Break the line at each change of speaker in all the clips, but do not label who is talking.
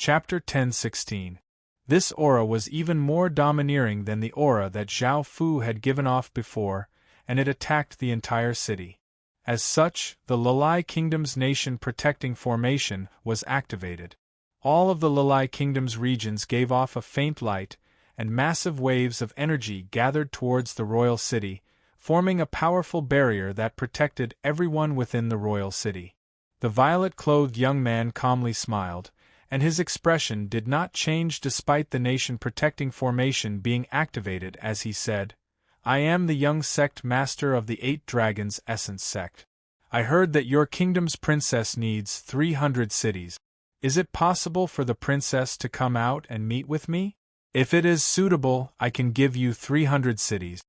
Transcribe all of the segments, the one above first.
Chapter 10:16. This aura was even more domineering than the aura that Zhao Fu had given off before, and it attacked the entire city. As such, the Lalai Kingdom's nation protecting formation was activated. All of the Lalai Kingdom's regions gave off a faint light, and massive waves of energy gathered towards the royal city, forming a powerful barrier that protected everyone within the royal city. The violet-clothed young man calmly smiled, and his expression did not change despite the nation protecting formation being activated as he said, "I am the young sect master of the 8 Dragons Essence sect. I heard that your kingdom's princess needs 300 cities. Is it possible for the princess to come out and meet with me? If it is suitable, I can give you 300 cities."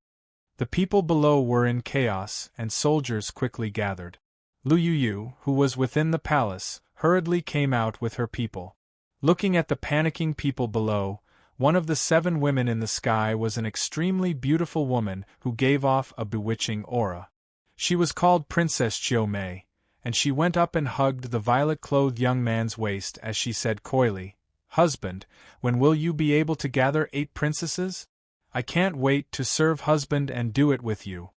The people below were in chaos, and soldiers quickly gathered. Lu Yuyu, who was within the palace, hurriedly came out with her people. Looking at the panicking people below, one of the 7 women in the sky was an extremely beautiful woman who gave off a bewitching aura. She was called Princess Chiu Mei, and she went up and hugged the violet-clothed young man's waist as she said coyly, "Husband, when will you be able to gather 8 princesses? I can't wait to serve husband and do it with you."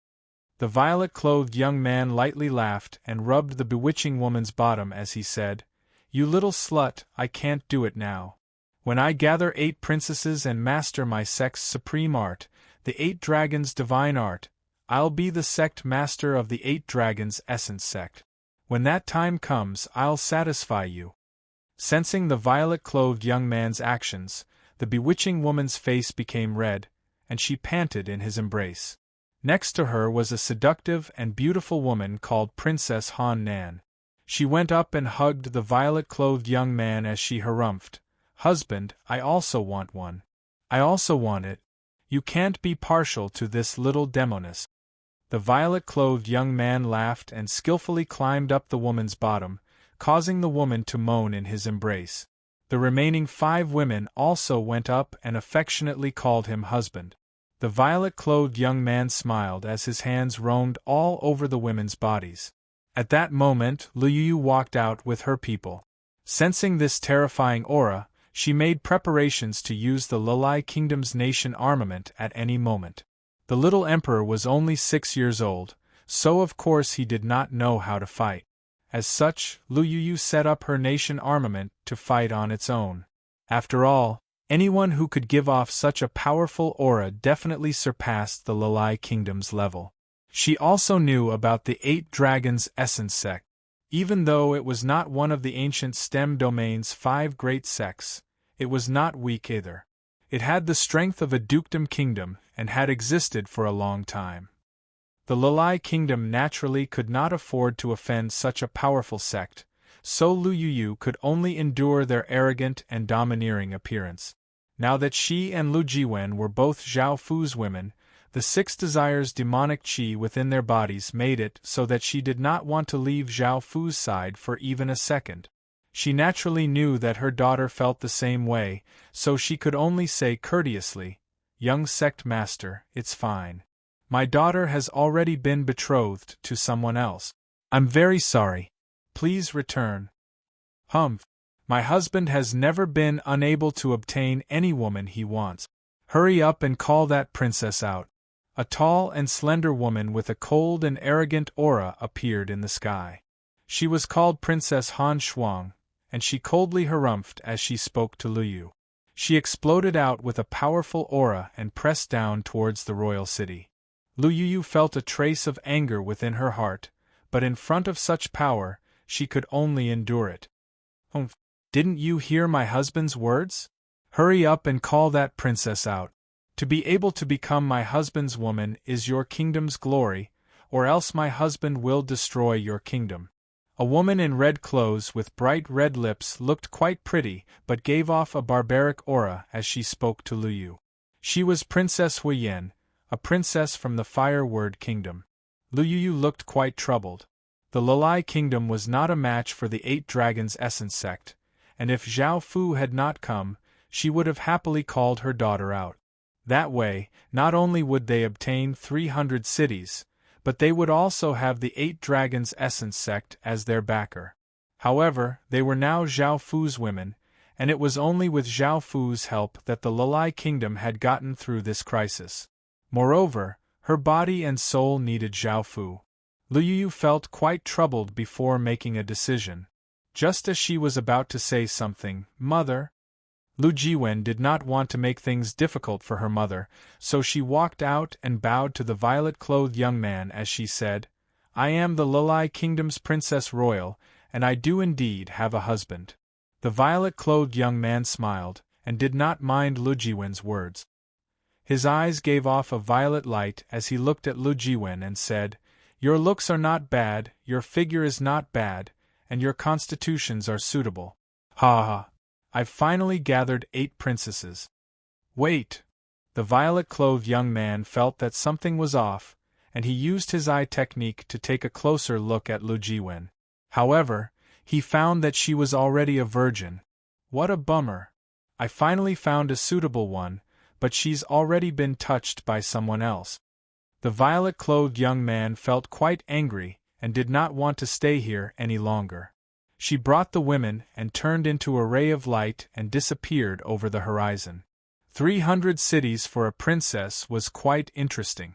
The violet-clothed young man lightly laughed and rubbed the bewitching woman's bottom as he said, "You little slut, I can't do it now. When I gather 8 princesses and master my sect's supreme art, the 8 dragons' divine art, I'll be the sect master of the 8 dragons' essence sect. When that time comes, I'll satisfy you." Sensing the violet-clothed young man's actions, the bewitching woman's face became red, and she panted in his embrace. Next to her was a seductive and beautiful woman called Princess Han Nan. She went up and hugged the violet-clothed young man as she harumphed, "Husband, I also want one. I also want it. You can't be partial to this little demoness." The violet-clothed young man laughed and skillfully climbed up the woman's bottom, causing the woman to moan in his embrace. The remaining 5 women also went up and affectionately called him husband. The violet-clothed young man smiled as his hands roamed all over the women's bodies. At that moment, Lu Yu walked out with her people. Sensing this terrifying aura, she made preparations to use the Lalai Kingdom's nation armament at any moment. The little emperor was only 6 years old, so of course he did not know how to fight. As such, Lu Yu set up her nation armament to fight on its own. After all, anyone who could give off such a powerful aura definitely surpassed the Lalai Kingdom's level. She also knew about the 8 Dragons Essence sect. Even though it was not one of the ancient STEM domain's 5 great sects, it was not weak either. It had the strength of a dukedom kingdom and had existed for a long time. The Lalai Kingdom naturally could not afford to offend such a powerful sect, so Lu Yu could only endure their arrogant and domineering appearance. Now that she and Lu Jiwen were both Zhao Fu's women, the 6 desires demonic qi within their bodies made it so that she did not want to leave Zhao Fu's side for even a second. She naturally knew that her daughter felt the same way, so she could only say courteously, "Young sect master, it's fine. My daughter has already been betrothed to someone else. I'm very sorry. Please return." "Humph. My husband has never been unable to obtain any woman he wants. Hurry up and call that princess out." A tall and slender woman with a cold and arrogant aura appeared in the sky. She was called Princess Han Shuang, and she coldly harumphed as she spoke to Lu Yu. She exploded out with a powerful aura and pressed down towards the royal city. Lu Yu felt a trace of anger within her heart, but in front of such power, she could only endure it. "Humph, didn't you hear my husband's words? Hurry up and call that princess out. To be able to become my husband's woman is your kingdom's glory, or else my husband will destroy your kingdom." A woman in red clothes with bright red lips looked quite pretty but gave off a barbaric aura as she spoke to Lu Yu. She was Princess Huiyan, a princess from the Fire Word Kingdom. Lu Yu looked quite troubled. The Lalai Kingdom was not a match for the 8 Dragons Essence sect, and if Zhao Fu had not come, she would have happily called her daughter out. That way, not only would they obtain 300 cities, but they would also have the 8 Dragons Essence sect as their backer. However, they were now Zhao Fu's women, and it was only with Zhao Fu's help that the Lalai kingdom had gotten through this crisis. Moreover, her body and soul needed Zhao Fu. Lu Yu felt quite troubled before making a decision. Just as she was about to say something, "Mother," Lu Jiwen did not want to make things difficult for her mother, so she walked out and bowed to the violet-clothed young man as she said, "I am the Lalai Kingdom's Princess Royal, and I do indeed have a husband." The violet-clothed young man smiled, and did not mind Lu Jiwen's words. His eyes gave off a violet light as he looked at Lu Jiwen and said, "Your looks are not bad, your figure is not bad, and your constitutions are suitable. Ha ha! I've finally gathered 8 princesses." "Wait!" The violet-clothed young man felt that something was off, and he used his eye technique to take a closer look at Lu Jiwen. However, he found that she was already a virgin. "What a bummer! I finally found a suitable one, but she's already been touched by someone else." The violet-clothed young man felt quite angry and did not want to stay here any longer. She brought the women and turned into a ray of light and disappeared over the horizon. 300 cities for a princess was quite interesting.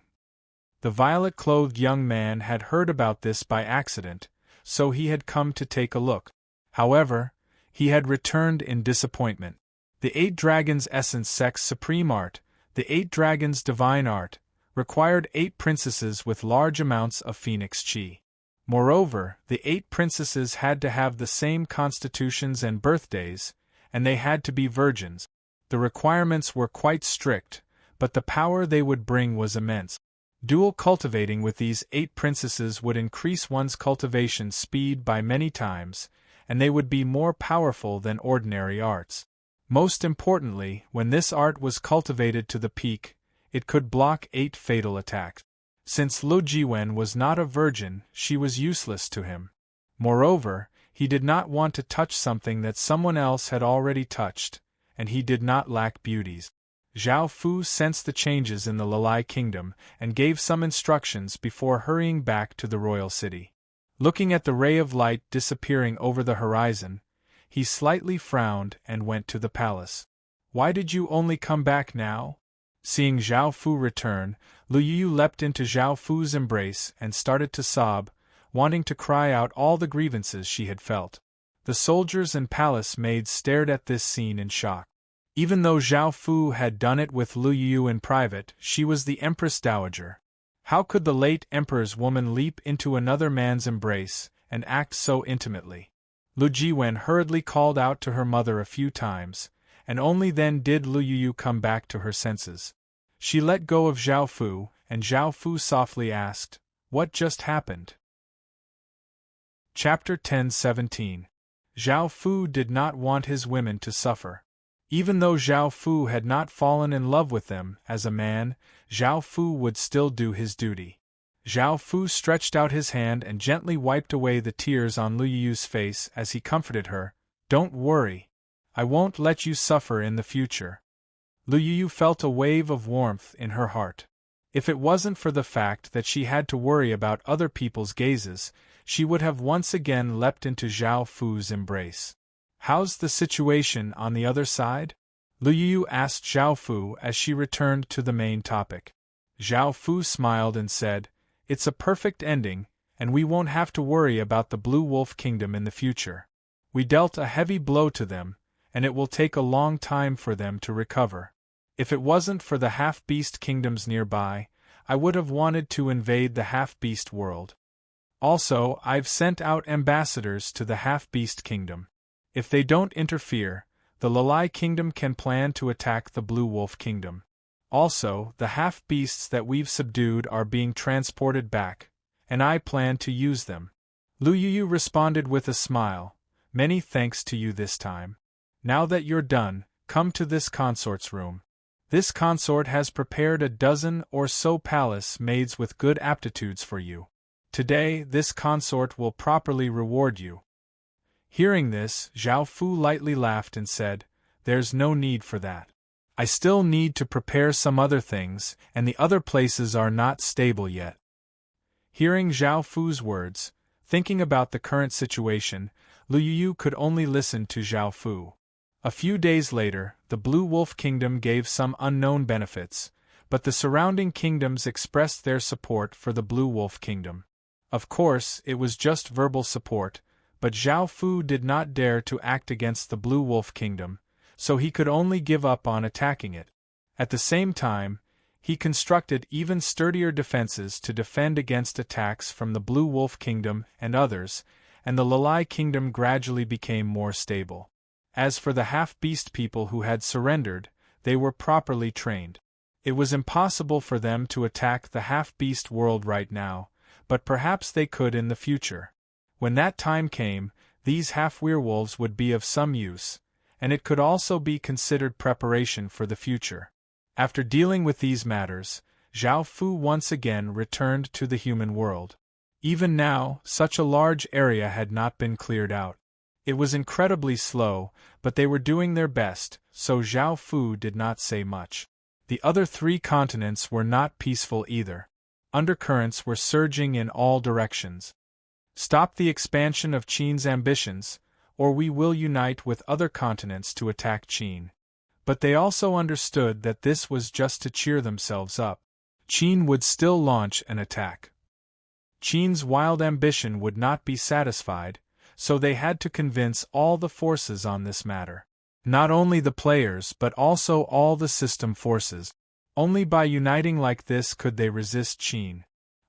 The violet-clothed young man had heard about this by accident, so he had come to take a look. However, he had returned in disappointment. The 8 dragons' essence sex supreme art, the 8 dragons' divine art, required 8 princesses with large amounts of phoenix chi. Moreover, the 8 princesses had to have the same constitutions and birthdays, and they had to be virgins. The requirements were quite strict, but the power they would bring was immense. Dual cultivating with these 8 princesses would increase one's cultivation speed by many times, and they would be more powerful than ordinary arts. Most importantly, when this art was cultivated to the peak, it could block 8 fatal attacks. Since Lu Jiwen was not a virgin, she was useless to him. Moreover, he did not want to touch something that someone else had already touched, and he did not lack beauties. Zhao Fu sensed the changes in the Lalai kingdom and gave some instructions before hurrying back to the royal city. Looking at the ray of light disappearing over the horizon, he slightly frowned and went to the palace. "Why did you only come back now?" Seeing Zhao Fu return, Lu Yu leapt into Zhao Fu's embrace and started to sob, wanting to cry out all the grievances she had felt. The soldiers and palace maids stared at this scene in shock. Even though Zhao Fu had done it with Lu Yu in private, she was the Empress Dowager. How could the late Emperor's woman leap into another man's embrace and act so intimately? Lu Jiwen hurriedly called out to her mother a few times, and only then did Lu Yu come back to her senses. She let go of Zhao Fu, and Zhao Fu softly asked, "What just happened?" Chapter 10:17. Zhao Fu did not want his women to suffer. Even though Zhao Fu had not fallen in love with them as a man, Zhao Fu would still do his duty. Zhao Fu stretched out his hand and gently wiped away the tears on Lu Yu's face as he comforted her. "Don't worry. I won't let you suffer in the future." Lu Yu felt a wave of warmth in her heart. If it wasn't for the fact that she had to worry about other people's gazes, she would have once again leapt into Zhao Fu's embrace. "How's the situation on the other side?" Lu Yu asked Zhao Fu as she returned to the main topic. Zhao Fu smiled and said, "It's a perfect ending, and we won't have to worry about the Blue Wolf Kingdom in the future. We dealt a heavy blow to them, and it will take a long time for them to recover. If it wasn't for the half-beast kingdoms nearby, I would have wanted to invade the half-beast world. Also, I've sent out ambassadors to the half-beast kingdom. If they don't interfere, the Lalai kingdom can plan to attack the Blue Wolf kingdom. Also, the half-beasts that we've subdued are being transported back, and I plan to use them." Lu Yu responded with a smile, "Many thanks to you this time. Now that you're done, come to this consort's room. This consort has prepared a dozen or so palace maids with good aptitudes for you. Today, this consort will properly reward you." Hearing this, Zhao Fu lightly laughed and said, "There's no need for that. I still need to prepare some other things, and the other places are not stable yet." Hearing Zhao Fu's words, thinking about the current situation, Lu Yu could only listen to Zhao Fu. A few days later, the Blue Wolf Kingdom gave some unknown benefits, but the surrounding kingdoms expressed their support for the Blue Wolf Kingdom. Of course, it was just verbal support, but Zhao Fu did not dare to act against the Blue Wolf Kingdom, so he could only give up on attacking it. At the same time, he constructed even sturdier defenses to defend against attacks from the Blue Wolf Kingdom and others, and the Lalai Kingdom gradually became more stable. As for the half-beast people who had surrendered, they were properly trained. It was impossible for them to attack the half-beast world right now, but perhaps they could in the future. When that time came, these half-werewolves would be of some use, and it could also be considered preparation for the future. After dealing with these matters, Zhao Fu once again returned to the human world. Even now, such a large area had not been cleared out. It was incredibly slow, but they were doing their best, so Zhao Fu did not say much. The other 3 continents were not peaceful either. Undercurrents were surging in all directions. Stop the expansion of Qin's ambitions, or we will unite with other continents to attack Qin. But they also understood that this was just to cheer themselves up. Qin would still launch an attack. Qin's wild ambition would not be satisfied, so they had to convince all the forces on this matter. Not only the players but also all the system forces. Only by uniting like this could they resist Qin.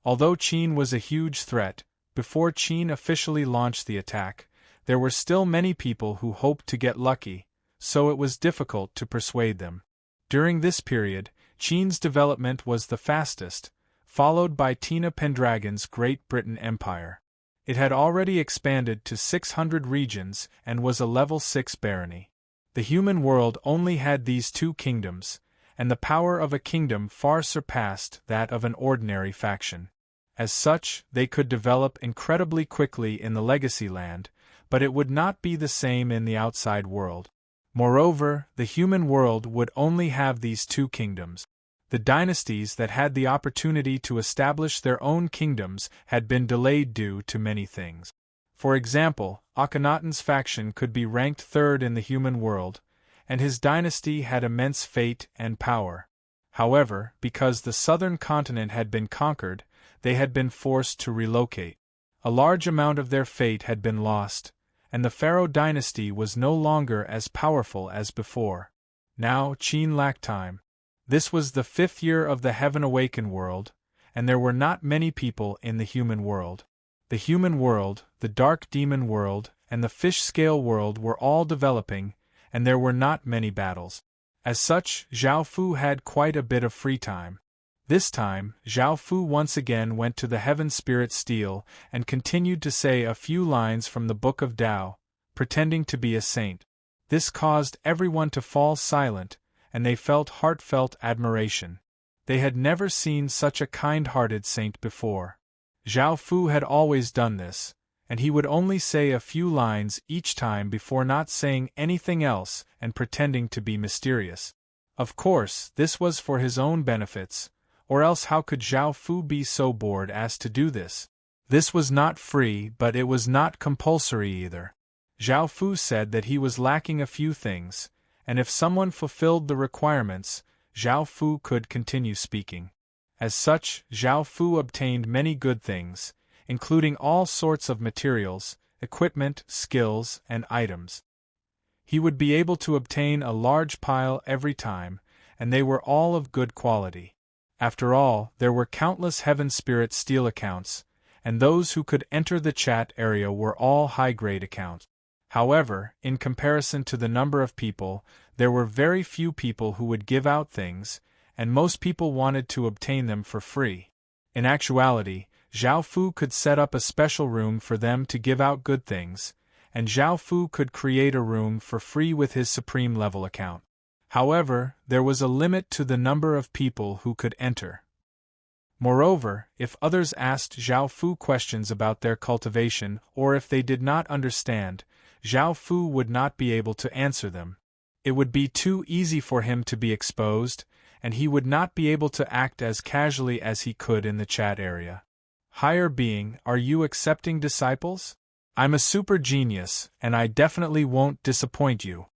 Although Qin was a huge threat, before Qin officially launched the attack, there were still many people who hoped to get lucky, so it was difficult to persuade them. During this period, Qin's development was the fastest, followed by Tina Pendragon's Great Britain Empire. It had already expanded to 600 regions and was a level 6 barony. The human world only had these 2 kingdoms, and the power of a kingdom far surpassed that of an ordinary faction. As such, they could develop incredibly quickly in the Legacy Land, but it would not be the same in the outside world. Moreover, the human world would only have these 2 kingdoms. The dynasties that had the opportunity to establish their own kingdoms had been delayed due to many things. For example, Akhenaten's faction could be ranked 3rd in the human world, and his dynasty had immense fate and power. However, because the southern continent had been conquered, they had been forced to relocate. A large amount of their fate had been lost, and the Pharaoh dynasty was no longer as powerful as before. Now Qin lacked time. This was the 5th year of the Heaven Awaken world, and there were not many people in the human world. The human world, the dark demon world, and the fish scale world were all developing, and there were not many battles. As such, Zhao Fu had quite a bit of free time. This time, Zhao Fu once again went to the Heaven Spirit Stele and continued to say a few lines from the Book of Tao, pretending to be a saint. This caused everyone to fall silent, and they felt heartfelt admiration. They had never seen such a kind-hearted saint before. Zhao Fu had always done this, and he would only say a few lines each time before not saying anything else and pretending to be mysterious. Of course, this was for his own benefits, or else how could Zhao Fu be so bored as to do this? This was not free, but it was not compulsory either. Zhao Fu said that he was lacking a few things, and if someone fulfilled the requirements, Zhao Fu could continue speaking. As such, Zhao Fu obtained many good things, including all sorts of materials, equipment, skills, and items. He would be able to obtain a large pile every time, and they were all of good quality. After all, there were countless Heaven Spirit Stele accounts, and those who could enter the chat area were all high-grade accounts. However, in comparison to the number of people, there were very few people who would give out things, and most people wanted to obtain them for free. In actuality, Zhao Fu could set up a special room for them to give out good things, and Zhao Fu could create a room for free with his Supreme Level account. However, there was a limit to the number of people who could enter. Moreover, if others asked Zhao Fu questions about their cultivation or if they did not understand, Zhao Fu would not be able to answer them. It would be too easy for him to be exposed, and he would not be able to act as casually as he could in the chat area. Higher being, are you accepting disciples? I'm a super genius, and I definitely won't disappoint you.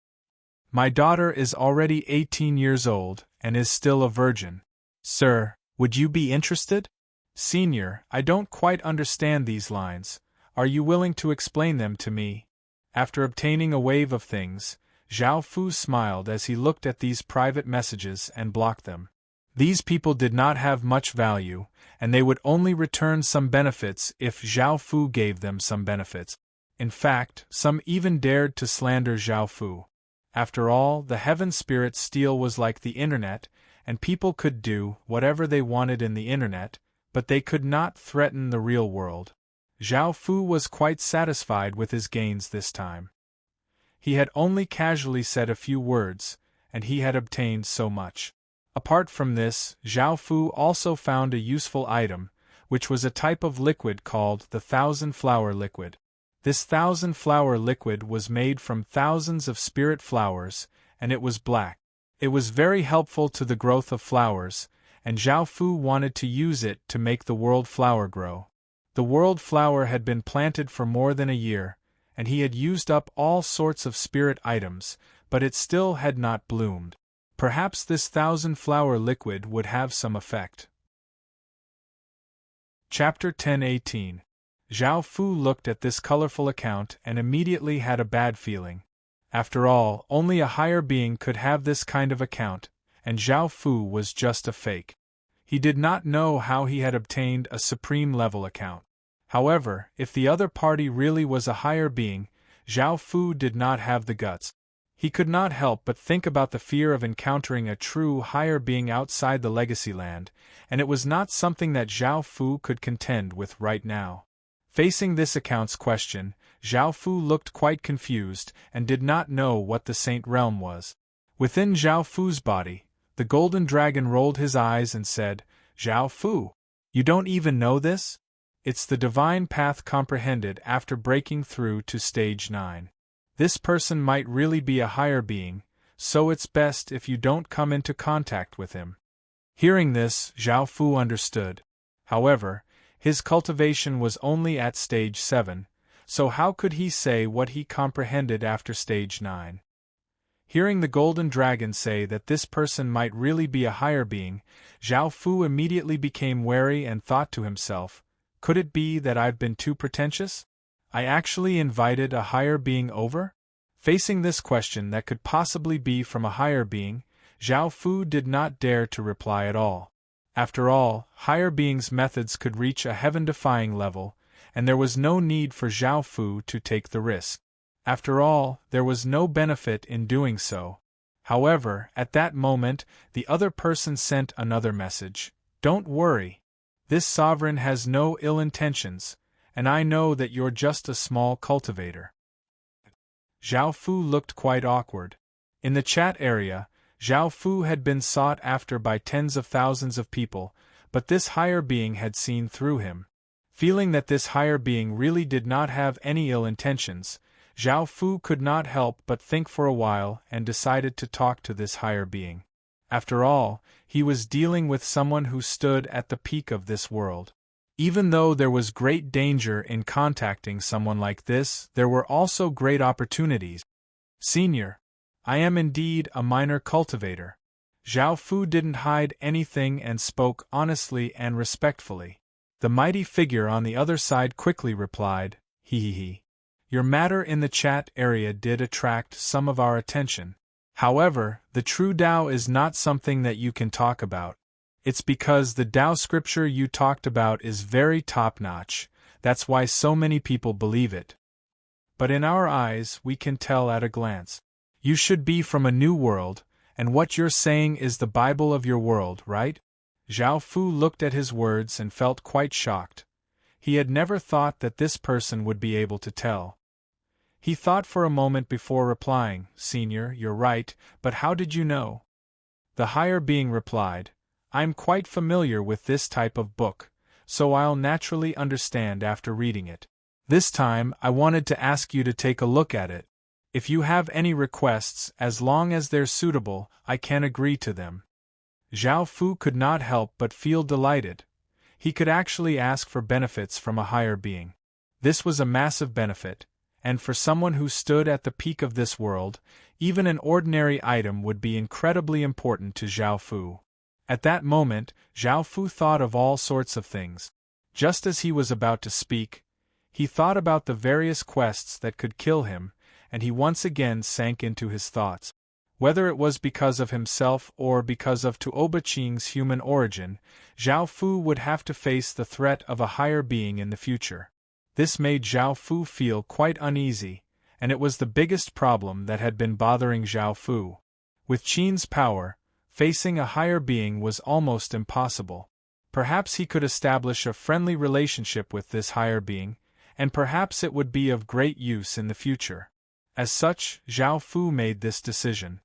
My daughter is already 18 years old and is still a virgin. Sir, would you be interested? Senior, I don't quite understand these lines. Are you willing to explain them to me? After obtaining a wave of things, Zhao Fu smiled as he looked at these private messages and blocked them. These people did not have much value, and they would only return some benefits if Zhao Fu gave them some benefits. In fact, some even dared to slander Zhao Fu. After all, the Heaven Spirit Steel was like the internet, and people could do whatever they wanted in the internet, but they could not threaten the real world. Zhao Fu was quite satisfied with his gains this time. He had only casually said a few words, and he had obtained so much. Apart from this, Zhao Fu also found a useful item, which was a type of liquid called the 1,000-flower liquid. This 1,000-flower liquid was made from thousands of spirit flowers, and it was black. It was very helpful to the growth of flowers, and Zhao Fu wanted to use it to make the world flower grow. The world flower had been planted for more than a year, and he had used up all sorts of spirit items, but it still had not bloomed. Perhaps this 1,000-flower liquid would have some effect. Chapter 10:18. Zhao Fu looked at this colorful account and immediately had a bad feeling. After all, only a higher being could have this kind of account, and Zhao Fu was just a fake. He did not know how he had obtained a supreme-level account. However, if the other party really was a higher being, Zhao Fu did not have the guts. He could not help but think about the fear of encountering a true higher being outside the Legacy Land, and it was not something that Zhao Fu could contend with right now. Facing this account's question, Zhao Fu looked quite confused and did not know what the Saint Realm was. Within Zhao Fu's body, the golden dragon rolled his eyes and said, "Zhao Fu, you don't even know this? It's the divine path comprehended after breaking through to stage 9. This person might really be a higher being, so it's best if you don't come into contact with him." Hearing this, Zhao Fu understood. However, his cultivation was only at stage 7, so how could he say what he comprehended after stage 9? Hearing the golden dragon say that this person might really be a higher being, Zhao Fu immediately became wary and thought to himself, could it be that I've been too pretentious? I actually invited a higher being over? Facing this question that could possibly be from a higher being, Zhao Fu did not dare to reply at all. After all, higher beings' methods could reach a heaven-defying level, and there was no need for Zhao Fu to take the risk. After all, there was no benefit in doing so. However, at that moment, the other person sent another message. "Don't worry. This sovereign has no ill intentions, and I know that you're just a small cultivator." Zhao Fu looked quite awkward. In the chat area, Zhao Fu had been sought after by tens of thousands of people, but this higher being had seen through him. Feeling that this higher being really did not have any ill intentions, Zhao Fu could not help but think for a while and decided to talk to this higher being. After all, he was dealing with someone who stood at the peak of this world. Even though there was great danger in contacting someone like this, there were also great opportunities. "Senior, I am indeed a minor cultivator." Zhao Fu didn't hide anything and spoke honestly and respectfully. The mighty figure on the other side quickly replied, "He. Your matter in the chat area did attract some of our attention. However, the true Tao is not something that you can talk about. It's because the Tao scripture you talked about is very top-notch, that's why so many people believe it. But in our eyes, we can tell at a glance. You should be from a new world, and what you're saying is the Bible of your world, right?" Zhao Fu looked at his words and felt quite shocked. He had never thought that this person would be able to tell. He thought for a moment before replying, "Senior, you're right, but how did you know?" The higher being replied, "I'm quite familiar with this type of book, so I'll naturally understand after reading it. This time, I wanted to ask you to take a look at it. If you have any requests, as long as they're suitable, I can agree to them." Zhao Fu could not help but feel delighted. He could actually ask for benefits from a higher being. This was a massive benefit, and for someone who stood at the peak of this world, even an ordinary item would be incredibly important to Zhao Fu. At that moment, Zhao Fu thought of all sorts of things. Just as he was about to speak, he thought about the various quests that could kill him, and he once again sank into his thoughts. Whether it was because of himself or because of Tuoba Qing's human origin, Zhao Fu would have to face the threat of a higher being in the future. This made Zhao Fu feel quite uneasy, and it was the biggest problem that had been bothering Zhao Fu. With Qin's power, facing a higher being was almost impossible. Perhaps he could establish a friendly relationship with this higher being, and perhaps it would be of great use in the future. As such, Zhao Fu made this decision.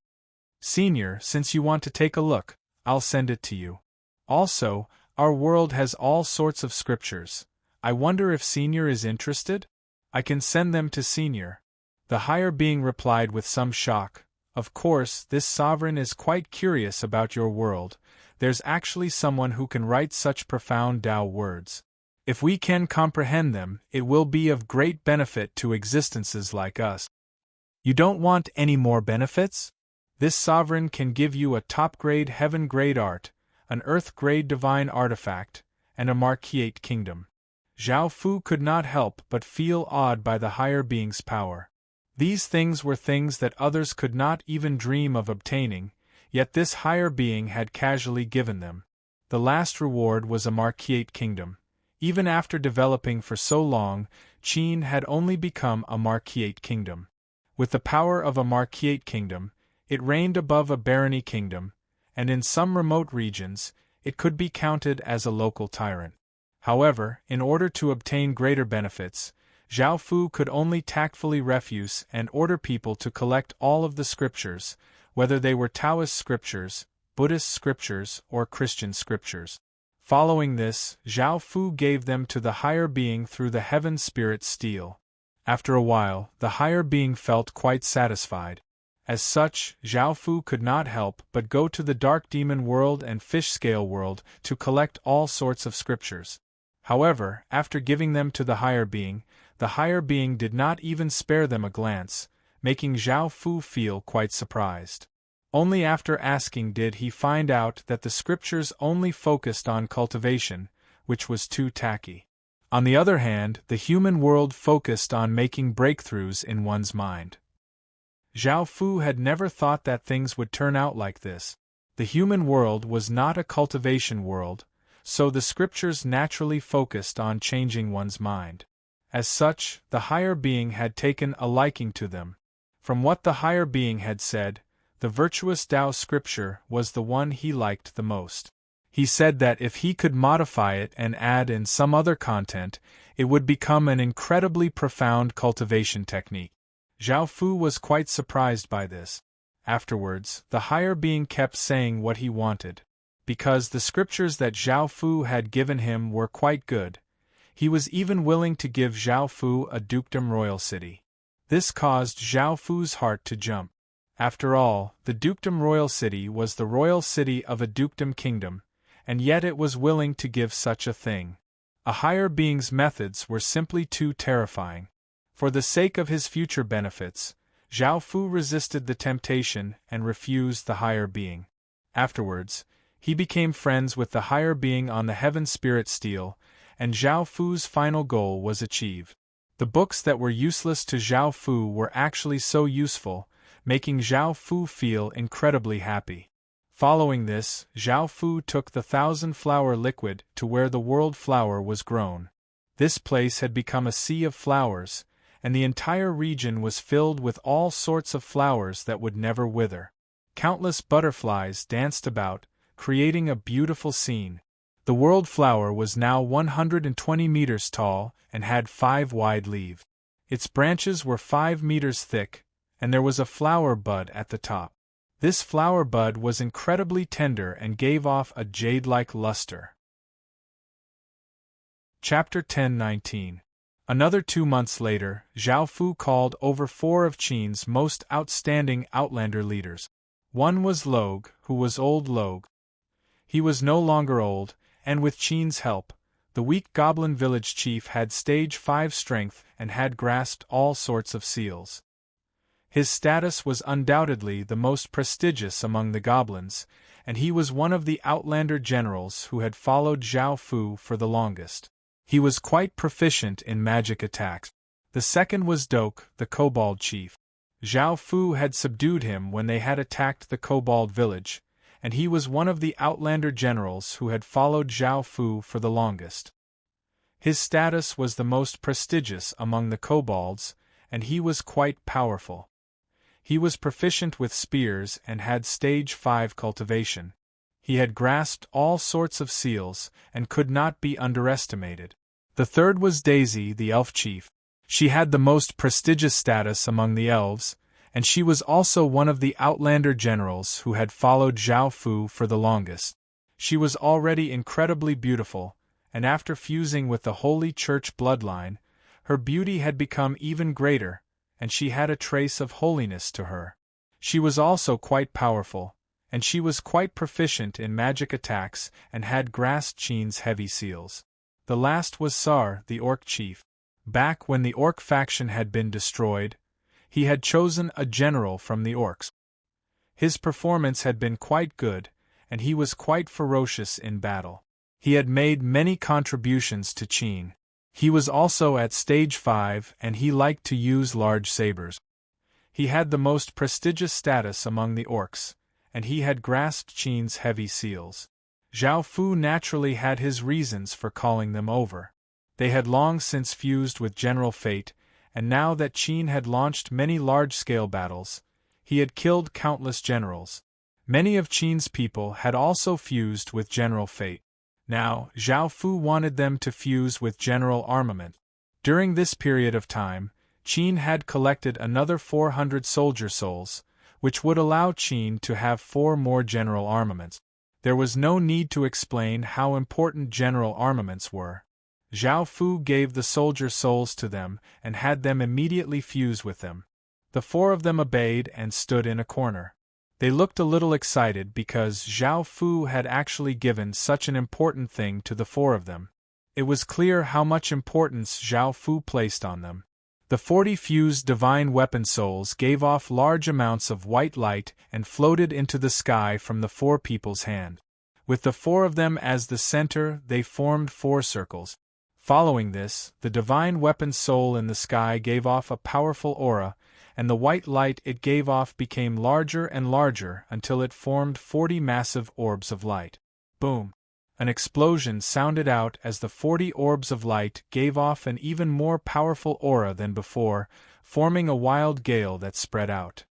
Senior, since you want to take a look, I'll send it to you. Also, our world has all sorts of scriptures. I wonder if Senior is interested? I can send them to Senior. The higher being replied with some shock. Of course, this sovereign is quite curious about your world. There's actually someone who can write such profound Tao words. If we can comprehend them, it will be of great benefit to existences like us. You don't want any more benefits? This sovereign can give you a top-grade heaven-grade art, an earth-grade divine artifact, and a marquiate kingdom. Zhao Fu could not help but feel awed by the higher being's power. These things were things that others could not even dream of obtaining, yet this higher being had casually given them. The last reward was a marquiate kingdom. Even after developing for so long, Qin had only become a marquiate kingdom. With the power of a marquiate kingdom, it reigned above a barony kingdom, and in some remote regions, it could be counted as a local tyrant. However, in order to obtain greater benefits, Zhao Fu could only tactfully refuse and order people to collect all of the scriptures, whether they were Taoist scriptures, Buddhist scriptures, or Christian scriptures. Following this, Zhao Fu gave them to the higher being through the heaven spirit steel. After a while, the higher being felt quite satisfied. As such, Zhao Fu could not help but go to the dark demon world and fish scale world to collect all sorts of scriptures. However, after giving them to the higher being did not even spare them a glance, making Zhao Fu feel quite surprised. Only after asking did he find out that the scriptures only focused on cultivation, which was too tacky. On the other hand, the human world focused on making breakthroughs in one's mind. Zhao Fu had never thought that things would turn out like this. The human world was not a cultivation world, so the scriptures naturally focused on changing one's mind. As such, the higher being had taken a liking to them. From what the higher being had said, the virtuous Tao scripture was the one he liked the most. He said that if he could modify it and add in some other content, it would become an incredibly profound cultivation technique. Zhao Fu was quite surprised by this. Afterwards, the higher being kept saying what he wanted. Because the scriptures that Zhao Fu had given him were quite good, he was even willing to give Zhao Fu a dukedom royal city. This caused Zhao Fu's heart to jump. After all, the dukedom royal city was the royal city of a dukedom kingdom, and yet it was willing to give such a thing. A higher being's methods were simply too terrifying. For the sake of his future benefits, Zhao Fu resisted the temptation and refused the higher being. Afterwards, he became friends with the higher being on the heaven spirit steel, and Zhao Fu's final goal was achieved. The books that were useless to Zhao Fu were actually so useful, making Zhao Fu feel incredibly happy. Following this, Zhao Fu took the 1,000-flower liquid to where the world flower was grown. This place had become a sea of flowers, and the entire region was filled with all sorts of flowers that would never wither. Countless butterflies danced about, creating a beautiful scene. The world flower was now 120 meters tall and had 5 wide leaves. Its branches were 5 meters thick, and there was a flower bud at the top. This flower bud was incredibly tender and gave off a jade-like luster. Chapter 10:19. Another 2 months later, Zhao Fu called over 4 of Qin's most outstanding outlander leaders. One was Logue, who was old Logue. He was no longer old, and with Qin's help, the weak goblin village chief had stage 5 strength and had grasped all sorts of seals. His status was undoubtedly the most prestigious among the goblins, and he was one of the outlander generals who had followed Zhao Fu for the longest. He was quite proficient in magic attacks. The second was Dok, the kobold chief. Zhao Fu had subdued him when they had attacked the kobold village, and he was one of the outlander generals who had followed Zhao Fu for the longest. His status was the most prestigious among the kobolds, and he was quite powerful. He was proficient with spears and had stage 5 cultivation. He had grasped all sorts of seals and could not be underestimated. The third was Daisy, the elf chief. She had the most prestigious status among the elves, and she was also one of the outlander generals who had followed Zhao Fu for the longest. She was already incredibly beautiful, and after fusing with the Holy Church bloodline, her beauty had become even greater, and she had a trace of holiness to her. She was also quite powerful, and she was quite proficient in magic attacks and had grasped Qin's heavy seals. The last was Sar, the orc chief. Back when the orc faction had been destroyed, he had chosen a general from the orcs. His performance had been quite good, and he was quite ferocious in battle. He had made many contributions to Qin. He was also at stage 5 and he liked to use large sabers. He had the most prestigious status among the orcs, and he had grasped Qin's heavy seals. Zhao Fu naturally had his reasons for calling them over. They had long since fused with General Fate, and now that Qin had launched many large-scale battles, he had killed countless generals. Many of Qin's people had also fused with General Fate. Now, Zhao Fu wanted them to fuse with General Armament. During this period of time, Qin had collected another 400 soldier souls, which would allow Qin to have 4 more general armaments. There was no need to explain how important general armaments were. Zhao Fu gave the soldier souls to them and had them immediately fuse with them. The 4 of them obeyed and stood in a corner. They looked a little excited because Zhao Fu had actually given such an important thing to the 4 of them. It was clear how much importance Zhao Fu placed on them. The 40 fused divine weapon souls gave off large amounts of white light and floated into the sky from the 4 people's hand. With the 4 of them as the center, they formed 4 circles. Following this, the divine weapon soul in the sky gave off a powerful aura, and the white light it gave off became larger and larger until it formed 40 massive orbs of light. Boom! An explosion sounded out as the 40 orbs of light gave off an even more powerful aura than before, forming a wild gale that spread out.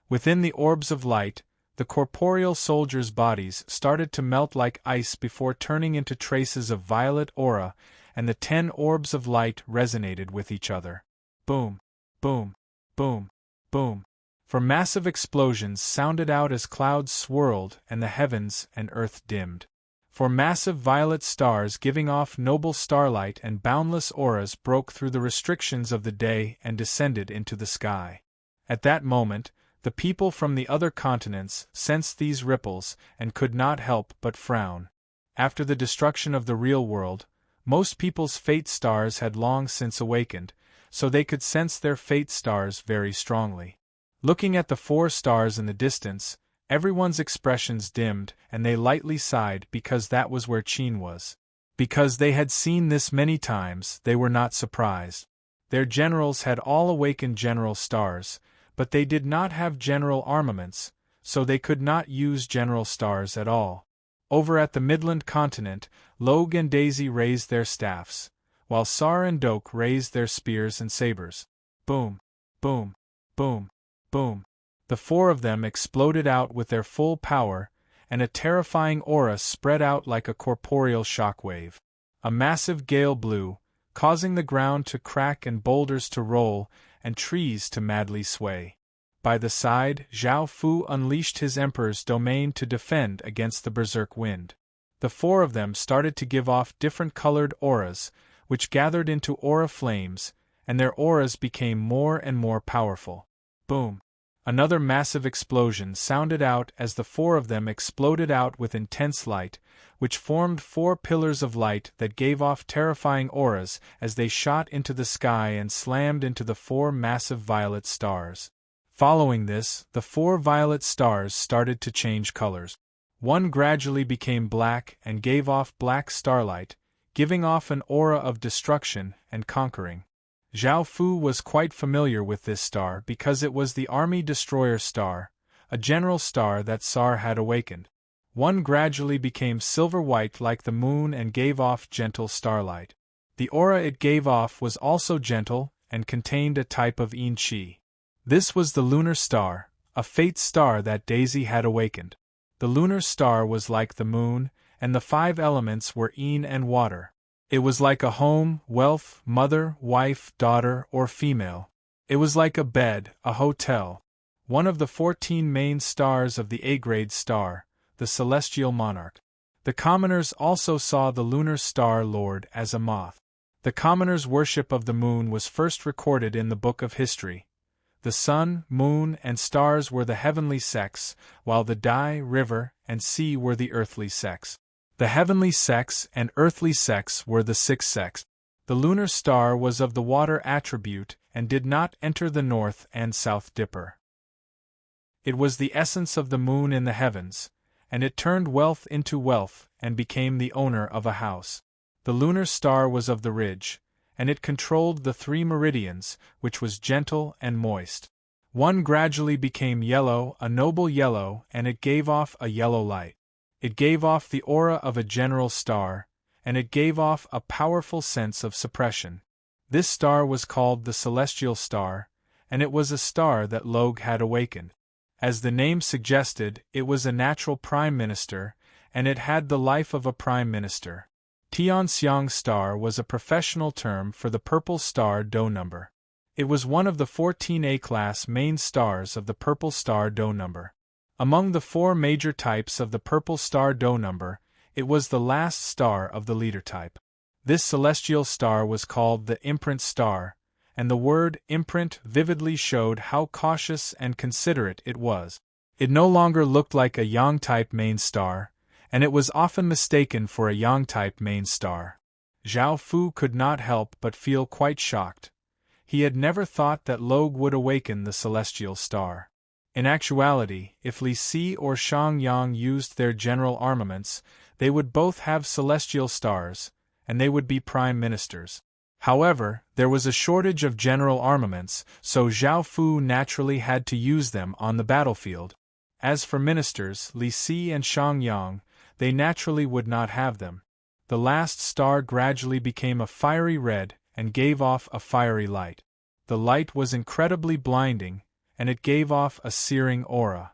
Within the orbs of light, the corporeal soldiers' bodies started to melt like ice before turning into traces of violet aura, and the 10 orbs of light resonated with each other. Boom! Boom! Boom! Boom! For massive explosions sounded out as clouds swirled and the heavens and earth dimmed. For massive violet stars giving off noble starlight and boundless auras broke through the restrictions of the day and descended into the sky. At that moment, the people from the other continents sensed these ripples and could not help but frown. After the destruction of the real world, most people's fate stars had long since awakened, so they could sense their fate stars very strongly. Looking at the 4 stars in the distance, everyone's expressions dimmed and they lightly sighed because that was where Qin was. Because they had seen this many times, they were not surprised. Their generals had all awakened general stars, but they did not have general armaments, so they could not use general stars at all. Over at the Midland continent, Logue and Daisy raised their staffs, while Sar and Dok raised their spears and sabers. Boom! Boom! Boom! Boom! The 4 of them exploded out with their full power, and a terrifying aura spread out like a corporeal shockwave. A massive gale blew, causing the ground to crack and boulders to roll, and trees to madly sway. By the side, Zhao Fu unleashed his emperor's domain to defend against the berserk wind. The 4 of them started to give off different colored auras, which gathered into aura flames, and their auras became more and more powerful. Boom! Another massive explosion sounded out as the four of them exploded out with intense light, which formed four pillars of light that gave off terrifying auras as they shot into the sky and slammed into the four massive violet stars. Following this, the four violet stars started to change colors. One gradually became black and gave off black starlight, giving off an aura of destruction and conquering. Zhao Fu was quite familiar with this star because it was the Army Destroyer star, a general star that Tsar had awakened. One gradually became silver-white like the moon and gave off gentle starlight. The aura it gave off was also gentle and contained a type of yin qi. This was the lunar star, a fate star that Daisy had awakened. The lunar star was like the moon, and the five elements were yin and water. It was like a home, wealth, mother, wife, daughter, or female. It was like a bed, a hotel. One of the 14 main stars of the A-grade star, the celestial monarch. The commoners also saw the lunar star lord as a moth. The commoners' worship of the moon was first recorded in the Book of History. The sun, moon, and stars were the heavenly sex, while the Dai, river, and sea were the earthly sex. The heavenly sex and earthly sex were the sixth sex. The lunar star was of the water attribute and did not enter the north and south dipper. It was the essence of the moon in the heavens, and it turned wealth into wealth and became the owner of a house. The lunar star was of the ridge, and it controlled the three meridians, which was gentle and moist. One gradually became yellow, a noble yellow, and it gave off a yellow light. It gave off the aura of a general star, and it gave off a powerful sense of suppression. This star was called the celestial star, and it was a star that Log had awakened. As the name suggested, it was a natural prime minister, and it had the life of a prime minister. Tianxiang star was a professional term for the purple star Dou number. It was one of the 14 A-class main stars of the purple star Dou number. Among the four major types of the purple star Dou number, it was the last star of the leader type. This celestial star was called the imprint star, and the word imprint vividly showed how cautious and considerate it was. It no longer looked like a yang-type main star, and it was often mistaken for a yang-type main star. Zhao Fu could not help but feel quite shocked. He had never thought that Log would awaken the celestial star. In actuality, if Li Si or Shang Yang used their general armaments, they would both have celestial stars, and they would be prime ministers. However, there was a shortage of general armaments, so Zhao Fu naturally had to use them on the battlefield. As for ministers, Li Si and Shang Yang, they naturally would not have them. The last star gradually became a fiery red and gave off a fiery light. The light was incredibly blinding, and it gave off a searing aura.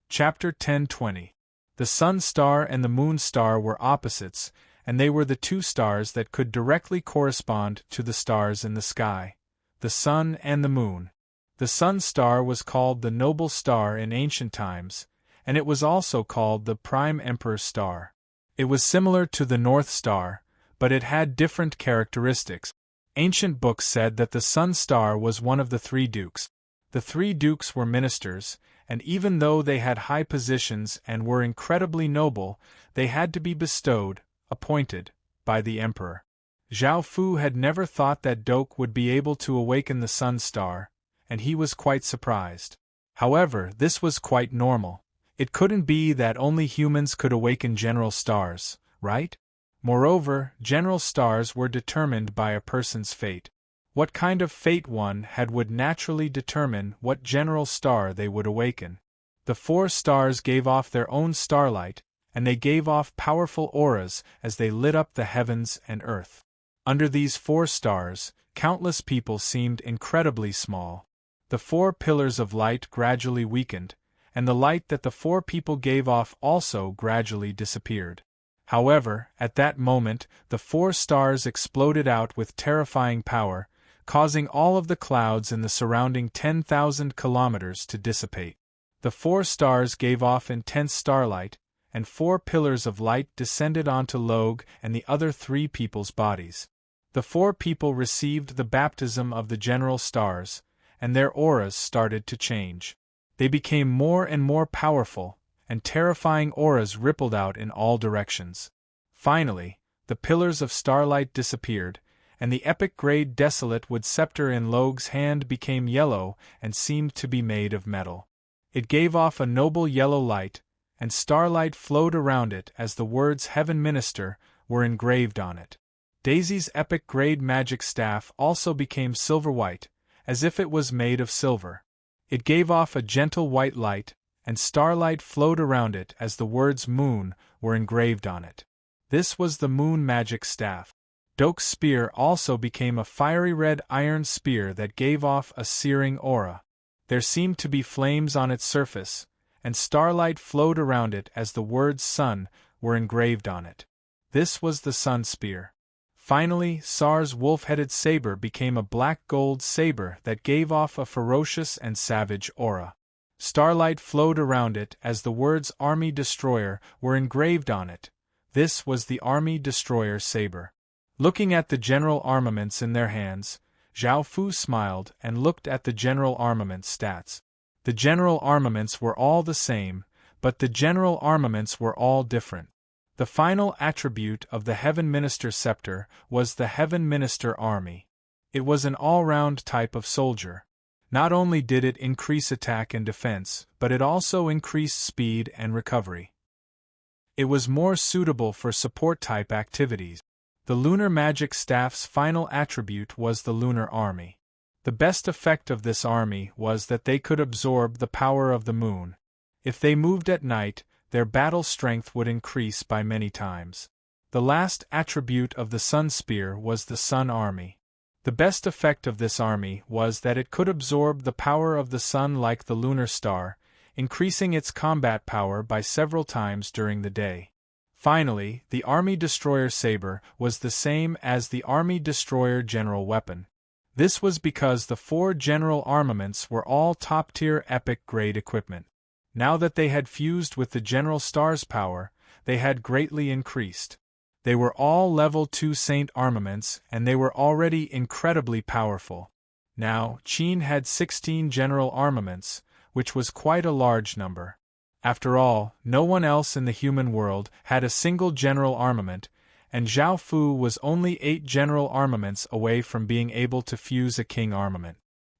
Chapter 10:20. The sun star and the moon star were opposites, and they were the two stars that could directly correspond to the stars in the sky, the sun and the moon. The sun star was called the noble star in ancient times, and it was also called the prime emperor star. It was similar to the North Star, but it had different characteristics. Ancient books said that the sun star was one of the three dukes. The three dukes were ministers, and even though they had high positions and were incredibly noble, they had to be bestowed, appointed, by the emperor. Zhao Fu had never thought that Dok would be able to awaken the sun star, and he was quite surprised. However, this was quite normal. It couldn't be that only humans could awaken general stars, right? Moreover, general stars were determined by a person's fate. What kind of fate one had would naturally determine what general star they would awaken. The four stars gave off their own starlight, and they gave off powerful auras as they lit up the heavens and earth. Under these four stars, countless people seemed incredibly small. The four pillars of light gradually weakened, and the light that the four people gave off also gradually disappeared. However, at that moment, the four stars exploded out with terrifying power, causing all of the clouds in the surrounding 10,000 kilometers to dissipate. The four stars gave off intense starlight, and four pillars of light descended onto Log and the other three people's bodies. The four people received the baptism of the general stars, and their auras started to change. They became more and more powerful, and terrifying auras rippled out in all directions. Finally, the pillars of starlight disappeared, and the epic grade desolate wood scepter in Logue's hand became yellow and seemed to be made of metal. It gave off a noble yellow light, and starlight flowed around it as the words Heaven Minister were engraved on it. Daisy's epic grade magic staff also became silver-white, as if it was made of silver. It gave off a gentle white light, and starlight flowed around it as the words Moon were engraved on it. This was the Moon Magic Staff. Doke's spear also became a fiery red iron spear that gave off a searing aura. There seemed to be flames on its surface, and starlight flowed around it as the words Sun were engraved on it. This was the Sun Spear. Finally, Sar's wolf-headed saber became a black gold saber that gave off a ferocious and savage aura. Starlight flowed around it as the words Army Destroyer were engraved on it. This was the Army Destroyer saber. Looking at the general armaments in their hands, Zhao Fu smiled and looked at the general armament stats. The general armaments were all the same, but the general armaments were all different. The final attribute of the Heaven Minister Scepter was the Heaven Minister Army. It was an all-round type of soldier. Not only did it increase attack and defense, but it also increased speed and recovery. It was more suitable for support-type activities. The Lunar Magic Staff's final attribute was the Lunar Army. The best effect of this army was that they could absorb the power of the moon. If they moved at night, their battle strength would increase by many times. The last attribute of the Sun Spear was the Sun Army. The best effect of this army was that it could absorb the power of the sun like the lunar star, increasing its combat power by several times during the day. Finally, the Army Destroyer Saber was the same as the Army Destroyer General Weapon. This was because the 4 general armaments were all top-tier epic-grade equipment. Now that they had fused with the General Star's power, they had greatly increased. They were all level 2 Saint armaments, and they were already incredibly powerful. Now, Qin had 16 general armaments, which was quite a large number. After all, no one else in the human world had a single general armament, and Zhao Fu was only 8 general armaments away from being able to fuse a king armament.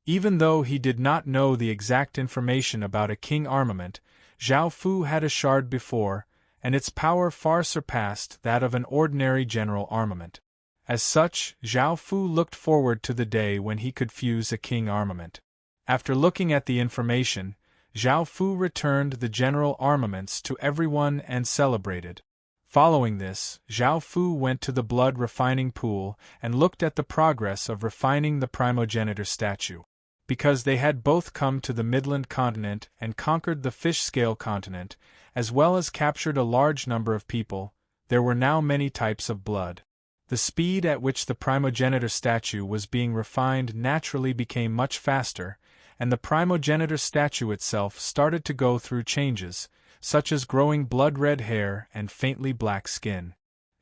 Even though he did not know the exact information about a king armament, Zhao Fu had a shard before, and its power far surpassed that of an ordinary general armament. As such, Zhao Fu looked forward to the day when he could fuse a king armament. After looking at the information, Zhao Fu returned the general armaments to everyone and celebrated. Following this, Zhao Fu went to the blood refining pool and looked at the progress of refining the primogenitor statue. Because they had both come to the Midland continent and conquered the fish-scale continent, as well as captured a large number of people, there were now many types of blood. The speed at which the primogenitor statue was being refined naturally became much faster, and the primogenitor statue itself started to go through changes, such as growing blood-red hair and faintly black skin.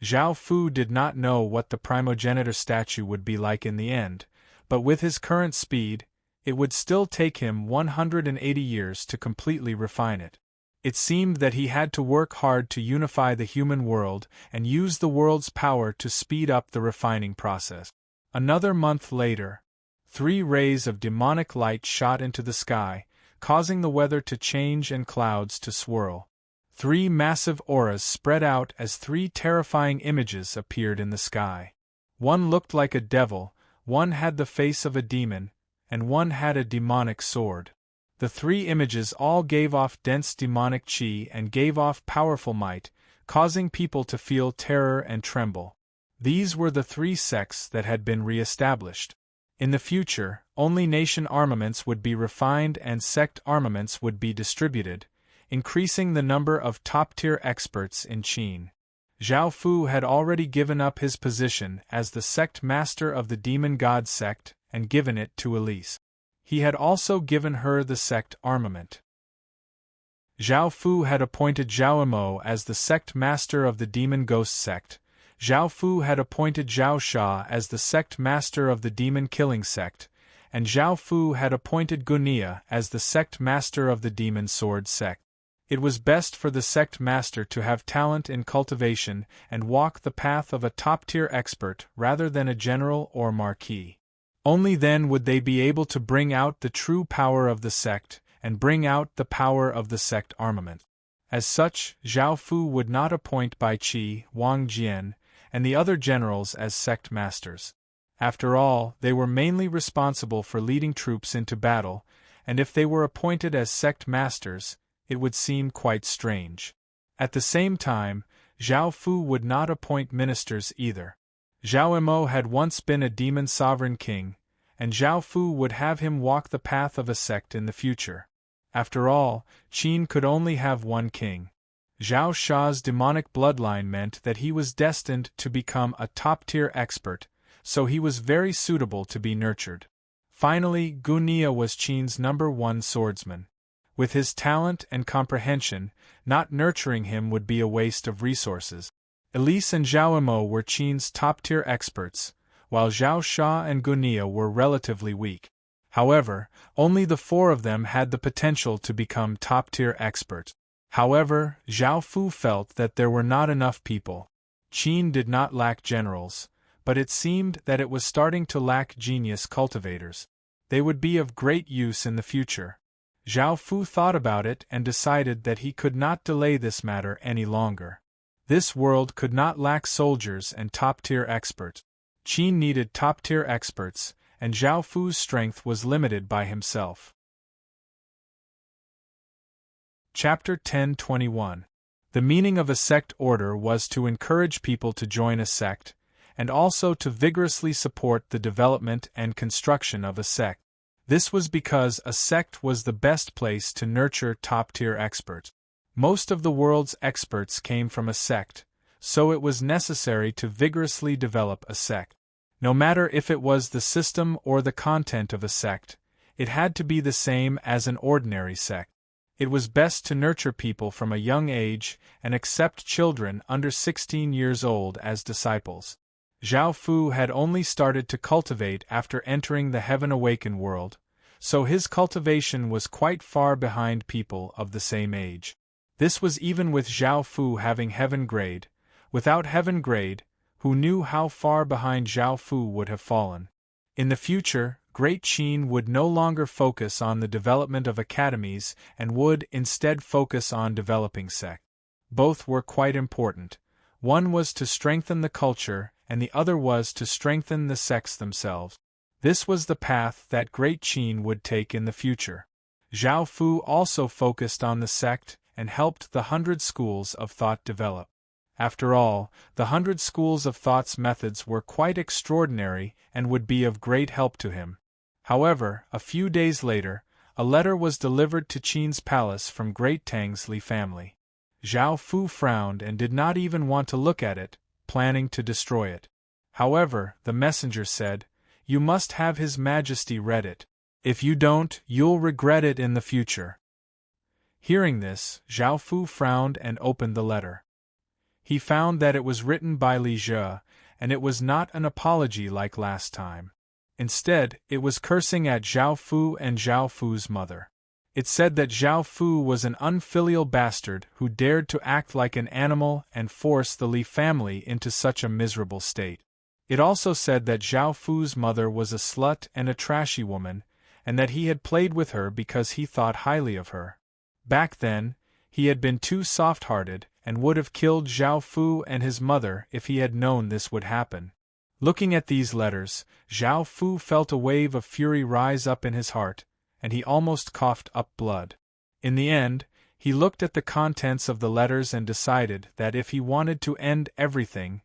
Zhao Fu did not know what the primogenitor statue would be like in the end, but with his current speed, it would still take him 180 years to completely refine it. It seemed that he had to work hard to unify the human world and use the world's power to speed up the refining process. Another month later, 3 rays of demonic light shot into the sky, causing the weather to change and clouds to swirl. 3 massive auras spread out as 3 terrifying images appeared in the sky. One looked like a devil, one had the face of a demon, and one had a demonic sword. The 3 images all gave off dense demonic chi and gave off powerful might, causing people to feel terror and tremble. These were the 3 sects that had been re-established. In the future, only nation armaments would be refined and sect armaments would be distributed, increasing the number of top-tier experts in Qin. Zhao Fu had already given up his position as the sect master of the demon god sect and given it to Elise. He had also given her the sect armament. Zhao Fu had appointed Zhao Mo as the sect master of the demon ghost sect. Zhao Fu had appointed Zhao Sha as the sect master of the demon killing sect, and Zhao Fu had appointed Gunia as the sect master of the demon sword sect. It was best for the sect master to have talent in cultivation and walk the path of a top-tier expert rather than a general or marquis. Only then would they be able to bring out the true power of the sect and bring out the power of the sect armament. As such, Zhao Fu would not appoint Bai Qi, Wang Jian, and the other generals as sect masters. After all, they were mainly responsible for leading troops into battle, and if they were appointed as sect masters, it would seem quite strange. At the same time, Zhao Fu would not appoint ministers either. Zhao Emo had once been a demon sovereign king, and Zhao Fu would have him walk the path of a sect in the future. After all, Qin could only have one king. Zhao Sha's demonic bloodline meant that he was destined to become a top-tier expert, so he was very suitable to be nurtured. Finally, Gunia was Qin's #1 swordsman. With his talent and comprehension, not nurturing him would be a waste of resources. Elise and Zhao Emo were Qin's top-tier experts, while Zhao Sha and Gunia were relatively weak. However, only the 4 of them had the potential to become top-tier experts. However, Zhao Fu felt that there were not enough people. Qin did not lack generals, but it seemed that it was starting to lack genius cultivators. They would be of great use in the future. Zhao Fu thought about it and decided that he could not delay this matter any longer. This world could not lack soldiers and top-tier experts. Qin needed top-tier experts, and Zhao Fu's strength was limited by himself. Chapter 10:21. The meaning of a sect order was to encourage people to join a sect, and also to vigorously support the development and construction of a sect. This was because a sect was the best place to nurture top-tier experts. Most of the world's experts came from a sect, so it was necessary to vigorously develop a sect. No matter if it was the system or the content of a sect, it had to be the same as an ordinary sect. It was best to nurture people from a young age and accept children under 16 years old as disciples. Zhao Fu had only started to cultivate after entering the Heaven Awakened world, so his cultivation was quite far behind people of the same age. This was even with Zhao Fu having Heaven Grade. Without Heaven Grade, who knew how far behind Zhao Fu would have fallen? In the future, Great Qin would no longer focus on the development of academies and would instead focus on developing sects. Both were quite important. One was to strengthen the culture, and the other was to strengthen the sects themselves. This was the path that Great Qin would take in the future. Zhao Fu also focused on the sect and helped the 100 schools of thought develop. After all, the 100 schools of thought's methods were quite extraordinary and would be of great help to him. However, a few days later, a letter was delivered to Qin's palace from Great Tang's Li family. Zhao Fu frowned and did not even want to look at it, planning to destroy it. However, the messenger said, "You must have His Majesty read it. If you don't, you'll regret it in the future." Hearing this, Zhao Fu frowned and opened the letter. He found that it was written by Li Zhe, and it was not an apology like last time. Instead, it was cursing at Zhao Fu and Zhao Fu's mother. It said that Zhao Fu was an unfilial bastard who dared to act like an animal and force the Li family into such a miserable state. It also said that Zhao Fu's mother was a slut and a trashy woman, and that he had played with her because he thought highly of her. Back then, he had been too soft-hearted and would have killed Zhao Fu and his mother if he had known this would happen. Looking at these letters, Zhao Fu felt a wave of fury rise up in his heart, and he almost coughed up blood. In the end, he looked at the contents of the letters and decided that if he wanted to end everything,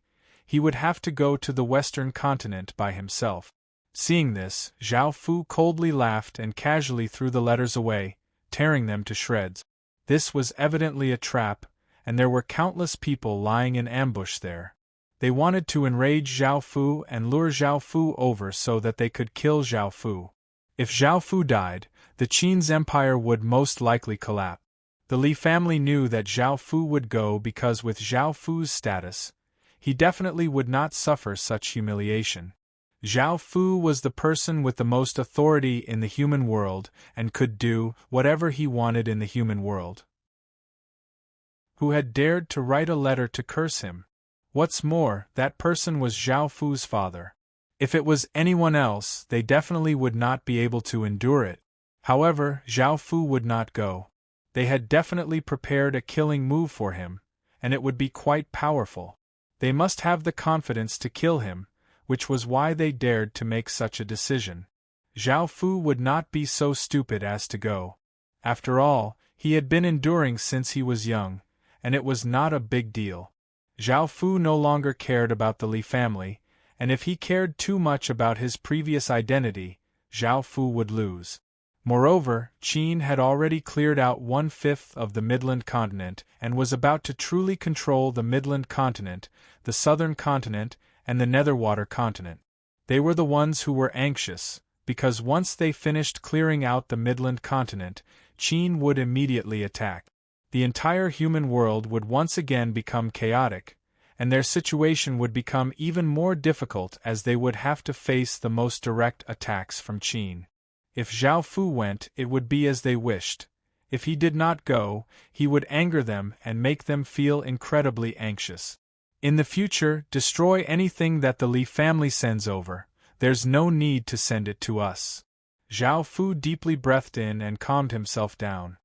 he would have to go to the Western continent by himself. Seeing this, Zhao Fu coldly laughed and casually threw the letters away, tearing them to shreds. This was evidently a trap, and there were countless people lying in ambush there. They wanted to enrage Zhao Fu and lure Zhao Fu over so that they could kill Zhao Fu. If Zhao Fu died, the Qin's empire would most likely collapse. The Li family knew that Zhao Fu would go because with Zhao Fu's status, he definitely would not suffer such humiliation. Zhao Fu was the person with the most authority in the human world and could do whatever he wanted in the human world. Who had dared to write a letter to curse him? What's more, that person was Zhao Fu's father. If it was anyone else, they definitely would not be able to endure it. However, Zhao Fu would not go. They had definitely prepared a killing move for him, and it would be quite powerful. They must have the confidence to kill him, which was why they dared to make such a decision. Zhao Fu would not be so stupid as to go. After all, he had been enduring since he was young, and it was not a big deal. Zhao Fu no longer cared about the Li family, and if he cared too much about his previous identity, Zhao Fu would lose. Moreover, Qin had already cleared out 1/5 of the Midland continent and was about to truly control the Midland continent, the Southern continent, and the Netherwater continent. They were the ones who were anxious, because once they finished clearing out the Midland continent, Qin would immediately attack. The entire human world would once again become chaotic, and their situation would become even more difficult as they would have to face the most direct attacks from Qin. If Zhao Fu went, it would be as they wished. If he did not go, he would anger them and make them feel incredibly anxious. In the future, destroy anything that the Li family sends over. There's no need to send it to us. Zhao Fu deeply breathed in and calmed himself down.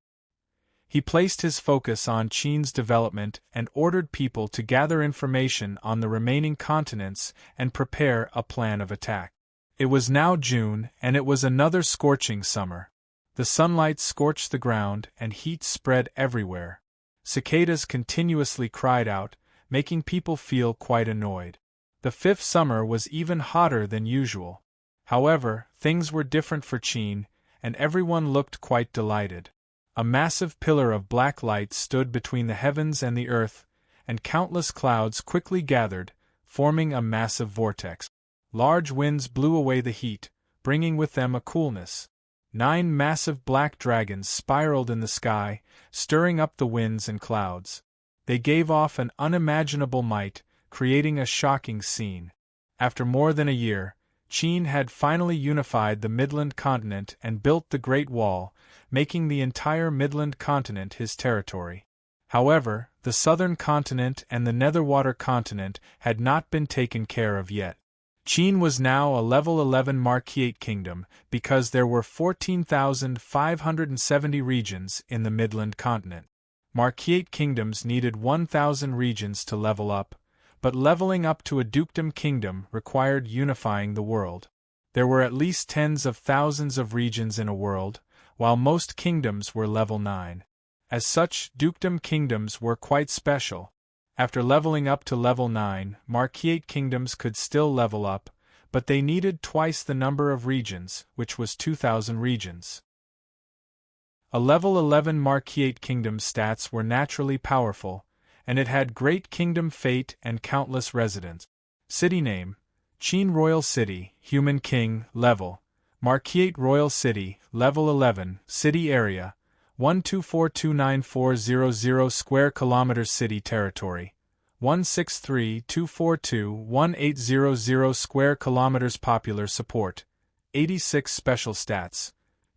He placed his focus on Qin's development and ordered people to gather information on the remaining continents and prepare a plan of attack. It was now June, and it was another scorching summer. The sunlight scorched the ground and heat spread everywhere. Cicadas continuously cried out, making people feel quite annoyed. The 5th summer was even hotter than usual. However, things were different for Qin, and everyone looked quite delighted. A massive pillar of black light stood between the heavens and the earth, and countless clouds quickly gathered, forming a massive vortex. Large winds blew away the heat, bringing with them a coolness. 9 massive black dragons spiraled in the sky, stirring up the winds and clouds. They gave off an unimaginable might, creating a shocking scene. After more than a year, Qin had finally unified the Midland continent and built the Great Wall, making the entire Midland continent his territory. However, the Southern continent and the Netherwater continent had not been taken care of yet. Qin was now a level 11 Marquette kingdom because there were 14,570 regions in the Midland continent. Marquette kingdoms needed 1,000 regions to level up, but leveling up to a dukedom kingdom required unifying the world. There were at least tens of thousands of regions in a world, while most kingdoms were level 9. As such, dukedom kingdoms were quite special. After leveling up to level 9, Marquette kingdoms could still level up, but they needed twice the number of regions, which was 2,000 regions. A level 11 Marquette kingdom's stats were naturally powerful, and it had great kingdom fate and countless residents. City name: Qin Royal City, Human King, level. Marquette Royal City, level 11, city area, 1242940 square kilometers. City territory, 163,242,1800 square kilometers. Popular support, 86. Special stats: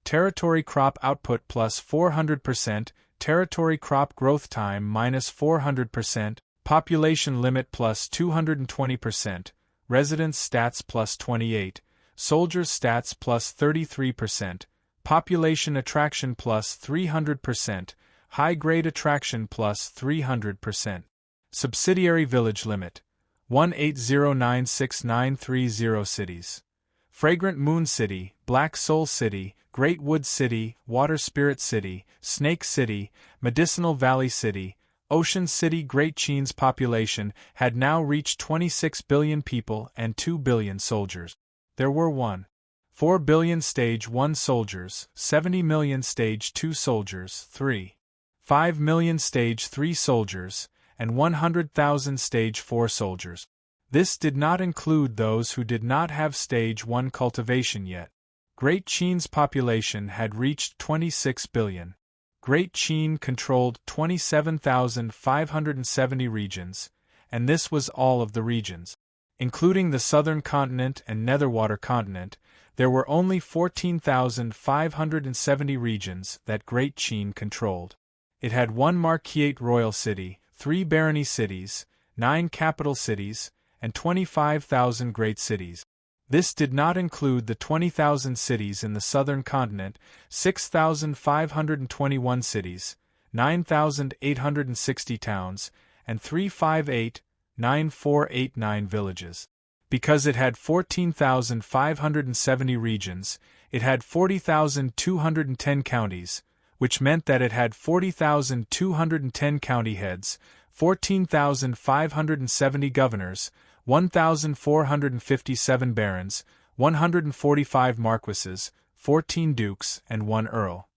territory crop output plus 400%, territory crop growth time minus 400%, population limit plus 220%, residence stats plus 28, soldiers stats plus 33%, population attraction plus 300%, high-grade attraction plus 300%. Subsidiary village limit, 1809693 cities. Fragrant Moon City, Black Soul City, Great Wood City, Water Spirit City, Snake City, Medicinal Valley City, Ocean City. Great Qin's population had now reached 26 billion people and 2 billion soldiers. There were 1.4 billion Stage 1 soldiers, 70 million Stage 2 soldiers, 3.5 million Stage 3 soldiers, and 100,000 Stage 4 soldiers. This did not include those who did not have Stage 1 cultivation yet. Great Qin's population had reached 26 billion. Great Qin controlled 27,570 regions, and this was all of the regions. Including the southern continent and netherwater continent, there were only 14,570 regions that Great Qin controlled. It had 1 marquisate royal city, 3 barony cities, 9 capital cities, and 25,000 great cities. This did not include the 20,000 cities in the southern continent, 6,521 cities, 9,860 towns, and 358,9489 villages. Because it had 14,570 regions, it had 40,210 counties, which meant that it had 40,210 county heads, 14,570 governors, 1,457 barons, 145 marquises, 14 dukes, and 1 earl.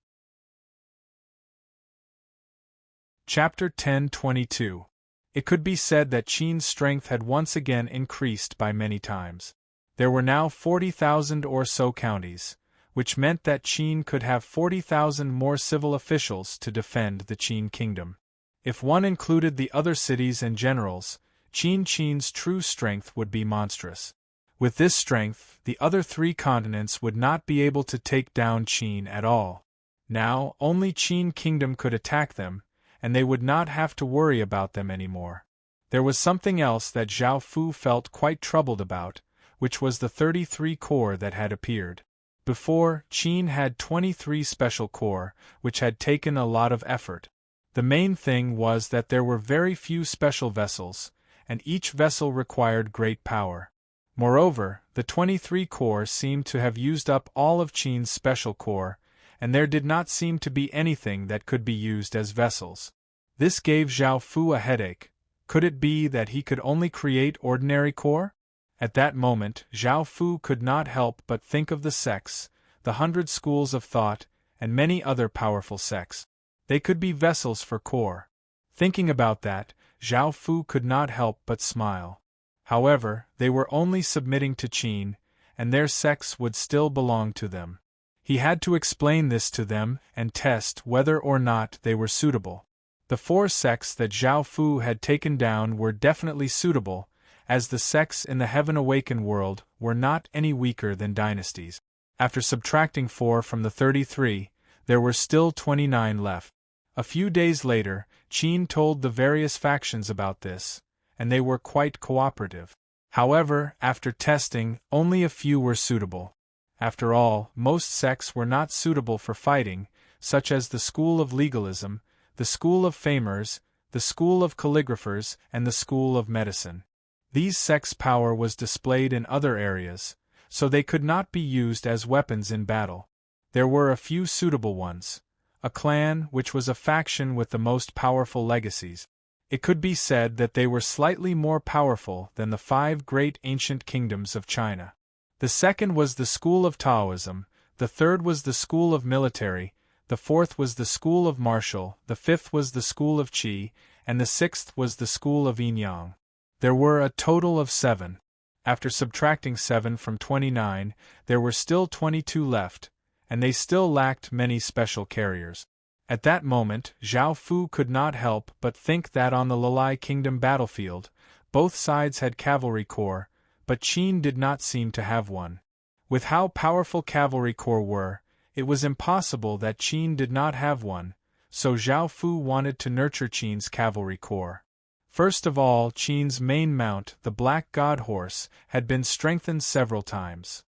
Chapter 10:22. It could be said that Qin's strength had once again increased by many times. There were now 40,000 or so counties, which meant that Qin could have 40,000 more civil officials to defend the Qin kingdom. If one included the other cities and generals, Qin's true strength would be monstrous. With this strength, the other 3 continents would not be able to take down Qin at all. Now, only Qin kingdom could attack them, and they would not have to worry about them anymore. There was something else that Zhao Fu felt quite troubled about, which was the 33 corps that had appeared. Before, Qin had 23 special corps, which had taken a lot of effort. The main thing was that there were very few special vessels, and each vessel required great power. Moreover, the 23 corps seemed to have used up all of Qin's special corps, and there did not seem to be anything that could be used as vessels. This gave Zhao Fu a headache. Could it be that he could only create ordinary corps? At that moment, Zhao Fu could not help but think of the sects, the 100 schools of thought, and many other powerful sects. They could be vessels for corps. Thinking about that, Zhao Fu could not help but smile. However, they were only submitting to Qin, and their sects would still belong to them. He had to explain this to them and test whether or not they were suitable. The 4 sects that Zhao Fu had taken down were definitely suitable, as the sects in the Heaven Awakened world were not any weaker than dynasties. After subtracting 4 from the 33, there were still 29 left. A few days later, Qin told the various factions about this, and they were quite cooperative. However, after testing, only a few were suitable. After all, most sects were not suitable for fighting, such as the School of Legalism, the School of Famers, the School of Calligraphers, and the School of Medicine. These sects' power was displayed in other areas, so they could not be used as weapons in battle. There were a few suitable ones. A clan, which was a faction with the most powerful legacies. It could be said that they were slightly more powerful than the 5 great ancient kingdoms of China. The second was the school of Taoism, the third was the school of military, the fourth was the school of martial, the fifth was the school of Qi, and the sixth was the school of Yin-Yang. There were a total of 7. After subtracting 7 from 29, there were still 22 left, and they still lacked many special carriers. At that moment, Zhao Fu could not help but think that on the Lalai Kingdom battlefield, both sides had cavalry corps, but Qin did not seem to have one. With how powerful cavalry corps were, it was impossible that Qin did not have one, so Zhao Fu wanted to nurture Qin's cavalry corps. First of all, Qin's main mount, the Black God Horse, had been strengthened several times.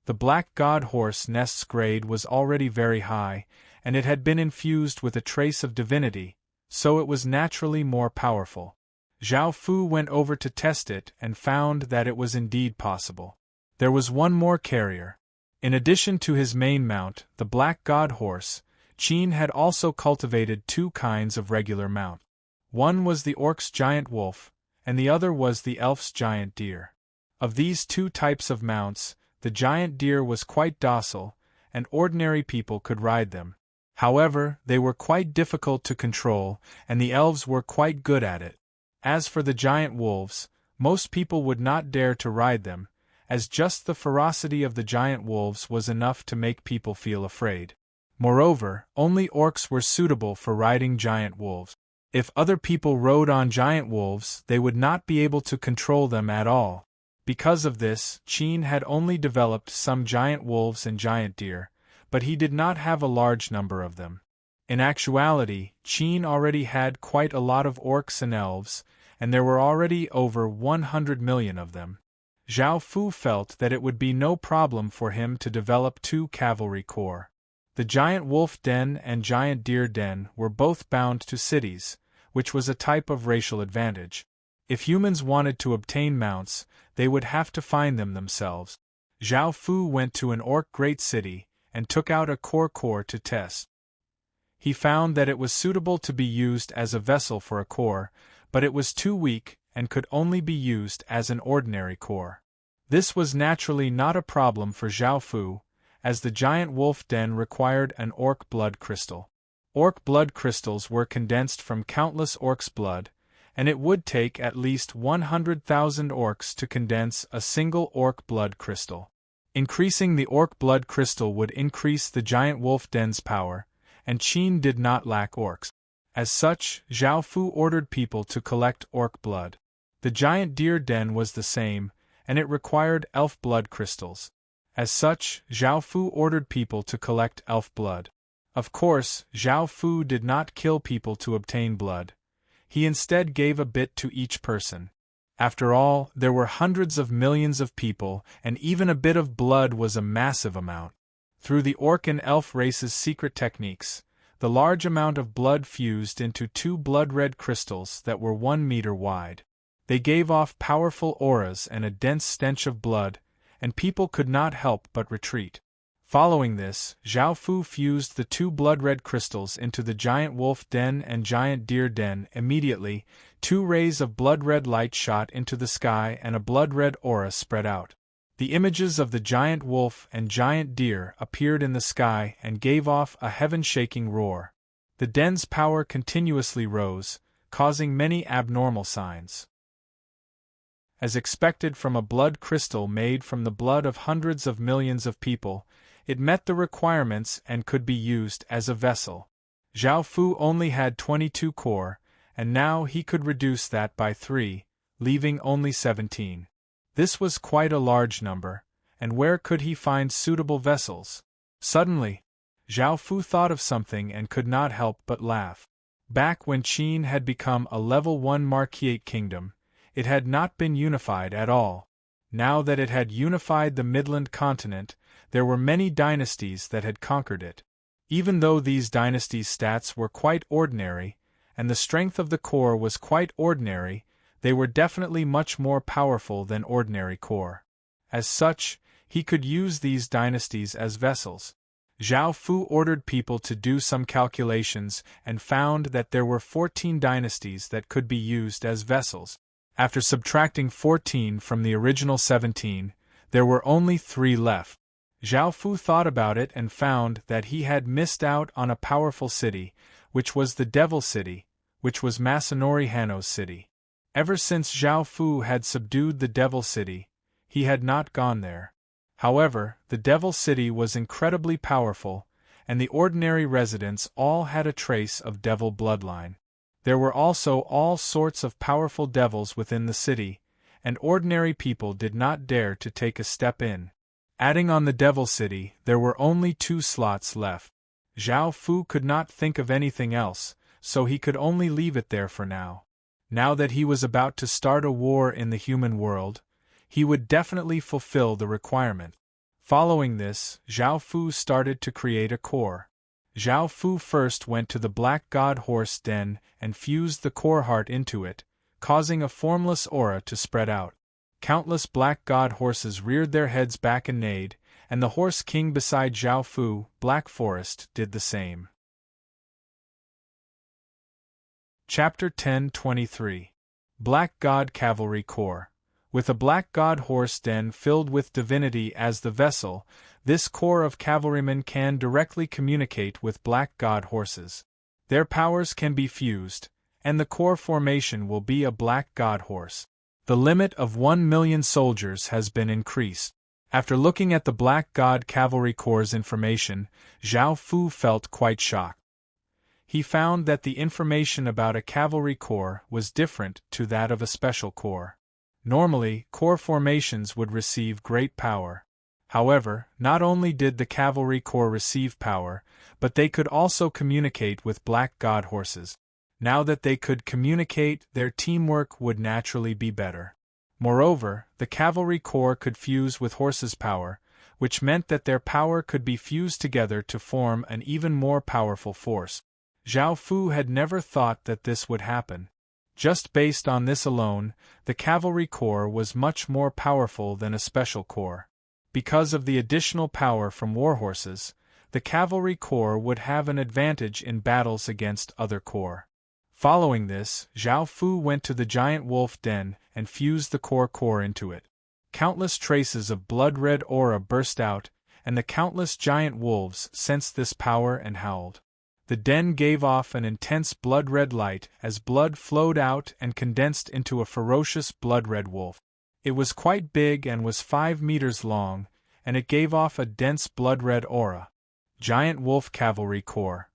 The Black God Horse nest's grade was already very high, and it had been infused with a trace of divinity, so it was naturally more powerful. Zhao Fu went over to test it and found that it was indeed possible. There was one more carrier. In addition to his main mount, the Black God Horse, Qin had also cultivated 2 kinds of regular mount. One was the Orc's giant wolf, and the other was the Elf's giant deer. Of these 2 types of mounts, the giant deer was quite docile, and ordinary people could ride them. However, they were quite difficult to control, and the elves were quite good at it. As for the giant wolves, most people would not dare to ride them, as just the ferocity of the giant wolves was enough to make people feel afraid. Moreover, only orcs were suitable for riding giant wolves. If other people rode on giant wolves, they would not be able to control them at all. Because of this, Qin had only developed some giant wolves and giant deer, but he did not have a large number of them. In actuality, Qin already had quite a lot of orcs and elves, and there were already over 100 million of them. Zhao Fu felt that it would be no problem for him to develop 2 cavalry corps. The giant wolf den and giant deer den were both bound to cities, which was a type of racial advantage. If humans wanted to obtain mounts, they would have to find them themselves. Zhao Fu went to an orc great city, and took out a corps to test. He found that it was suitable to be used as a vessel for a corps, but it was too weak, and could only be used as an ordinary corps. This was naturally not a problem for Zhao Fu, as the giant wolf den required an orc blood crystal. Orc blood crystals were condensed from countless orcs' blood, and it would take at least 100,000 orcs to condense a single orc blood crystal. Increasing the orc blood crystal would increase the giant wolf den's power, and Qin did not lack orcs. As such, Zhao Fu ordered people to collect orc blood. The giant deer den was the same, and it required elf blood crystals. As such, Zhao Fu ordered people to collect elf blood. Of course, Zhao Fu did not kill people to obtain blood. He instead gave a bit to each person. After all, there were hundreds of millions of people, and even a bit of blood was a massive amount. Through the orc and elf race's secret techniques, the large amount of blood fused into 2 blood-red crystals that were 1 meter wide. They gave off powerful auras and a dense stench of blood, and people could not help but retreat. Following this, Zhao Fu fused the 2 blood-red crystals into the giant wolf den and giant deer den. Immediately, 2 rays of blood-red light shot into the sky and a blood-red aura spread out. The images of the giant wolf and giant deer appeared in the sky and gave off a heaven-shaking roar. The den's power continuously rose, causing many abnormal signs. As expected from a blood crystal made from the blood of hundreds of millions of people, it met the requirements and could be used as a vessel. Zhao Fu only had 22 corps, and now he could reduce that by 3, leaving only 17. This was quite a large number, and where could he find suitable vessels? Suddenly, Zhao Fu thought of something and could not help but laugh. Back when Qin had become a level 1 Marquiate kingdom, it had not been unified at all. Now that it had unified the Midland continent, there were many dynasties that had conquered it. Even though these dynasties' stats were quite ordinary, and the strength of the corps was quite ordinary, they were definitely much more powerful than ordinary corps. As such, he could use these dynasties as vessels. Zhao Fu ordered people to do some calculations and found that there were 14 dynasties that could be used as vessels. After subtracting 14 from the original 17, there were only 3 left. Zhao Fu thought about it and found that he had missed out on a powerful city, which was the Devil City, which was Masanori Hanno's city. Ever since Zhao Fu had subdued the Devil City, he had not gone there. However, the Devil City was incredibly powerful, and the ordinary residents all had a trace of devil bloodline. There were also all sorts of powerful devils within the city, and ordinary people did not dare to take a step in. Adding on the Devil City, there were only 2 slots left. Zhao Fu could not think of anything else, so he could only leave it there for now. Now that he was about to start a war in the human world, he would definitely fulfill the requirement. Following this, Zhao Fu started to create a corps. Zhao Fu first went to the Black God Horse Den and fused the core heart into it, causing a formless aura to spread out. Countless Black God horses reared their heads back and neighed, and the Horse King beside Zhao Fu, Black Forest, did the same. Chapter 10:23 Black God Cavalry Corps. With a Black God Horse Den filled with divinity as the vessel, this corps of cavalrymen can directly communicate with Black God horses. Their powers can be fused, and the corps formation will be a Black God horse. The limit of 1 million soldiers has been increased. After looking at the Black God Cavalry Corps' information, Zhao Fu felt quite shocked. he found that the information about a cavalry corps was different to that of a special corps. Normally, corps formations would receive great power. However, not only did the cavalry corps receive power, but they could also communicate with black god horses. Now that they could communicate, their teamwork would naturally be better. Moreover, the cavalry corps could fuse with horses' power, which meant that their power could be fused together to form an even more powerful force. Zhao Fu had never thought that this would happen. Just based on this alone, the cavalry corps was much more powerful than a special corps. Because of the additional power from warhorses, the cavalry corps would have an advantage in battles against other corps. Following this, Zhao Fu went to the giant wolf den and fused the core into it. Countless traces of blood-red aura burst out, and the countless giant wolves sensed this power and howled. The den gave off an intense blood-red light as blood flowed out and condensed into a ferocious blood-red wolf. It was quite big and was 5 meters long, and it gave off a dense blood-red aura. Giant Wolf Cavalry Corps.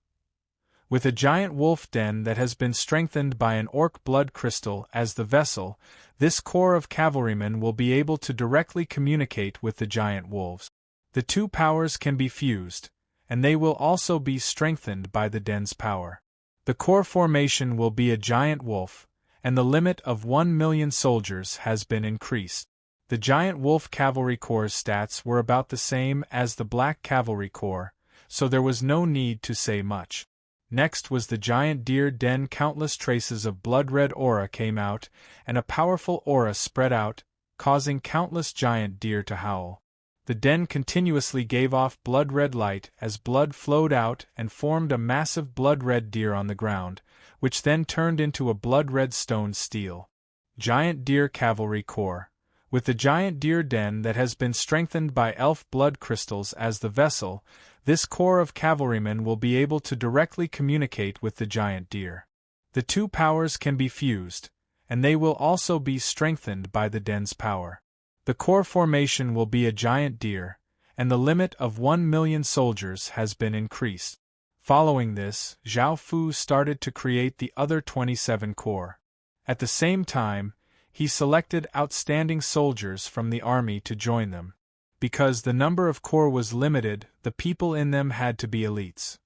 With a giant wolf den that has been strengthened by an orc blood crystal as the vessel, this corps of cavalrymen will be able to directly communicate with the giant wolves. The two powers can be fused, and they will also be strengthened by the den's power. The corps formation will be a giant wolf, and the limit of 1 million soldiers has been increased. The Giant Wolf Cavalry Corps' stats were about the same as the Black Cavalry Corps, so there was no need to say much. Next was the Giant Deer Den. Countless traces of blood-red aura came out, and a powerful aura spread out, causing countless giant deer to howl. The den continuously gave off blood-red light as blood flowed out and formed a massive blood-red deer on the ground, which then turned into a blood-red stone steel. Giant Deer Cavalry Corps. With the Giant Deer Den that has been strengthened by elf blood crystals as the vessel, this corps of cavalrymen will be able to directly communicate with the giant deer. The two powers can be fused, and they will also be strengthened by the den's power. The corps formation will be a giant deer, and the limit of 1 million soldiers has been increased. Following this, Zhao Fu started to create the other 27 corps. At the same time, he selected outstanding soldiers from the army to join them. Because the number of corps was limited, the people in them had to be elites.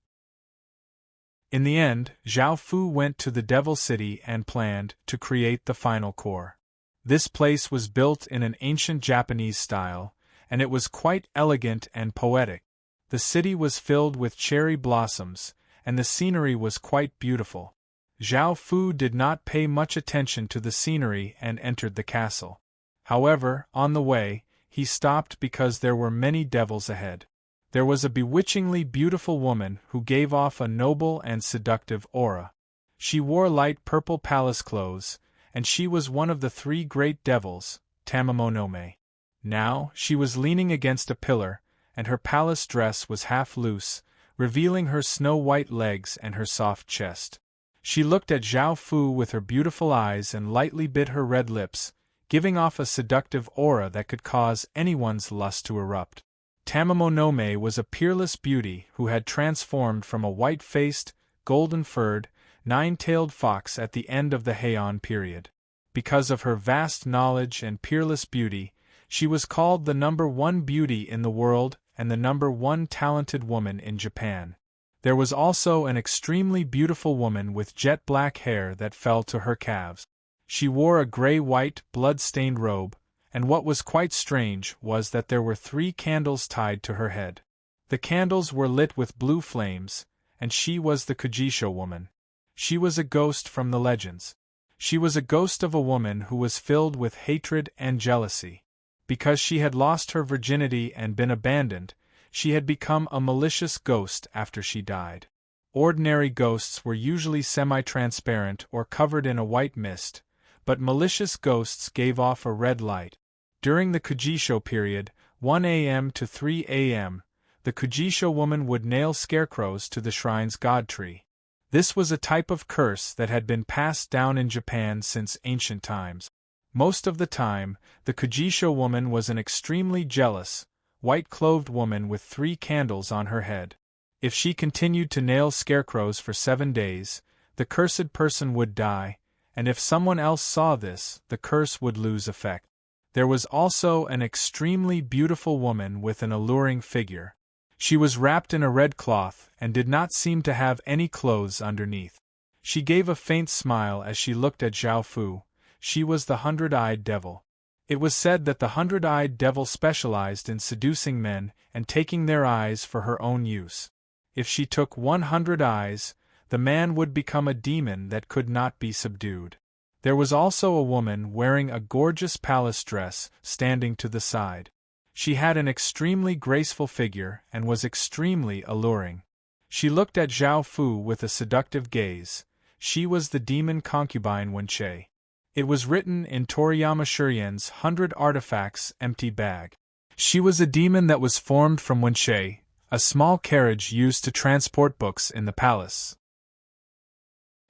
In the end, Zhao Fu went to the Devil City and planned to create the final corps. This place was built in an ancient Japanese style, and it was quite elegant and poetic. The city was filled with cherry blossoms, and the scenery was quite beautiful. Zhao Fu did not pay much attention to the scenery and entered the castle. However, on the way, he stopped because there were many devils ahead. There was a bewitchingly beautiful woman who gave off a noble and seductive aura. She wore light purple palace clothes, and she was one of the 3 great devils, Tamamonome. Now, she was leaning against a pillar, and her palace dress was half loose, revealing her snow-white legs and her soft chest. She looked at Zhao Fu with her beautiful eyes and lightly bit her red lips, giving off a seductive aura that could cause anyone's lust to erupt. Tamamonome was a peerless beauty who had transformed from a white-faced, golden-furred, 9-tailed fox at the end of the Heian period. Because of her vast knowledge and peerless beauty, she was called the #1 beauty in the world and the #1 talented woman in Japan. There was also an extremely beautiful woman with jet-black hair that fell to her calves. She wore a gray-white, blood-stained robe, and what was quite strange was that there were 3 candles tied to her head. The candles were lit with blue flames, and she was the Kujisho woman. She was a ghost from the legends. She was a ghost of a woman who was filled with hatred and jealousy. Because she had lost her virginity and been abandoned, she had become a malicious ghost after she died. Ordinary ghosts were usually semi-transparent or covered in a white mist, but malicious ghosts gave off a red light. During the Kujisho period, 1 a.m. to 3 a.m., the Kujisho woman would nail scarecrows to the shrine's god tree. This was a type of curse that had been passed down in Japan since ancient times. Most of the time, the Kujisho woman was an extremely jealous, white-clothed woman with 3 candles on her head. If she continued to nail scarecrows for 7 days, the cursed person would die, and if someone else saw this, the curse would lose effect. There was also an extremely beautiful woman with an alluring figure. She was wrapped in a red cloth and did not seem to have any clothes underneath. She gave a faint smile as she looked at Zhao Fu. She was the 100-eyed devil. It was said that the 100-eyed devil specialized in seducing men and taking their eyes for her own use. If she took 100 eyes, the man would become a demon that could not be subdued. There was also a woman wearing a gorgeous palace dress standing to the side. She had an extremely graceful figure and was extremely alluring. She looked at Zhao Fu with a seductive gaze. She was the demon concubine Wenqie. It was written in Toriyama Shurien's 100 Artifacts Empty Bag. She was a demon that was formed from Wenqie, a small carriage used to transport books in the palace.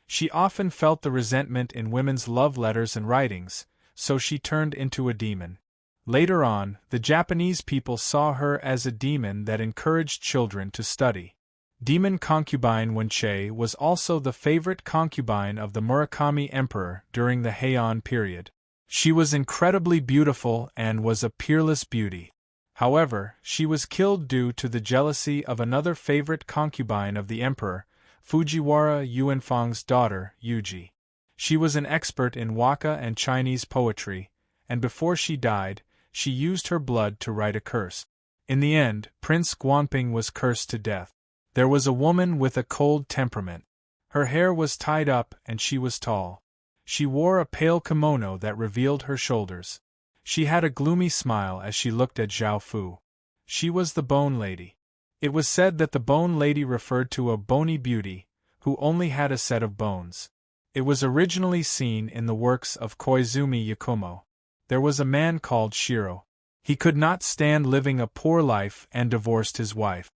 She often felt the resentment in women's love letters and writings, so she turned into a demon. Later on, the Japanese people saw her as a demon that encouraged children to study. Demon concubine Wenqie was also the favorite concubine of the Murakami Emperor during the Heian period. She was incredibly beautiful and was a peerless beauty. However, she was killed due to the jealousy of another favorite concubine of the emperor, Fujiwara Yuanfang's daughter, Yuji. She was an expert in waka and Chinese poetry, and before she died, she used her blood to write a curse. In the end, Prince Guanping was cursed to death. There was a woman with a cold temperament. Her hair was tied up and she was tall. She wore a pale kimono that revealed her shoulders. She had a gloomy smile as she looked at Zhao Fu. She was the Bone Lady. It was said that the Bone Lady referred to a bony beauty, who only had a set of bones. It was originally seen in the works of Koizumi Yakumo. There was a man called Shiro. He could not stand living a poor life and divorced his wife.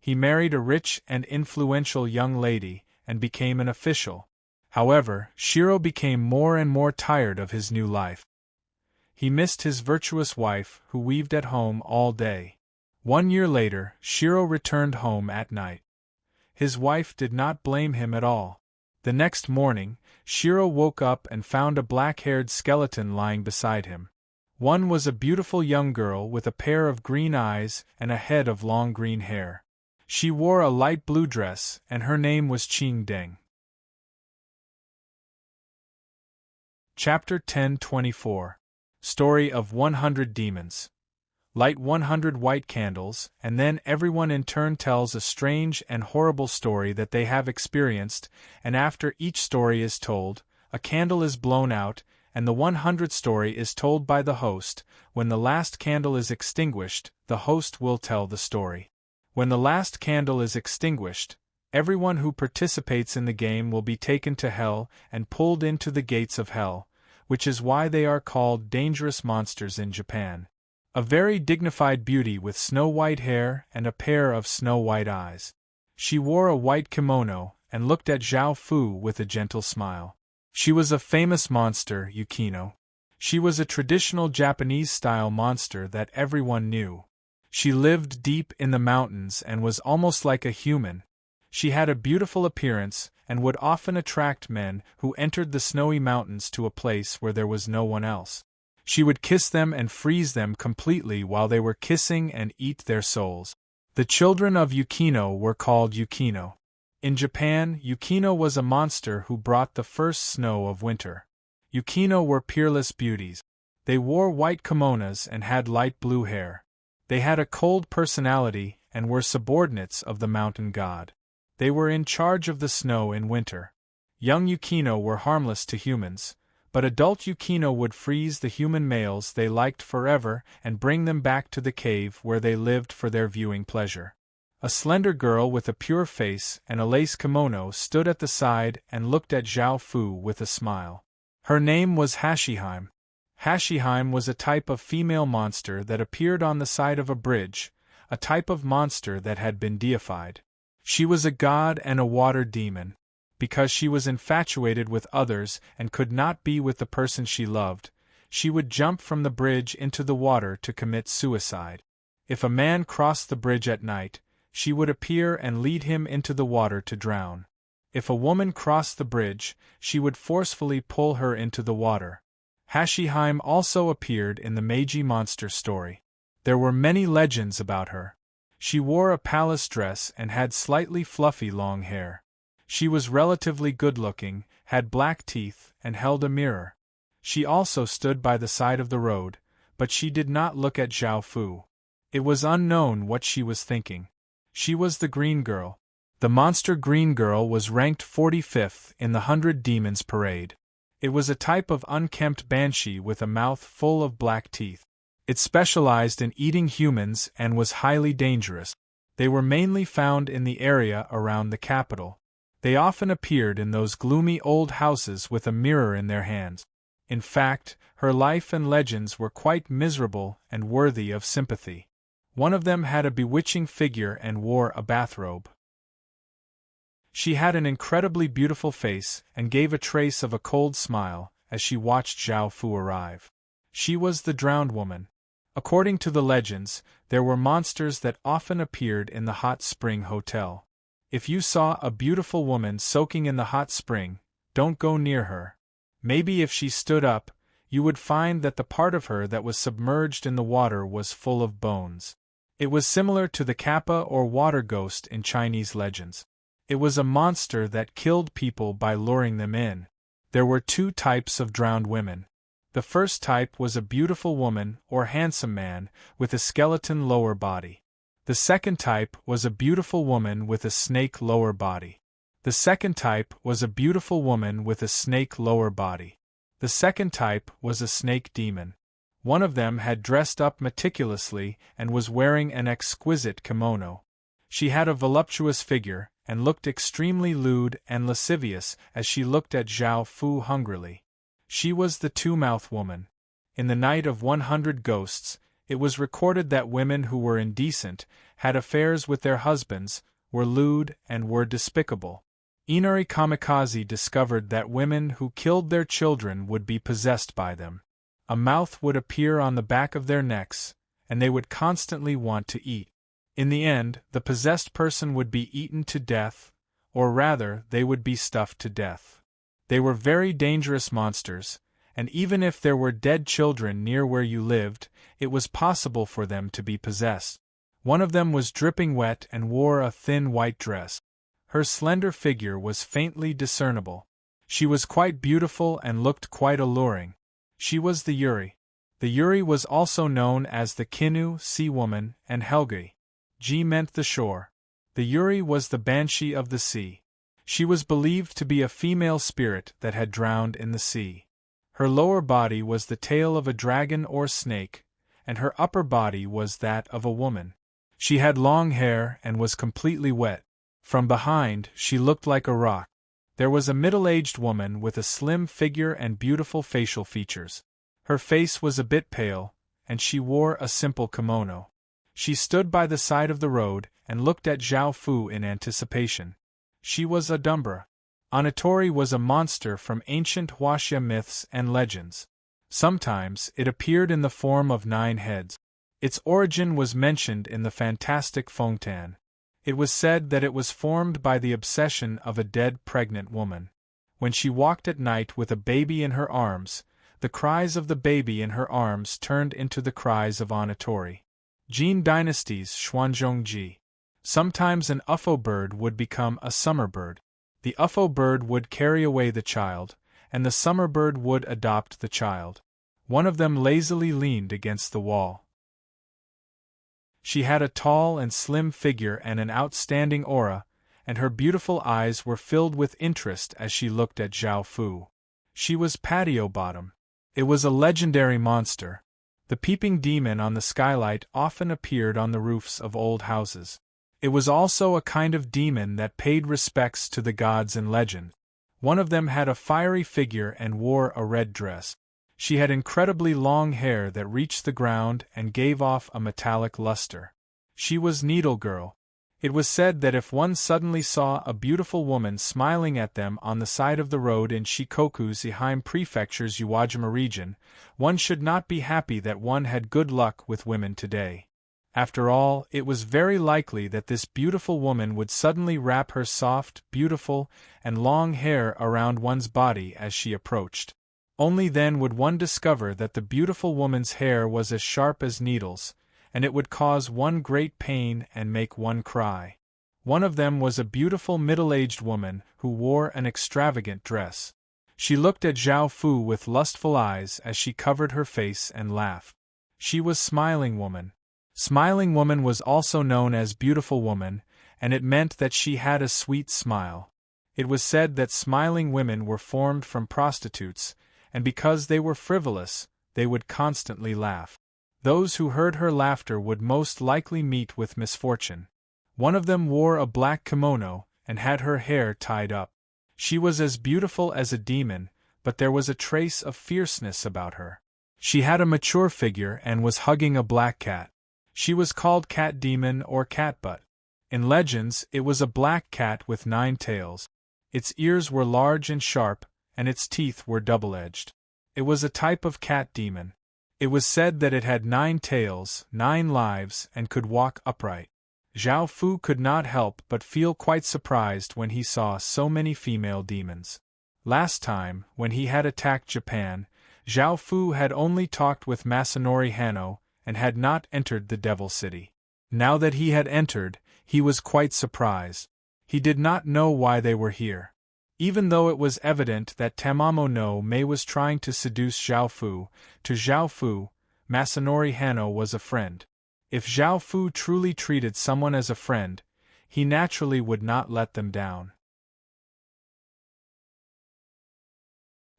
He married a rich and influential young lady and became an official. However, Shiro became more and more tired of his new life. He missed his virtuous wife, who weaved at home all day. 1 year later, Shiro returned home at night. His wife did not blame him at all. The next morning, Shiro woke up and found a black-haired skeleton lying beside him. One was a beautiful young girl with a pair of green eyes and a head of long green hair. She wore a light blue dress, and her name was Qing Deng. Chapter 1024. Story of 100 Demons. Light 100 white candles, and then everyone in turn tells a strange and horrible story that they have experienced, and after each story is told, a candle is blown out, and the 100th story is told by the host. When the last candle is extinguished, the host will tell the story. When the last candle is extinguished, everyone who participates in the game will be taken to hell and pulled into the gates of hell, which is why they are called dangerous monsters in Japan. A very dignified beauty with snow-white hair and a pair of snow-white eyes. She wore a white kimono and looked at Zhao Fu with a gentle smile. She was a famous monster, Yukino. She was a traditional Japanese-style monster that everyone knew. She lived deep in the mountains and was almost like a human. She had a beautiful appearance and would often attract men who entered the snowy mountains to a place where there was no one else. She would kiss them and freeze them completely while they were kissing and eat their souls. The children of Yukino were called Yukino. In Japan, Yukino was a monster who brought the first snow of winter. Yukino were peerless beauties. They wore white kimonos and had light blue hair. They had a cold personality and were subordinates of the mountain god. They were in charge of the snow in winter. Young Yukino were harmless to humans, but adult Yukino would freeze the human males they liked forever and bring them back to the cave where they lived for their viewing pleasure. A slender girl with a pure face and a lace kimono stood at the side and looked at Zhao Fu with a smile. Her name was Hashiheim. Hashiheim was a type of female monster that appeared on the side of a bridge, a type of monster that had been deified. She was a god and a water demon. Because she was infatuated with others and could not be with the person she loved, she would jump from the bridge into the water to commit suicide. If a man crossed the bridge at night, she would appear and lead him into the water to drown. If a woman crossed the bridge, she would forcefully pull her into the water. Hashiheim also appeared in the Meiji monster story. There were many legends about her. She wore a palace dress and had slightly fluffy long hair. She was relatively good-looking, had black teeth, and held a mirror. She also stood by the side of the road, but she did not look at Zhao Fu. It was unknown what she was thinking. She was the Green Girl. The monster Green Girl was ranked 45th in the 100 Demons Parade. It was a type of unkempt banshee with a mouth full of black teeth. It specialized in eating humans and was highly dangerous. They were mainly found in the area around the capital. They often appeared in those gloomy old houses with a mirror in their hands. In fact, her life and legends were quite miserable and worthy of sympathy. One of them had a bewitching figure and wore a bathrobe. She had an incredibly beautiful face and gave a trace of a cold smile as she watched Zhao Fu arrive. She was the drowned woman. According to the legends, there were monsters that often appeared in the hot spring hotel. If you saw a beautiful woman soaking in the hot spring, don't go near her. Maybe if she stood up, you would find that the part of her that was submerged in the water was full of bones. It was similar to the Kappa or water ghost in Chinese legends. It was a monster that killed people by luring them in. There were two types of drowned women. The first type was a beautiful woman or handsome man with a skeleton lower body. The second type was a beautiful woman with a snake lower body. The second type was a beautiful woman with a snake lower body. The second type was a snake demon. One of them had dressed up meticulously and was wearing an exquisite kimono. She had a voluptuous figure and looked extremely lewd and lascivious as she looked at Zhao Fu hungrily. She was the two-mouth woman. In the Night of 100 Ghosts, it was recorded that women who were indecent, had affairs with their husbands, were lewd and were despicable. Inari Kamikaze discovered that women who killed their children would be possessed by them. A mouth would appear on the back of their necks, and they would constantly want to eat. In the end, the possessed person would be eaten to death, or rather, they would be stuffed to death. They were very dangerous monsters, and even if there were dead children near where you lived, it was possible for them to be possessed. One of them was dripping wet and wore a thin white dress. Her slender figure was faintly discernible. She was quite beautiful and looked quite alluring. She was the Yuri. The Yuri was also known as the Kinu, sea woman, and Helgi. Ji meant the shore. The Yuri was the banshee of the sea. She was believed to be a female spirit that had drowned in the sea. Her lower body was the tail of a dragon or snake, and her upper body was that of a woman. She had long hair and was completely wet. From behind, she looked like a rock. There was a middle-aged woman with a slim figure and beautiful facial features. Her face was a bit pale, and she wore a simple kimono. She stood by the side of the road and looked at Zhao Fu in anticipation. She was a Dumbra. Anatori was a monster from ancient Huaxia myths and legends. Sometimes it appeared in the form of 9 heads. Its origin was mentioned in the fantastic Fengtan. It was said that it was formed by the obsession of a dead pregnant woman. When she walked at night with a baby in her arms, the cries of the baby in her arms turned into the cries of Anatori. Jin Dynasty's Xuanzhongji. Sometimes an UFO bird would become a summer bird. The UFO bird would carry away the child, and the summer bird would adopt the child. One of them lazily leaned against the wall. She had a tall and slim figure and an outstanding aura, and her beautiful eyes were filled with interest as she looked at Zhao Fu. She was Patio Bottom. It was a legendary monster. The peeping demon on the skylight often appeared on the roofs of old houses. It was also a kind of demon that paid respects to the gods in legend. One of them had a fiery figure and wore a red dress. She had incredibly long hair that reached the ground and gave off a metallic luster. She was Needle Girl. It was said that if one suddenly saw a beautiful woman smiling at them on the side of the road in Shikoku Zeheim Prefecture's Uwajima region, one should not be happy that one had good luck with women today. After all, it was very likely that this beautiful woman would suddenly wrap her soft, beautiful, and long hair around one's body as she approached. Only then would one discover that the beautiful woman's hair was as sharp as needles, and it would cause one great pain and make one cry. One of them was a beautiful middle-aged woman who wore an extravagant dress. She looked at Zhao Fu with lustful eyes as she covered her face and laughed. She was Smiling Woman. Smiling Woman was also known as Beautiful Woman, and it meant that she had a sweet smile. It was said that smiling women were formed from prostitutes, and because they were frivolous, they would constantly laugh. Those who heard her laughter would most likely meet with misfortune. One of them wore a black kimono and had her hair tied up. She was as beautiful as a demon, but there was a trace of fierceness about her. She had a mature figure and was hugging a black cat. She was called Cat Demon or Catbutt. In legends, it was a black cat with 9 tails. Its ears were large and sharp, and its teeth were double-edged. It was a type of cat demon. It was said that it had 9 tails, 9 lives, and could walk upright. Zhao Fu could not help but feel quite surprised when he saw so many female demons. Last time, when he had attacked Japan, Zhao Fu had only talked with Masanori Hanno and had not entered the Devil City. Now that he had entered, he was quite surprised. He did not know why they were here. Even though it was evident that Tamamo no Mei was trying to seduce Zhao Fu, to Zhao Fu, Masanori Hanno was a friend. If Zhao Fu truly treated someone as a friend, he naturally would not let them down.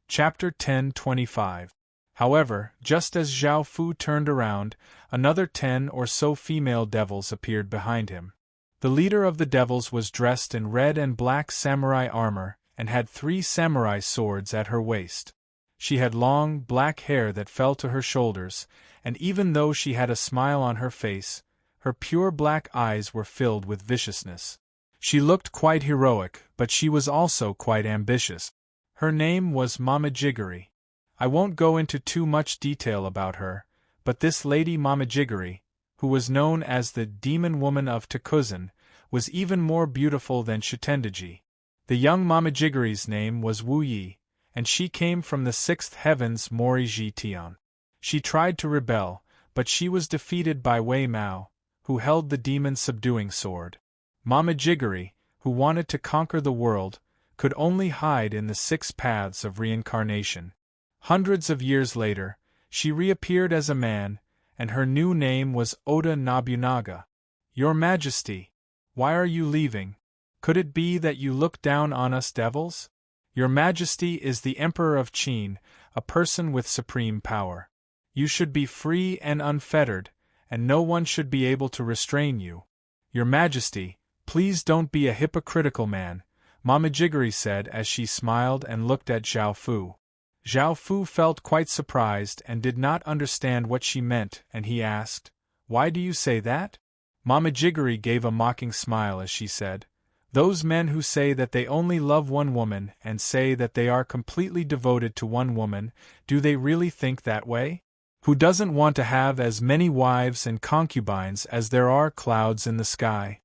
Chapter 10:25. However, just as Zhao Fu turned around, another 10 or so female devils appeared behind him. The leader of the devils was dressed in red and black samurai armor and had 3 samurai swords at her waist. She had long, black hair that fell to her shoulders, and even though she had a smile on her face, her pure black eyes were filled with viciousness. She looked quite heroic, but she was also quite ambitious. Her name was Momojigiri. I won't go into too much detail about her, but this lady Momojigiri, who was known as the Demon Woman of Takuzan, was even more beautiful than Shitendaji. The young Momojigiri's name was Wu Yi, and she came from the 6th heavens Moriji Tian. She tried to rebel, but she was defeated by Wei Mao, who held the demon-subduing sword. Momojigiri, who wanted to conquer the world, could only hide in the 6 paths of reincarnation. Hundreds of years later, she reappeared as a man, and her new name was Oda Nobunaga. Your Majesty, why are you leaving? Could it be that you look down on us devils? Your Majesty is the Emperor of Qin, a person with supreme power. You should be free and unfettered, and no one should be able to restrain you. Your Majesty, please don't be a hypocritical man, Momojigiri said as she smiled and looked at Zhao Fu. Zhao Fu felt quite surprised and did not understand what she meant, and he asked, "Why do you say that?" Momojigiri gave a mocking smile as she said, "Those men who say that they only love one woman and say that they are completely devoted to one woman, do they really think that way? Who doesn't want to have as many wives and concubines as there are clouds in the sky?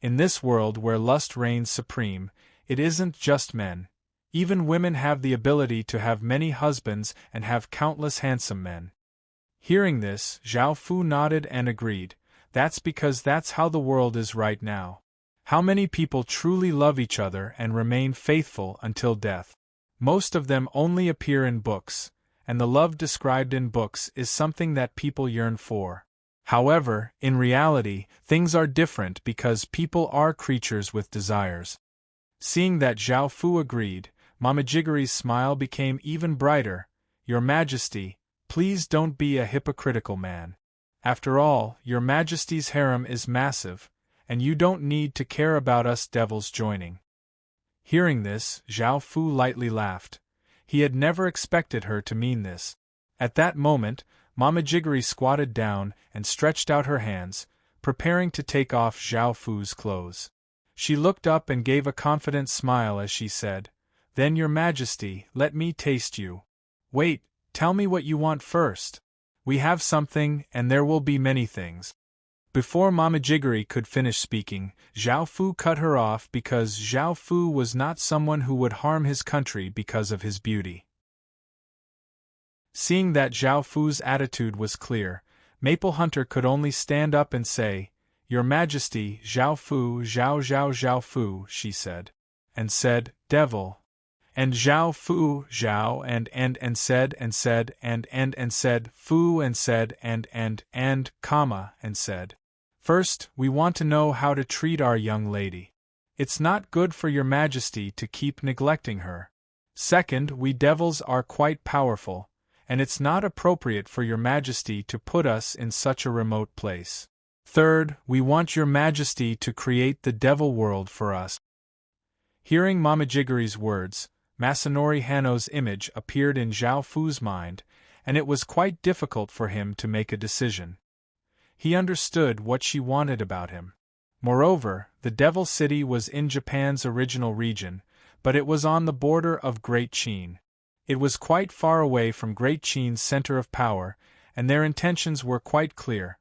In this world where lust reigns supreme, it isn't just men. Even women have the ability to have many husbands and have countless handsome men." Hearing this, Zhao Fu nodded and agreed. That's because that's how the world is right now. How many people truly love each other and remain faithful until death? Most of them only appear in books, and the love described in books is something that people yearn for. However, in reality, things are different because people are creatures with desires. Seeing that Zhao Fu agreed, Momojigiri's smile became even brighter. "Your Majesty, please don't be a hypocritical man. After all, Your Majesty's harem is massive, and you don't need to care about us devils joining." Hearing this, Zhao Fu lightly laughed. He had never expected her to mean this. At that moment, Momojigiri squatted down and stretched out her hands, preparing to take off Zhao Fu's clothes. She looked up and gave a confident smile as she said, "Then Your Majesty, let me taste you." "Wait, tell me what you want first. We have something, and there will be many things." Before Mama Jiggery could finish speaking, Zhao Fu cut her off because Zhao Fu was not someone who would harm his country because of his beauty. Seeing that Zhao Fu's attitude was clear, Maple Hunter could only stand up and say, "Your Majesty, Zhao Fu, Zhao Fu," she said. And said, "Devil." And Zhao Fu, Zhao, and said, Fu, and said, comma, and said. First, we want to know how to treat our young lady. It's not good for your Majesty to keep neglecting her. Second, we devils are quite powerful, and it's not appropriate for your Majesty to put us in such a remote place. Third, we want your Majesty to create the devil world for us. Hearing Mama Jiggery's words, Masanori Hanno's image appeared in Zhao Fu's mind, and it was quite difficult for him to make a decision. He understood what she wanted about him. Moreover, the Devil City was in Japan's original region, but it was on the border of Great Qin. It was quite far away from Great Qin's center of power, and their intentions were quite clear.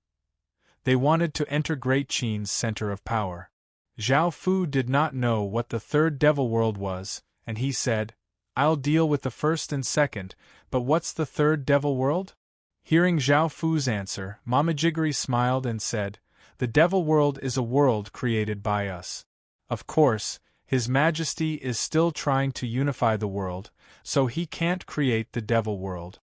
They wanted to enter Great Qin's center of power. Zhao Fu did not know what the third devil world was, and he said, "I'll deal with the first and second, but what's the third devil world?" Hearing Zhao Fu's answer, Mama Jiggery smiled and said, "The devil world is a world created by us. Of course, His Majesty is still trying to unify the world, so he can't create the devil world.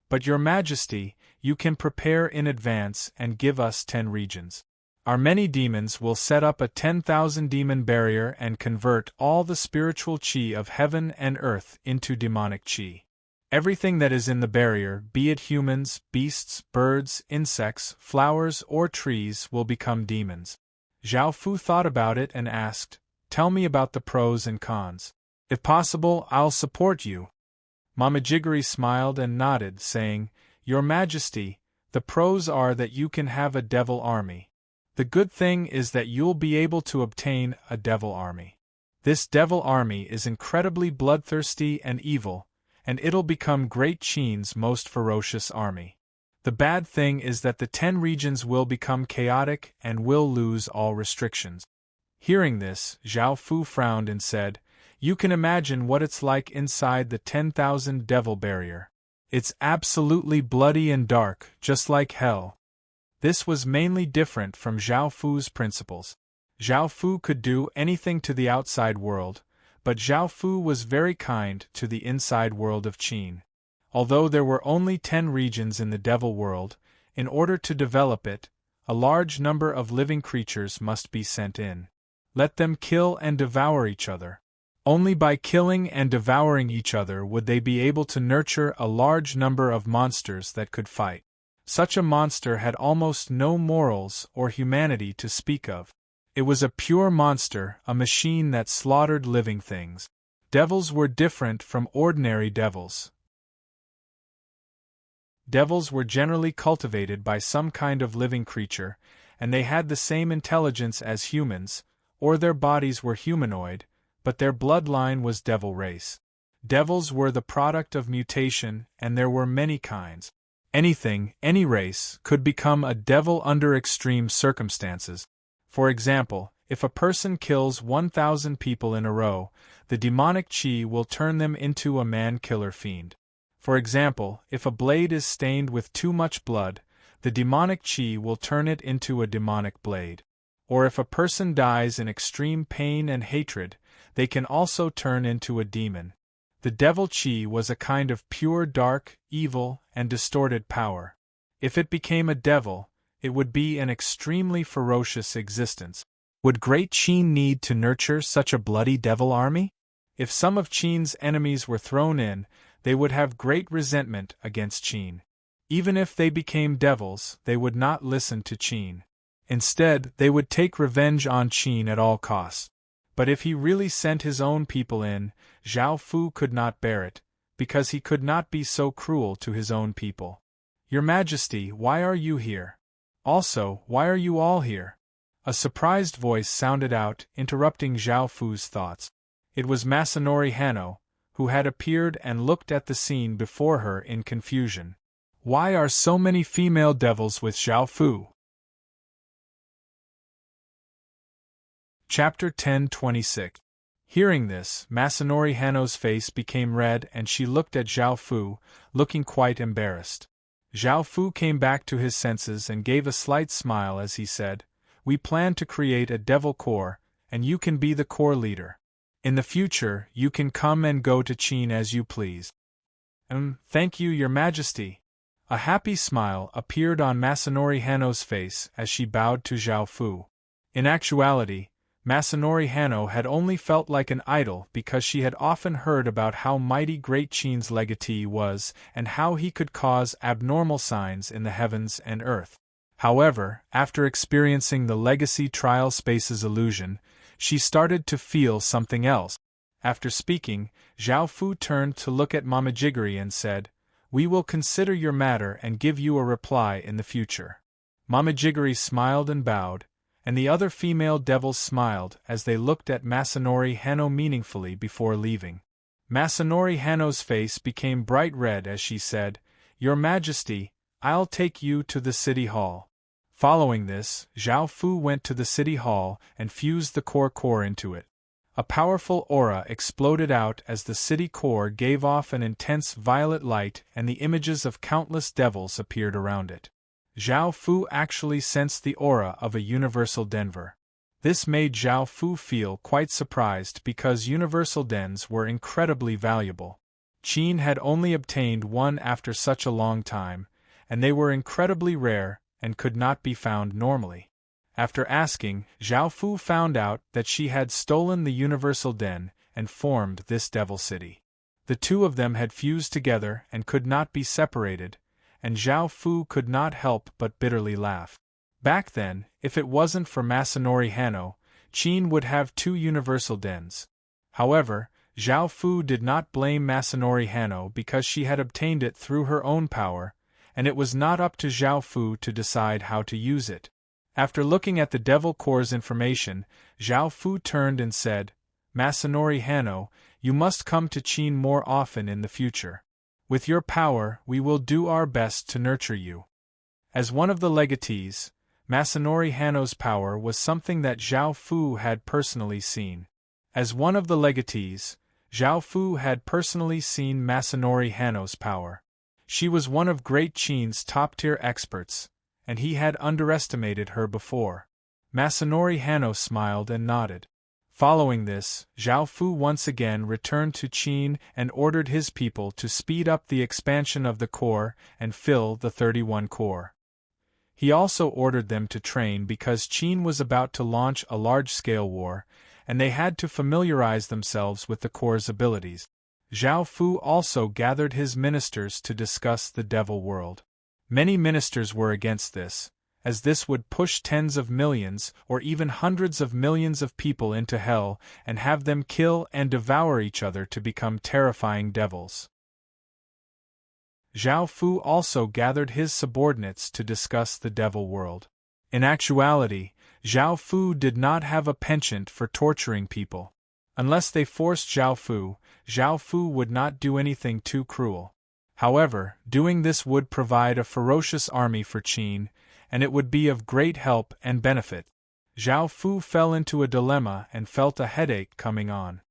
But your Majesty, you can prepare in advance and give us 10 regions. Our many demons will set up a 10,000 demon barrier and convert all the spiritual chi of heaven and earth into demonic chi. Everything that is in the barrier, be it humans, beasts, birds, insects, flowers, or trees, will become demons." Zhao Fu thought about it and asked, "Tell me about the pros and cons. If possible, I'll support you." Mama Jiggery smiled and nodded, saying, "Your Majesty, the pros are that you can have a devil army. The good thing is that you'll be able to obtain a devil army. This devil army is incredibly bloodthirsty and evil, and it'll become Great Qin's most ferocious army. The bad thing is that the 10 regions will become chaotic and will lose all restrictions." Hearing this, Zhao Fu frowned and said, "You can imagine what it's like inside the 10,000 devil barrier. It's absolutely bloody and dark, just like hell." This was mainly different from Zhao Fu's principles. Zhao Fu could do anything to the outside world, but Zhao Fu was very kind to the inside world of Qin. Although there were only 10 regions in the devil world, in order to develop it, a large number of living creatures must be sent in. Let them kill and devour each other. Only by killing and devouring each other would they be able to nurture a large number of monsters that could fight. Such a monster had almost no morals or humanity to speak of. It was a pure monster, a machine that slaughtered living things. Devils were different from ordinary devils. Devils were generally cultivated by some kind of living creature, and they had the same intelligence as humans, or their bodies were humanoid, but their bloodline was devil race. Devils were the product of mutation, and there were many kinds. Anything, any race, could become a devil under extreme circumstances. For example, if a person kills 1,000 people in a row, the demonic chi will turn them into a man-killer fiend. For example, if a blade is stained with too much blood, the demonic chi will turn it into a demonic blade. Or if a person dies in extreme pain and hatred, they can also turn into a demon. The devil chi was a kind of pure dark, evil, and distorted power. If it became a devil, it would be an extremely ferocious existence. Would Great Qin need to nurture such a bloody devil army? If some of Qin's enemies were thrown in, they would have great resentment against Qin. Even if they became devils, they would not listen to Qin. Instead, they would take revenge on Qin at all costs. But if he really sent his own people in, Zhao Fu could not bear it, because he could not be so cruel to his own people. "Your Majesty, why are you here? Also, why are you all here?" A surprised voice sounded out, interrupting Zhao Fu's thoughts. It was Masanori Hanno, who had appeared and looked at the scene before her in confusion. "Why are so many female devils with Zhao Fu?" Chapter 10:26. Hearing this, Masanori Hanno's face became red and she looked at Zhao Fu, looking quite embarrassed. Zhao Fu came back to his senses and gave a slight smile as he said, "We plan to create a devil corps, and you can be the corps leader. In the future, you can come and go to Qin as you please." Thank you, Your Majesty." A happy smile appeared on Masanori Hanno's face as she bowed to Zhao Fu. In actuality, Masanori Hanno had only felt like an idol because she had often heard about how mighty great Qin's legatee was and how he could cause abnormal signs in the heavens and earth. However, after experiencing the legacy trial space's illusion, she started to feel something else. After speaking, Zhao Fu turned to look at Momijigiri and said, "We will consider your matter and give you a reply in the future." Momijigiri smiled and bowed, and the other female devils smiled as they looked at Masanori Hanno meaningfully before leaving. Masanori Hanno's face became bright red as she said, "Your Majesty, I'll take you to the City Hall." Following this, Zhao Fu went to the City Hall and fused the core into it. A powerful aura exploded out as the city core gave off an intense violet light and the images of countless devils appeared around it. Zhao Fu actually sensed the aura of a universal Denver. This made Zhao Fu feel quite surprised because universal dens were incredibly valuable. Qin had only obtained one after such a long time, and they were incredibly rare and could not be found normally. After asking, Zhao Fu found out that she had stolen the universal den and formed this devil city. The two of them had fused together and could not be separated, and Zhao Fu could not help but bitterly laugh. Back then, if it wasn't for Masanori Hanno, Qin would have two universal dens. However, Zhao Fu did not blame Masanori Hanno because she had obtained it through her own power, and it was not up to Zhao Fu to decide how to use it. After looking at the Devil Corps' information, Zhao Fu turned and said, "Masanori Hanno, you must come to Qin more often in the future. With your power, we will do our best to nurture you." As one of the legatees, Masanori Hanno's power was something that Zhao Fu had personally seen. As one of the legatees, Zhao Fu had personally seen Masanori Hanno's power. She was one of Great Qin's top-tier experts, and he had underestimated her before. Masanori Hanno smiled and nodded. Following this, Zhao Fu once again returned to Qin and ordered his people to speed up the expansion of the core and fill the 31 core. He also ordered them to train because Qin was about to launch a large-scale war, and they had to familiarize themselves with the core's abilities. Zhao Fu also gathered his ministers to discuss the devil world. Many ministers were against this, as this would push tens of millions or even hundreds of millions of people into hell and have them kill and devour each other to become terrifying devils. Zhao Fu also gathered his subordinates to discuss the devil world. In actuality, Zhao Fu did not have a penchant for torturing people. Unless they forced Zhao Fu would not do anything too cruel. However, doing this would provide a ferocious army for Qin, and it would be of great help and benefit. Zhao Fu fell into a dilemma and felt a headache coming on.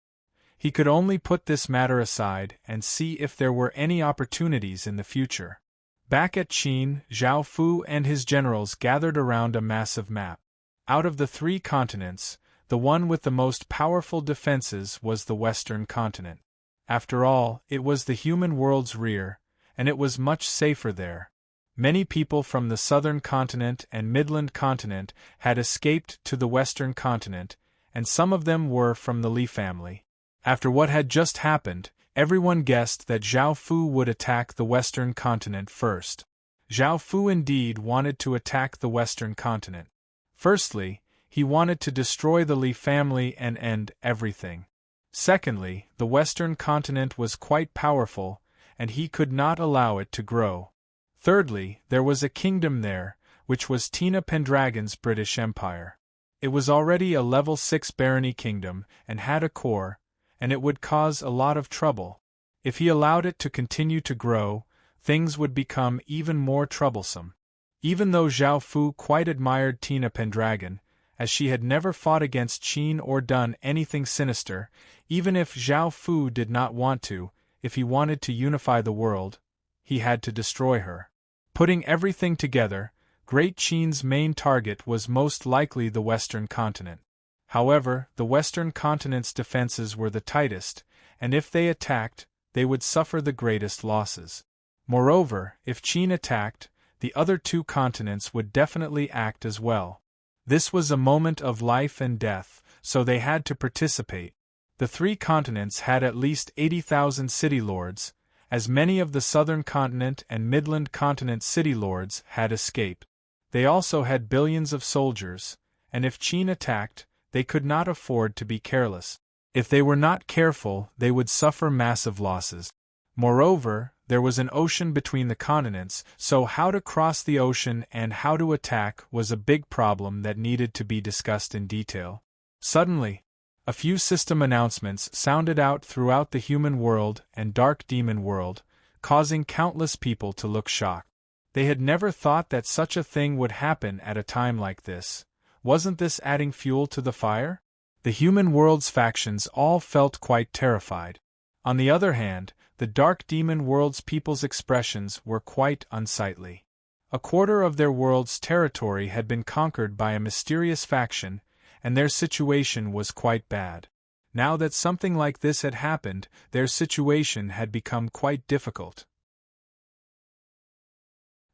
He could only put this matter aside and see if there were any opportunities in the future. Back at Qin, Zhao Fu and his generals gathered around a massive map. Out of the 3 continents, the one with the most powerful defenses was the Western continent. After all, it was the human world's rear, and it was much safer there. Many people from the Southern continent and Midland continent had escaped to the Western continent, and some of them were from the Li family. After what had just happened, everyone guessed that Zhao Fu would attack the Western continent first. Zhao Fu indeed wanted to attack the Western continent. Firstly, he wanted to destroy the Li family and end everything. Secondly, the Western continent was quite powerful, and he could not allow it to grow. Thirdly, there was a kingdom there, which was Tina Pendragon's British Empire. It was already a level 6 barony kingdom and had a core, and it would cause a lot of trouble. If he allowed it to continue to grow, things would become even more troublesome. Even though Zhao Fu quite admired Tina Pendragon, as she had never fought against Qin or done anything sinister, even if Zhao Fu did not want to. If he wanted to unify the world, he had to destroy her. Putting everything together, Great Qin's main target was most likely the Western continent. However, the Western continent's defenses were the tightest, and if they attacked, they would suffer the greatest losses. Moreover, if Qin attacked, the other two continents would definitely act as well. This was a moment of life and death, so they had to participate. The three continents had at least 80,000 city lords, as many of the southern continent and midland continent city lords had escaped. They also had billions of soldiers, and if Qin attacked, they could not afford to be careless. If they were not careful, they would suffer massive losses. Moreover, there was an ocean between the continents, so how to cross the ocean and how to attack was a big problem that needed to be discussed in detail. Suddenly, a few system announcements sounded out throughout the human world and dark demon world, causing countless people to look shocked. They had never thought that such a thing would happen at a time like this. Wasn't this adding fuel to the fire? The human world's factions all felt quite terrified. On the other hand, the dark demon world's people's expressions were quite unsightly. A quarter of their world's territory had been conquered by a mysterious faction, and their situation was quite bad. Now that something like this had happened, their situation had become quite difficult.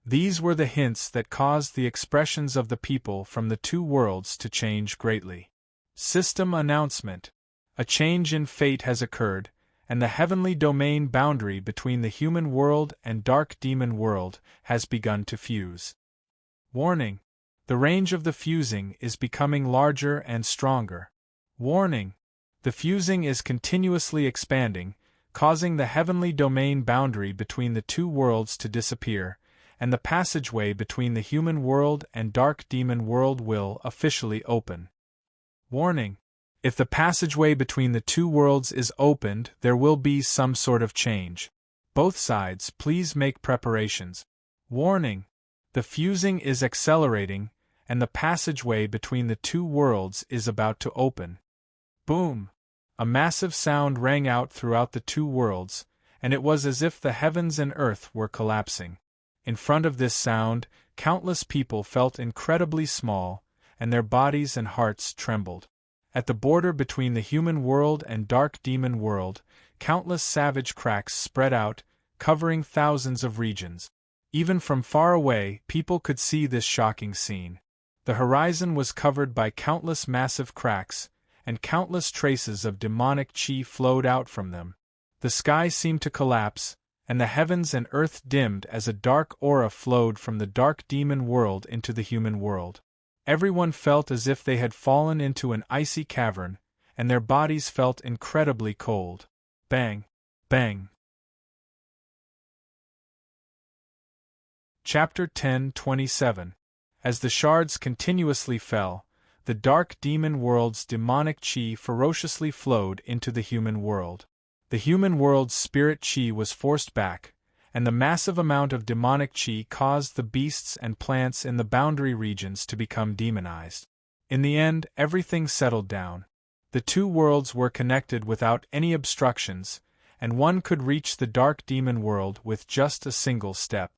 These were the hints that caused the expressions of the people from the two worlds to change greatly. System announcement. A change in fate has occurred, and the heavenly domain boundary between the human world and dark demon world has begun to fuse. Warning. The range of the fusing is becoming larger and stronger. Warning. The fusing is continuously expanding, causing the heavenly domain boundary between the two worlds to disappear, and the passageway between the human world and dark demon world will officially open. Warning. If the passageway between the two worlds is opened, there will be some sort of change. Both sides, please make preparations. Warning. The fusing is accelerating, and the passageway between the two worlds is about to open. Boom! A massive sound rang out throughout the two worlds, and it was as if the heavens and earth were collapsing. In front of this sound, countless people felt incredibly small, and their bodies and hearts trembled. At the border between the human world and dark demon world, countless savage cracks spread out, covering thousands of regions. Even from far away, people could see this shocking scene. The horizon was covered by countless massive cracks, and countless traces of demonic chi flowed out from them. The sky seemed to collapse, and the heavens and earth dimmed as a dark aura flowed from the dark demon world into the human world. Everyone felt as if they had fallen into an icy cavern, and their bodies felt incredibly cold. Bang! Bang! Chapter 10:27. As the shards continuously fell, the dark demon world's demonic chi ferociously flowed into the human world. The human world's spirit chi was forced back, and the massive amount of demonic chi caused the beasts and plants in the boundary regions to become demonized. In the end, everything settled down. The two worlds were connected without any obstructions, and one could reach the dark demon world with just a single step.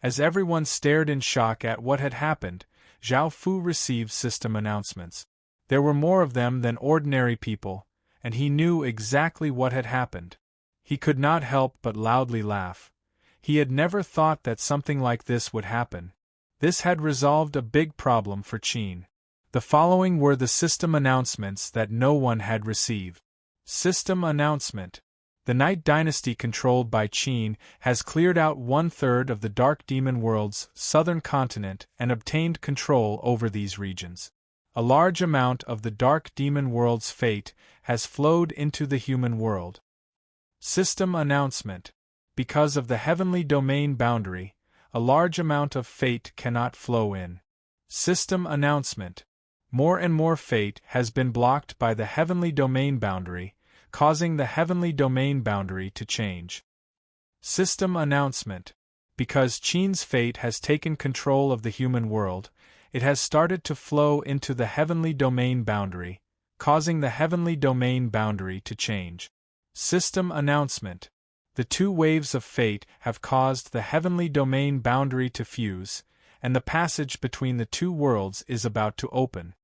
As everyone stared in shock at what had happened, Zhao Fu received system announcements. There were more of them than ordinary people, and he knew exactly what had happened. He could not help but loudly laugh. He had never thought that something like this would happen. This had resolved a big problem for Qin. The following were the system announcements that no one had received. System announcement. The Night Dynasty controlled by Qin has cleared out 1/3 of the Dark Demon world's southern continent and obtained control over these regions. A large amount of the Dark Demon world's fate has flowed into the human world. System announcement. Because of the heavenly domain boundary, a large amount of fate cannot flow in. System announcement. More and more fate has been blocked by the heavenly domain boundary, causing the heavenly domain boundary to change. System announcement. Because Qin's fate has taken control of the human world, it has started to flow into the heavenly domain boundary, causing the heavenly domain boundary to change. System announcement. The two waves of fate have caused the heavenly domain boundary to fuse, and the passage between the two worlds is about to open.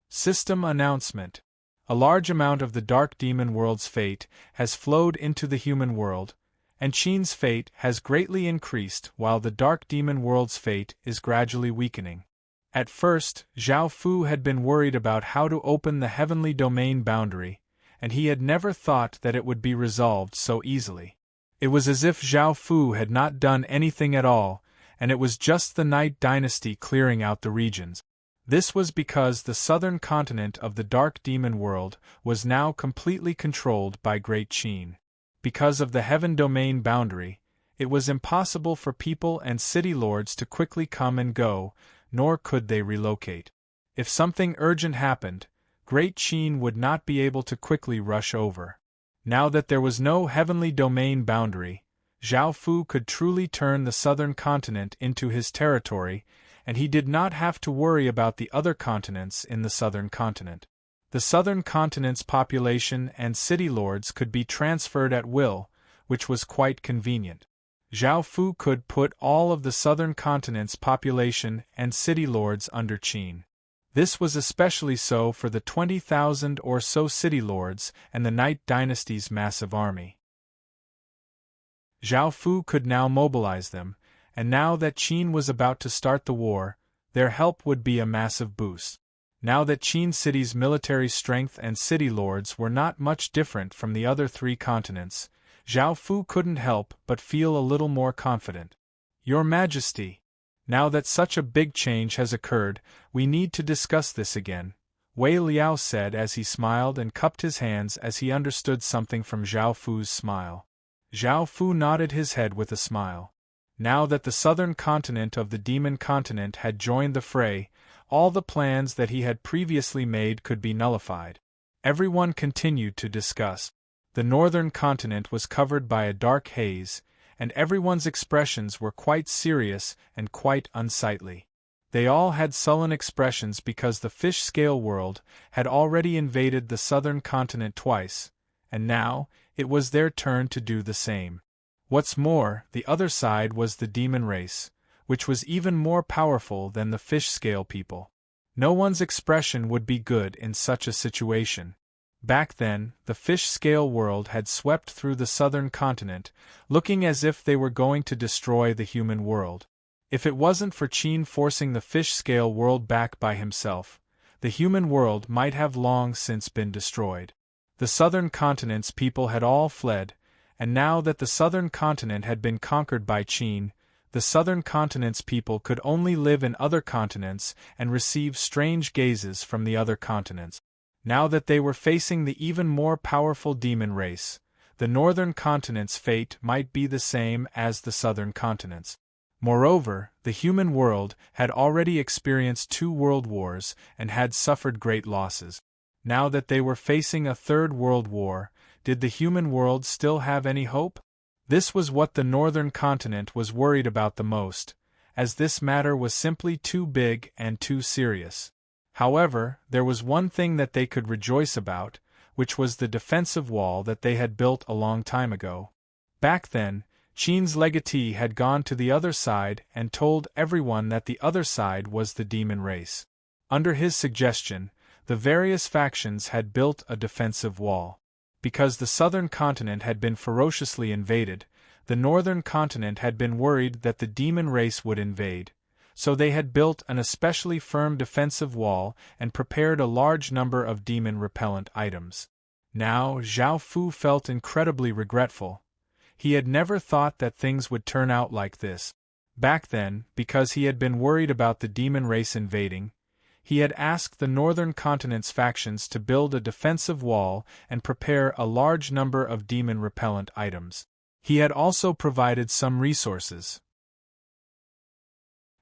System announcement. A large amount of the dark demon world's fate has flowed into the human world, and Qin's fate has greatly increased while the dark demon world's fate is gradually weakening. At first, Zhao Fu had been worried about how to open the heavenly domain boundary, and he had never thought that it would be resolved so easily. It was as if Zhao Fu had not done anything at all, and it was just the Night Dynasty clearing out the regions. This was because the southern continent of the dark demon world was now completely controlled by Great Qin. Because of the heaven domain boundary, it was impossible for people and city lords to quickly come and go, nor could they relocate. If something urgent happened, Great Qin would not be able to quickly rush over. Now that there was no heavenly domain boundary, Zhao Fu could truly turn the southern continent into his territory, and he did not have to worry about the other continents in the southern continent. The southern continent's population and city lords could be transferred at will, which was quite convenient. Zhao Fu could put all of the southern continent's population and city lords under Qin. This was especially so for the 20,000 or so city lords and the Night Dynasty's massive army. Zhao Fu could now mobilize them, and now that Qin was about to start the war, their help would be a massive boost. Now that Qin City's military strength and city lords were not much different from the other three continents, Zhao Fu couldn't help but feel a little more confident. Your Majesty, now that such a big change has occurred, we need to discuss this again, Wei Liao said as he smiled and cupped his hands as he understood something from Zhao Fu's smile. Zhao Fu nodded his head with a smile. Now that the southern continent of the demon continent had joined the fray, all the plans that he had previously made could be nullified. Everyone continued to discuss. The northern continent was covered by a dark haze, and everyone's expressions were quite serious and quite unsightly. They all had sullen expressions because the fish-scale world had already invaded the southern continent twice, and now it was their turn to do the same. What's more, the other side was the demon race, which was even more powerful than the fish-scale people. No one's expression would be good in such a situation. Back then, the fish-scale world had swept through the southern continent, looking as if they were going to destroy the human world. If it wasn't for Qin forcing the fish-scale world back by himself, the human world might have long since been destroyed. The southern continent's people had all fled, and now that the southern continent had been conquered by Qin, the southern continent's people could only live in other continents and receive strange gazes from the other continents. Now that they were facing the even more powerful demon race, the northern continent's fate might be the same as the southern continent's. Moreover, the human world had already experienced 2 world wars and had suffered great losses. Now that they were facing a 3rd world war, did the human world still have any hope? This was what the northern continent was worried about the most, as this matter was simply too big and too serious. However, there was one thing that they could rejoice about, which was the defensive wall that they had built a long time ago. Back then, Qin's legatee had gone to the other side and told everyone that the other side was the demon race. Under his suggestion, the various factions had built a defensive wall. Because the southern continent had been ferociously invaded, the northern continent had been worried that the demon race would invade, so they had built an especially firm defensive wall and prepared a large number of demon-repellent items. Now Zhao Fu felt incredibly regretful. He had never thought that things would turn out like this. Back then, because he had been worried about the demon race invading, he had asked the northern continent's factions to build a defensive wall and prepare a large number of demon-repellent items. He had also provided some resources.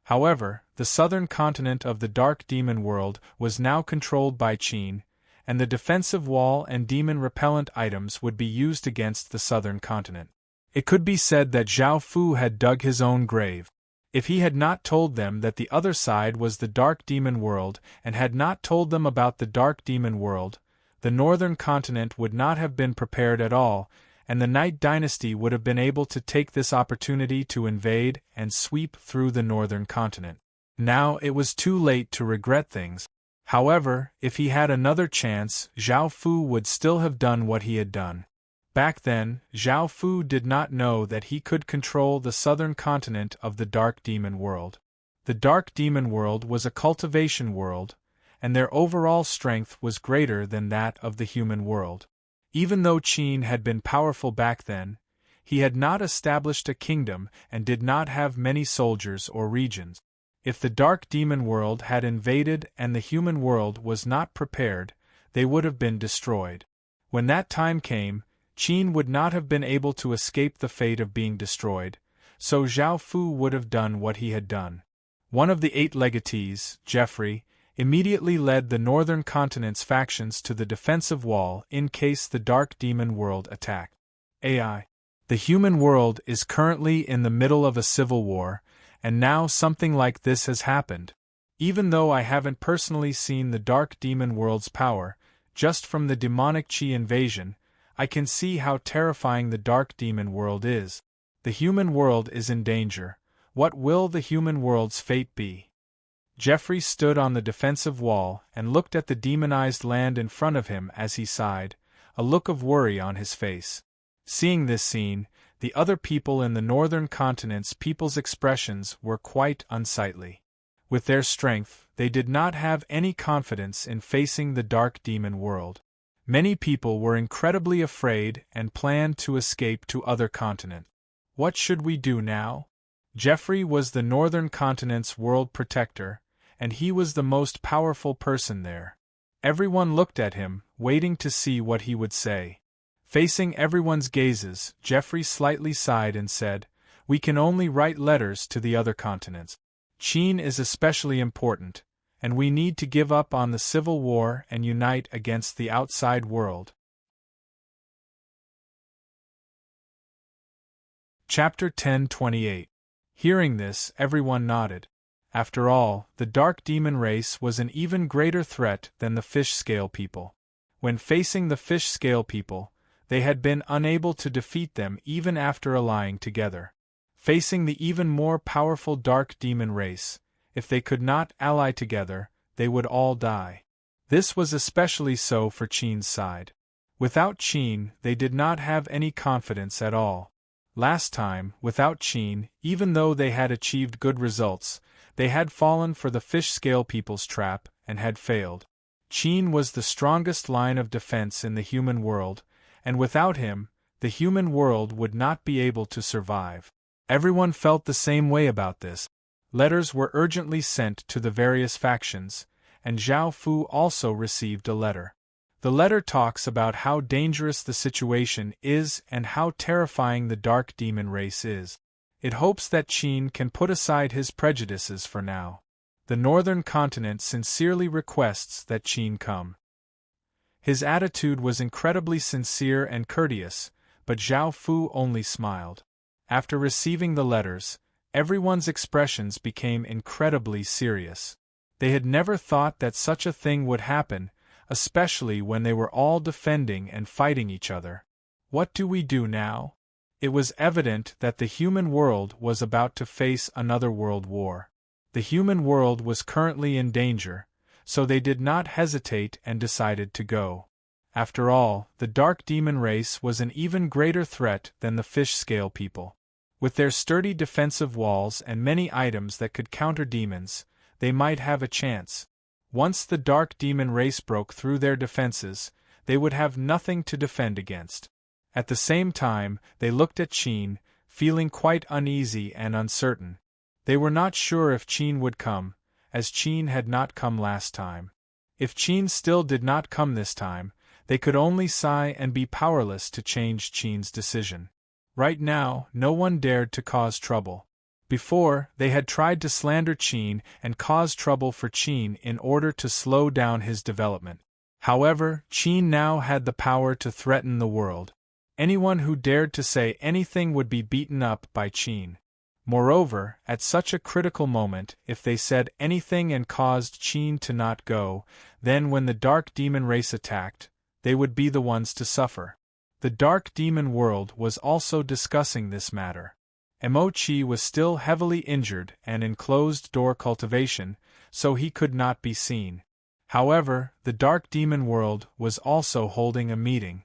However, the southern continent of the dark demon world was now controlled by Qin, and the defensive wall and demon-repellent items would be used against the southern continent. It could be said that Zhao Fu had dug his own grave. If he had not told them that the other side was the dark demon world and had not told them about the dark demon world, the northern continent would not have been prepared at all, and the Night Dynasty would have been able to take this opportunity to invade and sweep through the northern continent. Now it was too late to regret things. However, if he had another chance, Zhao Fu would still have done what he had done. Back then, Zhao Fu did not know that he could control the southern continent of the Dark Demon World. The Dark Demon World was a cultivation world, and their overall strength was greater than that of the human world. Even though Qin had been powerful back then, he had not established a kingdom and did not have many soldiers or regions. If the Dark Demon World had invaded and the human world was not prepared, they would have been destroyed. When that time came, Qin would not have been able to escape the fate of being destroyed, so Zhao Fu would have done what he had done. One of the 8 legatees, Geoffrey, immediately led the northern continent's factions to the defensive wall in case the Dark Demon World attacked. AI. The human world is currently in the middle of a civil war, and now something like this has happened. Even though I haven't personally seen the Dark Demon World's power, just from the demonic Qi invasion, I can see how terrifying the Dark Demon World is. The human world is in danger. What will the human world's fate be? Geoffrey stood on the defensive wall and looked at the demonized land in front of him as he sighed, a look of worry on his face. Seeing this scene, the other people in the northern continent's people's expressions were quite unsightly. With their strength, they did not have any confidence in facing the Dark Demon World. Many people were incredibly afraid and planned to escape to other continents. What should we do now? Geoffrey was the northern continent's world protector, and he was the most powerful person there. Everyone looked at him, waiting to see what he would say. Facing everyone's gazes, Geoffrey slightly sighed and said, "We can only write letters to the other continents. Qin is especially important, and we need to give up on the civil war and unite against the outside world." Chapter 10:28. Hearing this, everyone nodded. After all, the Dark Demon race was an even greater threat than the Fish Scale people. When facing the Fish Scale people, they had been unable to defeat them even after allying together. Facing the even more powerful Dark Demon race, if they could not ally together, they would all die. This was especially so for Qin's side. Without Qin, they did not have any confidence at all. Last time, without Qin, even though they had achieved good results, they had fallen for the Fish Scale people's trap and had failed. Qin was the strongest line of defense in the human world, and without him, the human world would not be able to survive. Everyone felt the same way about this. Letters were urgently sent to the various factions, and Zhao Fu also received a letter. The letter talks about how dangerous the situation is and how terrifying the Dark Demon race is. It hopes that Qin can put aside his prejudices for now. The northern continent sincerely requests that Qin come. His attitude was incredibly sincere and courteous, but Zhao Fu only smiled. After receiving the letters, everyone's expressions became incredibly serious. They had never thought that such a thing would happen, especially when they were all defending and fighting each other. What do we do now? It was evident that the human world was about to face another world war. The human world was currently in danger, so they did not hesitate and decided to go. After all, the Dark Demon race was an even greater threat than the Fish Scale people. With their sturdy defensive walls and many items that could counter demons, they might have a chance. Once the Dark Demon race broke through their defenses, they would have nothing to defend against. At the same time, they looked at Qin, feeling quite uneasy and uncertain. They were not sure if Qin would come, as Qin had not come last time. If Qin still did not come this time, they could only sigh and be powerless to change Qin's decision. Right now, no one dared to cause trouble. Before, they had tried to slander Qin and cause trouble for Qin in order to slow down his development. However, Qin now had the power to threaten the world. Anyone who dared to say anything would be beaten up by Qin. Moreover, at such a critical moment, if they said anything and caused Qin to not go, then when the dark demon race attacked, they would be the ones to suffer. The dark demon world was also discussing this matter. Emochi was still heavily injured and in closed-door cultivation, so he could not be seen. However, the dark demon world was also holding a meeting.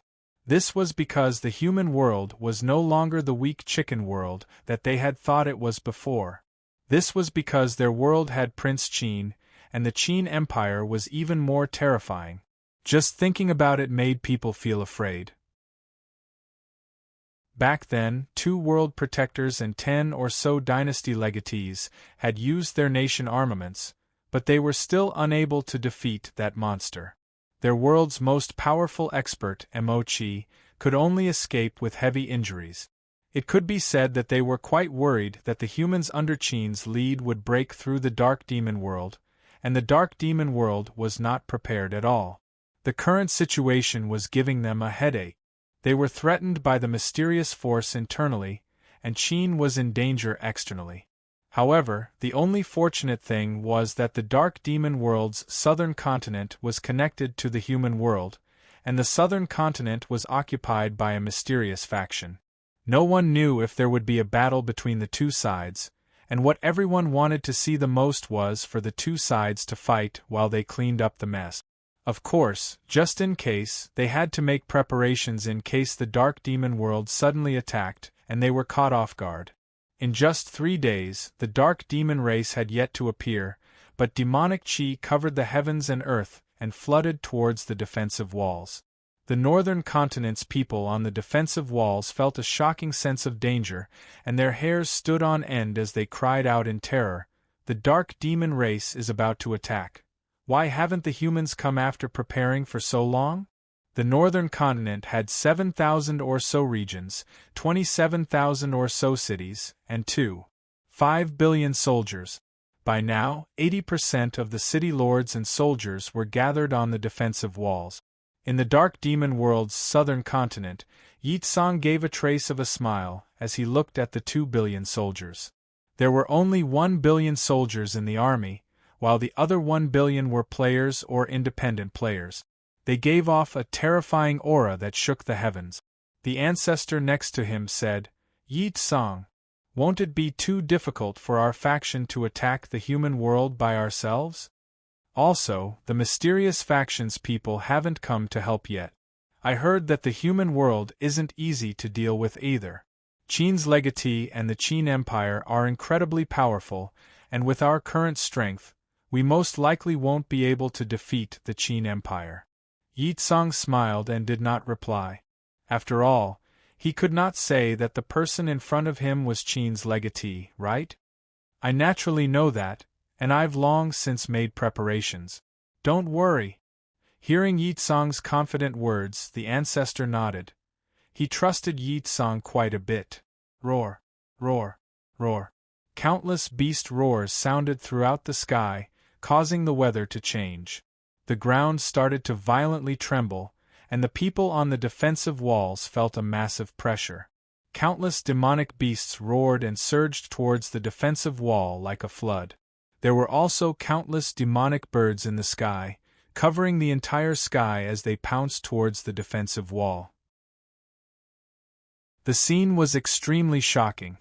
This was because the human world was no longer the weak chicken world that they had thought it was before. This was because their world had Prince Qin, and the Qin Empire was even more terrifying. Just thinking about it made people feel afraid. Back then, 2 world protectors and 10 or so dynasty legatees had used their nation armaments, but they were still unable to defeat that monster. Their world's most powerful expert, Emochi, could only escape with heavy injuries. It could be said that they were quite worried that the humans under Qin's lead would break through the dark demon world, and the dark demon world was not prepared at all. The current situation was giving them a headache. They were threatened by the mysterious force internally, and Qin was in danger externally. However, the only fortunate thing was that the dark demon world's southern continent was connected to the human world, and the southern continent was occupied by a mysterious faction. No one knew if there would be a battle between the two sides, and what everyone wanted to see the most was for the two sides to fight while they cleaned up the mess. Of course, just in case, they had to make preparations in case the dark demon world suddenly attacked and they were caught off guard. In just 3 days, the dark demon race had yet to appear, but demonic qi covered the heavens and earth and flooded towards the defensive walls. The northern continent's people on the defensive walls felt a shocking sense of danger, and their hairs stood on end as they cried out in terror, "The dark demon race is about to attack. Why haven't the humans come after preparing for so long?" The northern continent had 7,000 or so regions, 27,000 or so cities, and 2.5 billion soldiers. By now, 80% of the city lords and soldiers were gathered on the defensive walls. In the dark demon world's southern continent, Yitsong gave a trace of a smile as he looked at the 2 billion soldiers. There were only 1 billion soldiers in the army, while the other 1 billion were players or independent players. They gave off a terrifying aura that shook the heavens. The ancestor next to him said, "Yitsong, won't it be too difficult for our faction to attack the human world by ourselves? Also, the mysterious faction's people haven't come to help yet. I heard that the human world isn't easy to deal with either. Qin's legatee and the Qin Empire are incredibly powerful, and with our current strength, we most likely won't be able to defeat the Qin Empire." Yitsong smiled and did not reply. After all, he could not say that the person in front of him was Qin's legatee, right? "I naturally know that, and I've long since made preparations. Don't worry." Hearing Yitsong's confident words, the ancestor nodded. He trusted Yitsong quite a bit. Roar, roar, roar. Countless beast roars sounded throughout the sky, causing the weather to change. The ground started to violently tremble, and the people on the defensive walls felt a massive pressure. Countless demonic beasts roared and surged towards the defensive wall like a flood. There were also countless demonic birds in the sky, covering the entire sky as they pounced towards the defensive wall. The scene was extremely shocking.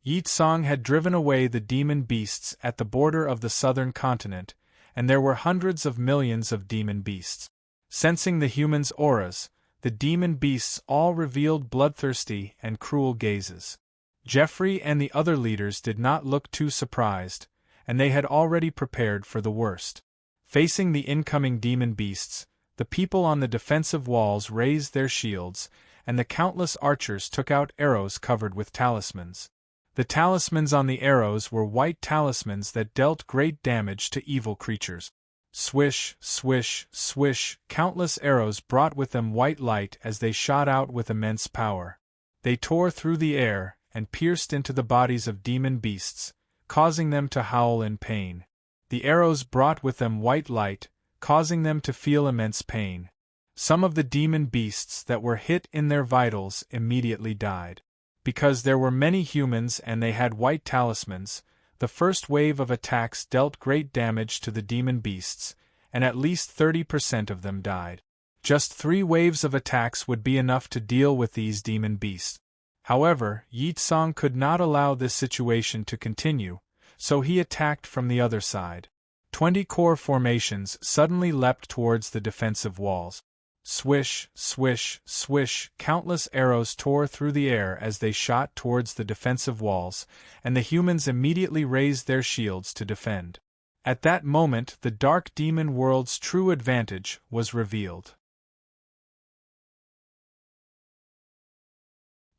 Yitsong had driven away the demon beasts at the border of the southern continent, and there were hundreds of millions of demon beasts. Sensing the humans' auras, the demon beasts all revealed bloodthirsty and cruel gazes. Jeffrey and the other leaders did not look too surprised, and they had already prepared for the worst. Facing the incoming demon beasts, the people on the defensive walls raised their shields, and the countless archers took out arrows covered with talismans. The talismans on the arrows were white talismans that dealt great damage to evil creatures. Swish, swish, swish, countless arrows brought with them white light as they shot out with immense power. They tore through the air and pierced into the bodies of demon beasts, causing them to howl in pain. The arrows brought with them white light, causing them to feel immense pain. Some of the demon beasts that were hit in their vitals immediately died. Because there were many humans and they had white talismans, the first wave of attacks dealt great damage to the demon beasts, and at least 30% of them died. Just 3 waves of attacks would be enough to deal with these demon beasts. However, Yi Tsang could not allow this situation to continue, so he attacked from the other side. 20 core formations suddenly leapt towards the defensive walls. Swish, swish, swish, countless arrows tore through the air as they shot towards the defensive walls, and the humans immediately raised their shields to defend. At that moment, the dark demon world's true advantage was revealed.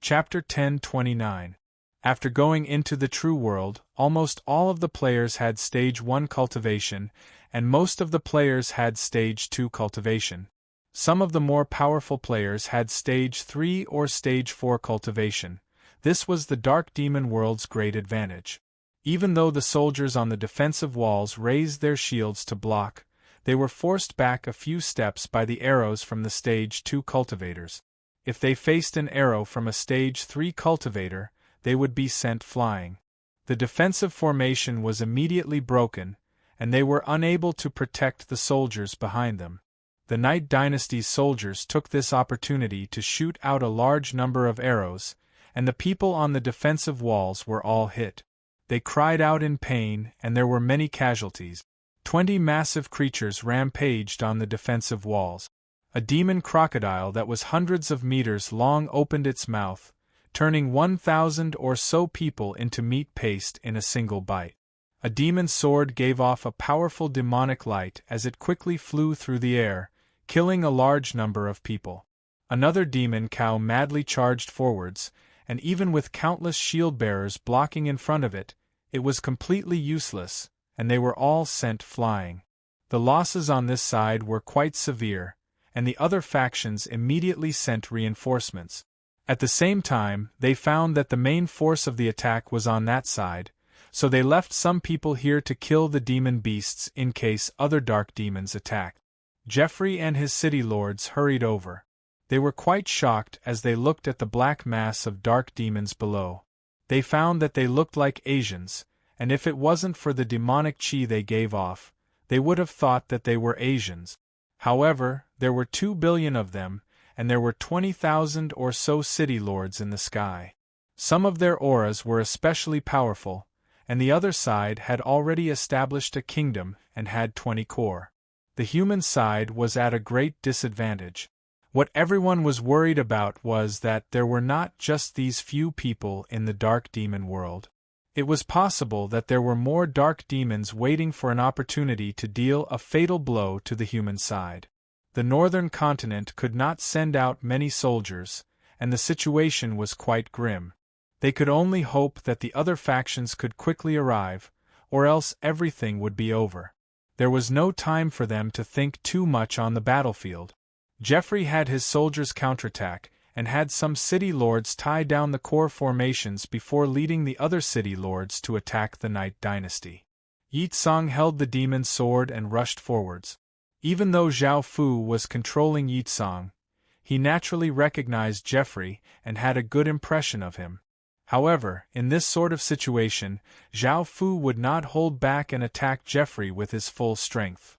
Chapter 10:29. After going into the true world, almost all of the players had Stage 1 cultivation, and most of the players had Stage 2 cultivation. Some of the more powerful players had Stage 3 or Stage 4 cultivation. This was the Dark Demon world's great advantage. Even though the soldiers on the defensive walls raised their shields to block, they were forced back a few steps by the arrows from the Stage 2 cultivators. If they faced an arrow from a Stage 3 cultivator, they would be sent flying. The defensive formation was immediately broken, and they were unable to protect the soldiers behind them. The Night Dynasty's soldiers took this opportunity to shoot out a large number of arrows, and the people on the defensive walls were all hit. They cried out in pain, and there were many casualties. 20 massive creatures rampaged on the defensive walls. A demon crocodile that was hundreds of meters long opened its mouth, turning 1,000 or so people into meat paste in a single bite. A demon sword gave off a powerful demonic light as it quickly flew through the air, killing a large number of people. Another demon cow madly charged forwards, and even with countless shield-bearers blocking in front of it, it was completely useless, and they were all sent flying. The losses on this side were quite severe, and the other factions immediately sent reinforcements. At the same time, they found that the main force of the attack was on that side, so they left some people here to kill the demon beasts in case other dark demons attacked. Geoffrey and his city lords hurried over. They were quite shocked as they looked at the black mass of dark demons below. They found that they looked like Asians, and if it wasn't for the demonic chi they gave off, they would have thought that they were Asians. However, there were 2 billion of them, and there were 20,000 or so city lords in the sky. Some of their auras were especially powerful, and the other side had already established a kingdom and had 20 core. The human side was at a great disadvantage. What everyone was worried about was that there were not just these few people in the dark demon world. It was possible that there were more dark demons waiting for an opportunity to deal a fatal blow to the human side. The northern continent could not send out many soldiers, and the situation was quite grim. They could only hope that the other factions could quickly arrive, or else everything would be over. There was no time for them to think too much on the battlefield. Geoffrey had his soldiers counterattack, and had some city lords tie down the core formations before leading the other city lords to attack the Night Dynasty. Yi Tsang held the demon's sword and rushed forwards. Even though Zhao Fu was controlling Yi Tsang, he naturally recognized Geoffrey and had a good impression of him. However, in this sort of situation, Zhao Fu would not hold back and attack Geoffrey with his full strength.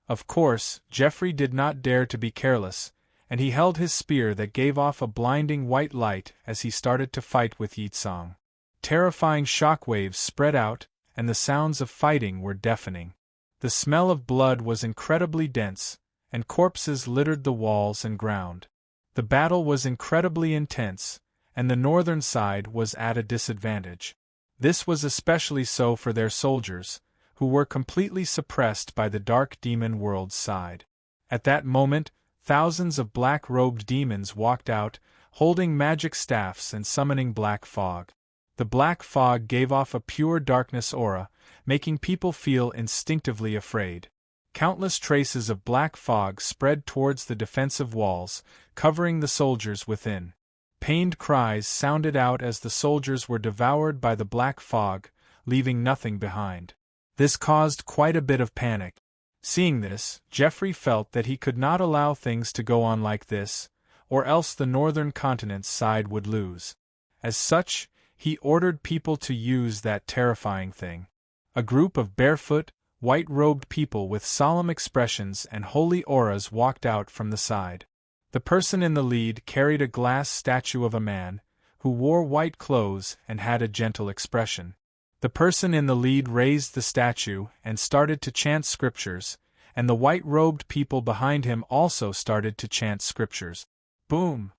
Of course, Geoffrey did not dare to be careless, and he held his spear that gave off a blinding white light as he started to fight with Yi Tsang. Terrifying shockwaves spread out, and the sounds of fighting were deafening. The smell of blood was incredibly dense, and corpses littered the walls and ground. The battle was incredibly intense, and the northern side was at a disadvantage. This was especially so for their soldiers, who were completely suppressed by the dark demon world's side. At that moment, thousands of black-robed demons walked out, holding magic staffs and summoning black fog. The black fog gave off a pure darkness aura, making people feel instinctively afraid. Countless traces of black fog spread towards the defensive walls, covering the soldiers within. Pained cries sounded out as the soldiers were devoured by the black fog, leaving nothing behind. This caused quite a bit of panic. Seeing this, Geoffrey felt that he could not allow things to go on like this, or else the northern continent's side would lose. As such, he ordered people to use that terrifying thing. A group of barefoot, white-robed people with solemn expressions and holy auras walked out from the side. The person in the lead carried a glass statue of a man, who wore white clothes and had a gentle expression. The person in the lead raised the statue and started to chant scriptures, and the white-robed people behind him also started to chant scriptures. Boom!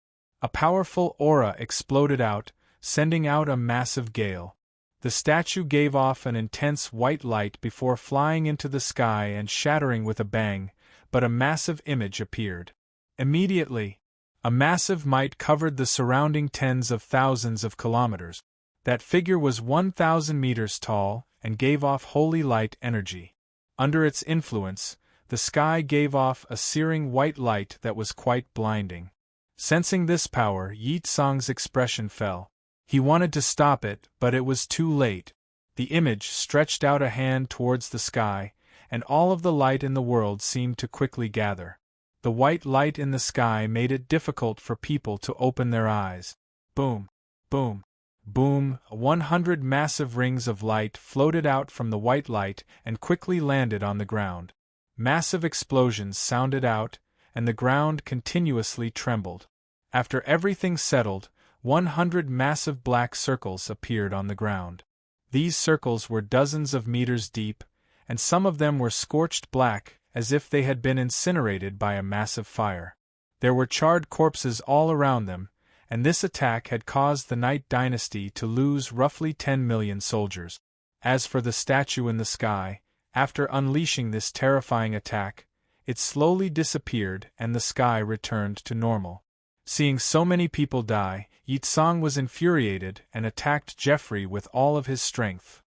A powerful aura exploded out, sending out a massive gale. The statue gave off an intense white light before flying into the sky and shattering with a bang, but a massive image appeared. Immediately, a massive might covered the surrounding tens of thousands of kilometers. That figure was 1,000 meters tall and gave off holy light energy. Under its influence, the sky gave off a searing white light that was quite blinding. Sensing this power, Yi Tsang's expression fell. He wanted to stop it, but it was too late. The image stretched out a hand towards the sky, and all of the light in the world seemed to quickly gather. The white light in the sky made it difficult for people to open their eyes. Boom! Boom! Boom! 100 massive rings of light floated out from the white light and quickly landed on the ground. Massive explosions sounded out, and the ground continuously trembled. After everything settled, 100 massive black circles appeared on the ground. These circles were dozens of meters deep, and some of them were scorched black, as if they had been incinerated by a massive fire. There were charred corpses all around them, and this attack had caused the Night Dynasty to lose roughly 10 million soldiers. As for the statue in the sky, after unleashing this terrifying attack, it slowly disappeared and the sky returned to normal. Seeing so many people die, Yi Tsang was infuriated and attacked Jeffrey with all of his strength.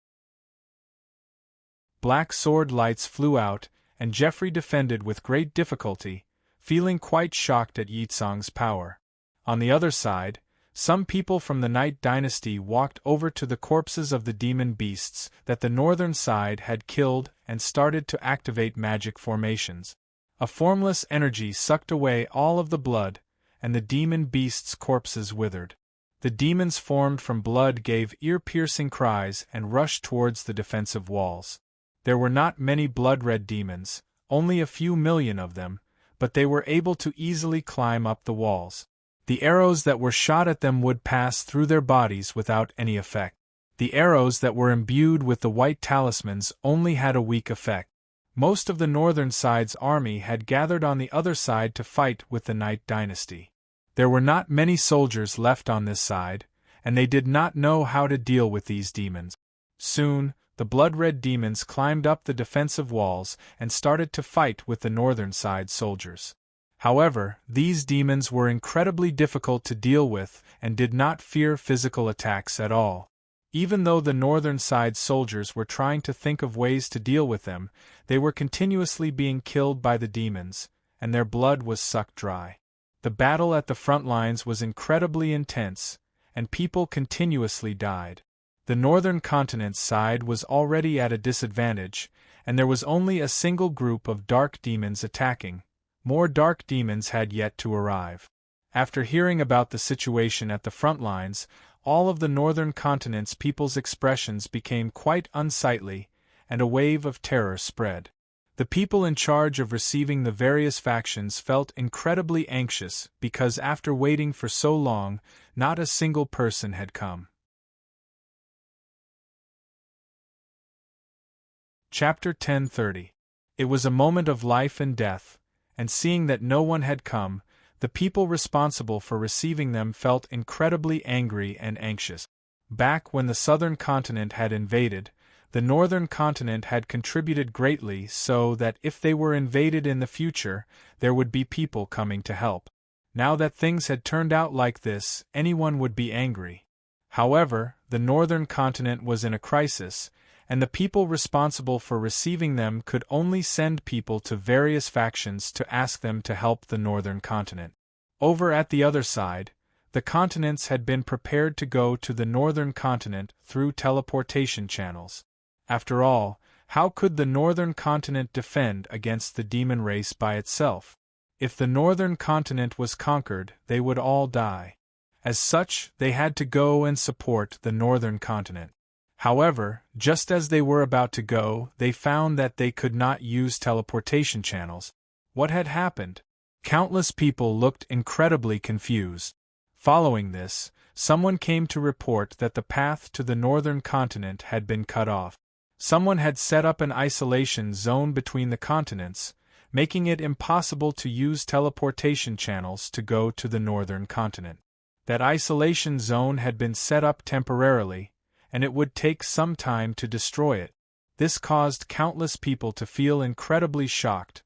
Black sword lights flew out, and Jeffrey defended with great difficulty, feeling quite shocked at Yi Tsang's power. On the other side, some people from the Night Dynasty walked over to the corpses of the demon beasts that the northern side had killed and started to activate magic formations. A formless energy sucked away all of the blood, and the demon beasts' corpses withered. The demons formed from blood gave ear-piercing cries and rushed towards the defensive walls. There were not many blood-red demons, only a few million of them, but they were able to easily climb up the walls. The arrows that were shot at them would pass through their bodies without any effect. The arrows that were imbued with the white talismans only had a weak effect. Most of the northern side's army had gathered on the other side to fight with the Night Dynasty. There were not many soldiers left on this side, and they did not know how to deal with these demons. Soon, the blood-red demons climbed up the defensive walls and started to fight with the northern side soldiers. However, these demons were incredibly difficult to deal with and did not fear physical attacks at all. Even though the northern side soldiers were trying to think of ways to deal with them, they were continuously being killed by the demons, and their blood was sucked dry. The battle at the front lines was incredibly intense, and people continuously died. The northern continent's side was already at a disadvantage, and there was only a single group of dark demons attacking. More dark demons had yet to arrive. After hearing about the situation at the front lines, all of the northern continent's people's expressions became quite unsightly, and a wave of terror spread. The people in charge of receiving the various factions felt incredibly anxious because after waiting for so long, not a single person had come. Chapter 10:30. It was a moment of life and death, and seeing that no one had come, the people responsible for receiving them felt incredibly angry and anxious. Back when the southern continent had invaded, the northern continent had contributed greatly so that if they were invaded in the future, there would be people coming to help. Now that things had turned out like this, anyone would be angry. However, the northern continent was in a crisis, and the people responsible for receiving them could only send people to various factions to ask them to help the northern continent. Over at the other side, the continents had been prepared to go to the northern continent through teleportation channels. After all, how could the northern continent defend against the demon race by itself? If the northern continent was conquered, they would all die. As such, they had to go and support the northern continent. However, just as they were about to go, they found that they could not use teleportation channels. What had happened? Countless people looked incredibly confused. Following this, someone came to report that the path to the northern continent had been cut off. Someone had set up an isolation zone between the continents, making it impossible to use teleportation channels to go to the northern continent. That isolation zone had been set up temporarily, and it would take some time to destroy it. This caused countless people to feel incredibly shocked.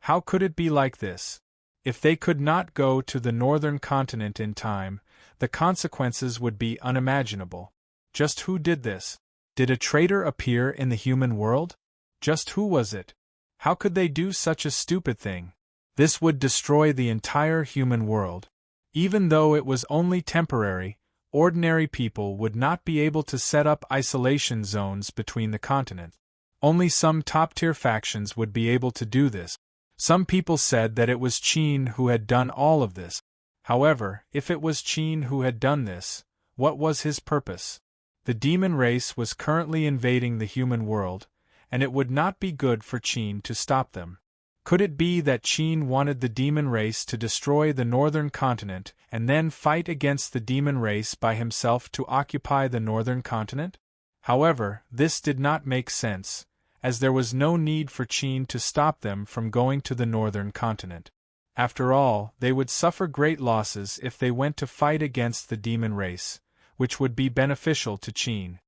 How could it be like this? If they could not go to the northern continent in time, the consequences would be unimaginable. Just who did this? Did a traitor appear in the human world? Just who was it? How could they do such a stupid thing? This would destroy the entire human world. Even though it was only temporary, ordinary people would not be able to set up isolation zones between the continents. Only some top-tier factions would be able to do this. Some people said that it was Qin who had done all of this. However, if it was Qin who had done this, what was his purpose? The demon race was currently invading the human world, and it would not be good for Qin to stop them. Could it be that Qin wanted the demon race to destroy the northern continent and then fight against the demon race by himself to occupy the northern continent? However, this did not make sense, as there was no need for Qin to stop them from going to the northern continent. After all, they would suffer great losses if they went to fight against the demon race, which would be beneficial to Qin.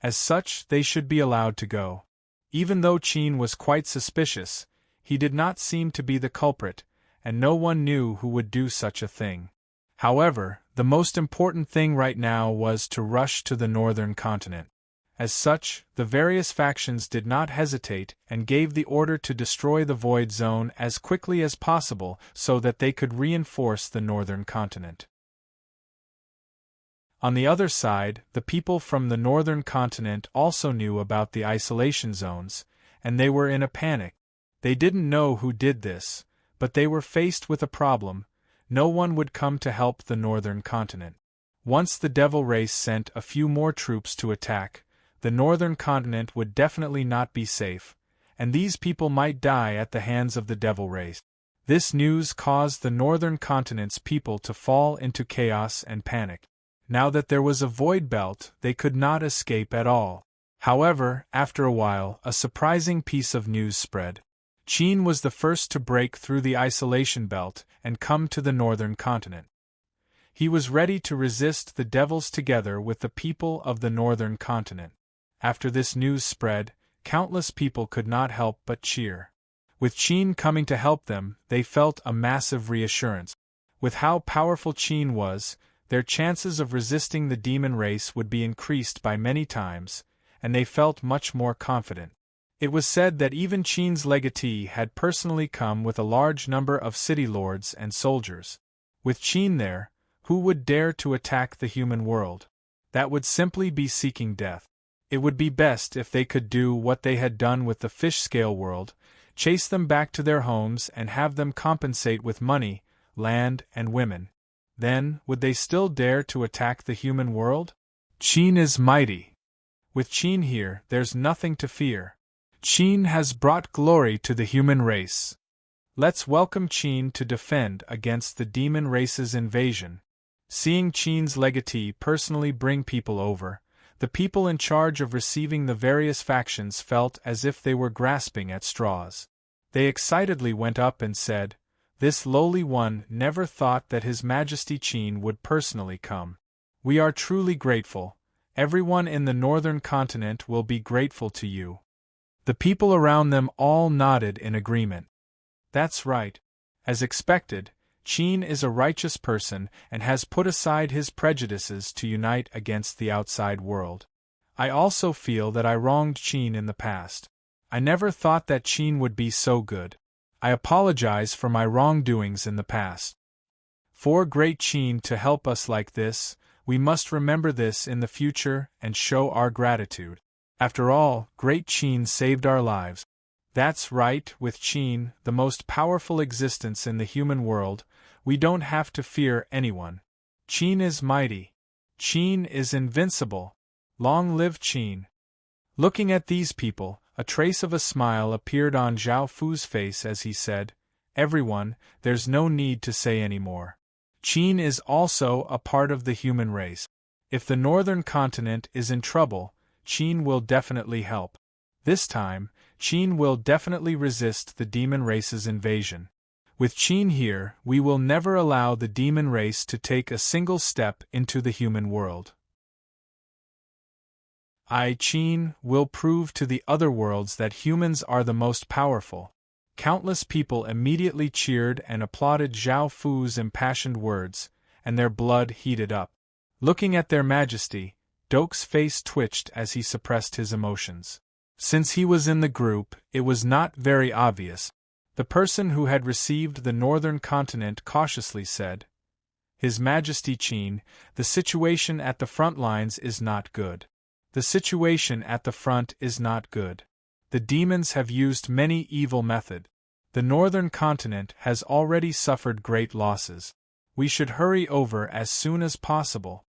As such, they should be allowed to go. Even though Qin was quite suspicious, he did not seem to be the culprit, and no one knew who would do such a thing. However, the most important thing right now was to rush to the northern continent. As such, the various factions did not hesitate and gave the order to destroy the Void Zone as quickly as possible so that they could reinforce the northern continent. On the other side, the people from the northern continent also knew about the isolation zones, and they were in a panic. They didn't know who did this, but they were faced with a problem. No one would come to help the northern continent. Once the devil race sent a few more troops to attack, the northern continent would definitely not be safe, and these people might die at the hands of the devil race. This news caused the northern continent's people to fall into chaos and panic. Now that there was a void belt, they could not escape at all. However, after a while, a surprising piece of news spread. Qin was the first to break through the isolation belt and come to the northern continent. He was ready to resist the devils together with the people of the northern continent. After this news spread, countless people could not help but cheer. With Qin coming to help them, they felt a massive reassurance. With how powerful Qin was, their chances of resisting the demon race would be increased by many times, and they felt much more confident. It was said that even Qin's legatee had personally come with a large number of city lords and soldiers. With Qin there, who would dare to attack the human world? That would simply be seeking death. It would be best if they could do what they had done with the fish-scale world, chase them back to their homes and have them compensate with money, land, and women. Then, would they still dare to attack the human world? Qin is mighty. With Qin here, there's nothing to fear. Qin has brought glory to the human race. Let's welcome Qin to defend against the demon race's invasion. Seeing Qin's legatee personally bring people over, the people in charge of receiving the various factions felt as if they were grasping at straws. They excitedly went up and said, "This lowly one never thought that His Majesty Qin would personally come. We are truly grateful. Everyone in the northern continent will be grateful to you." The people around them all nodded in agreement. That's right. As expected, Qin is a righteous person and has put aside his prejudices to unite against the outside world. I also feel that I wronged Qin in the past. I never thought that Qin would be so good. I apologize for my wrongdoings in the past. For great Qin to help us like this, we must remember this in the future and show our gratitude. After all, great Qin saved our lives. That's right, with Qin, the most powerful existence in the human world, we don't have to fear anyone. Qin is mighty. Qin is invincible. Long live Qin. Looking at these people, a trace of a smile appeared on Zhao Fu's face as he said, "Everyone, there's no need to say any more. Qin is also a part of the human race. If the northern continent is in trouble, Qin will definitely help. This time, Qin will definitely resist the demon race's invasion. With Qin here, we will never allow the demon race to take a single step into the human world. Qin will prove to the other worlds that humans are the most powerful." Countless people immediately cheered and applauded Zhao Fu's impassioned words, and their blood heated up. Looking at their majesty, Dok's face twitched as he suppressed his emotions. Since he was in the group, it was not very obvious. The person who had received the northern continent cautiously said, "His Majesty Qin, the situation at the front lines is not good. The situation at the front is not good. The demons have used many evil methods. The northern continent has already suffered great losses. We should hurry over as soon as possible."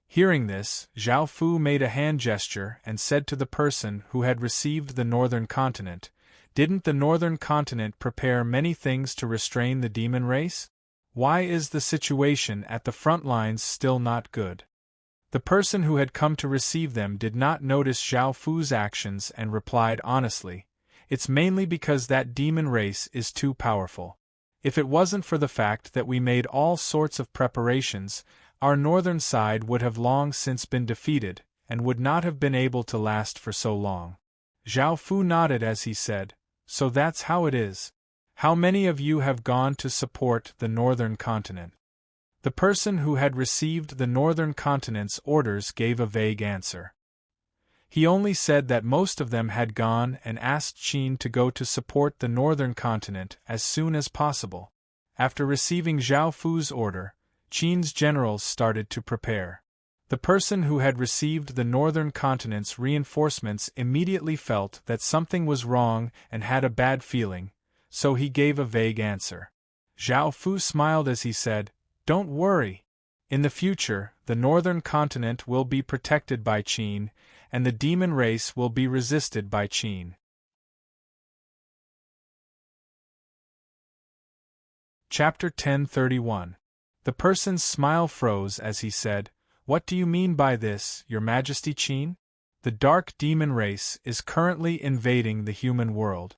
Hearing this, Zhao Fu made a hand gesture and said to the person who had received the northern continent, "Didn't the northern continent prepare many things to restrain the demon race? Why is the situation at the front lines still not good?" The person who had come to receive them did not notice Zhao Fu's actions and replied honestly, "It's mainly because that demon race is too powerful. If it wasn't for the fact that we made all sorts of preparations, our northern side would have long since been defeated, and would not have been able to last for so long." Zhao Fu nodded as he said, "So that's how it is. How many of you have gone to support the northern continent?" The person who had received the northern continent's orders gave a vague answer. He only said that most of them had gone and asked Qin to go to support the northern continent as soon as possible. After receiving Zhao Fu's order, Qin's generals started to prepare. The person who had received the northern continent's reinforcements immediately felt that something was wrong and had a bad feeling, so he gave a vague answer. Zhao Fu smiled as he said, "Don't worry. In the future, the northern continent will be protected by Qin, and the demon race will be resisted by Qin." Chapter 1031. The person's smile froze as he said, "What do you mean by this, Your Majesty Qin? The dark demon race is currently invading the human world."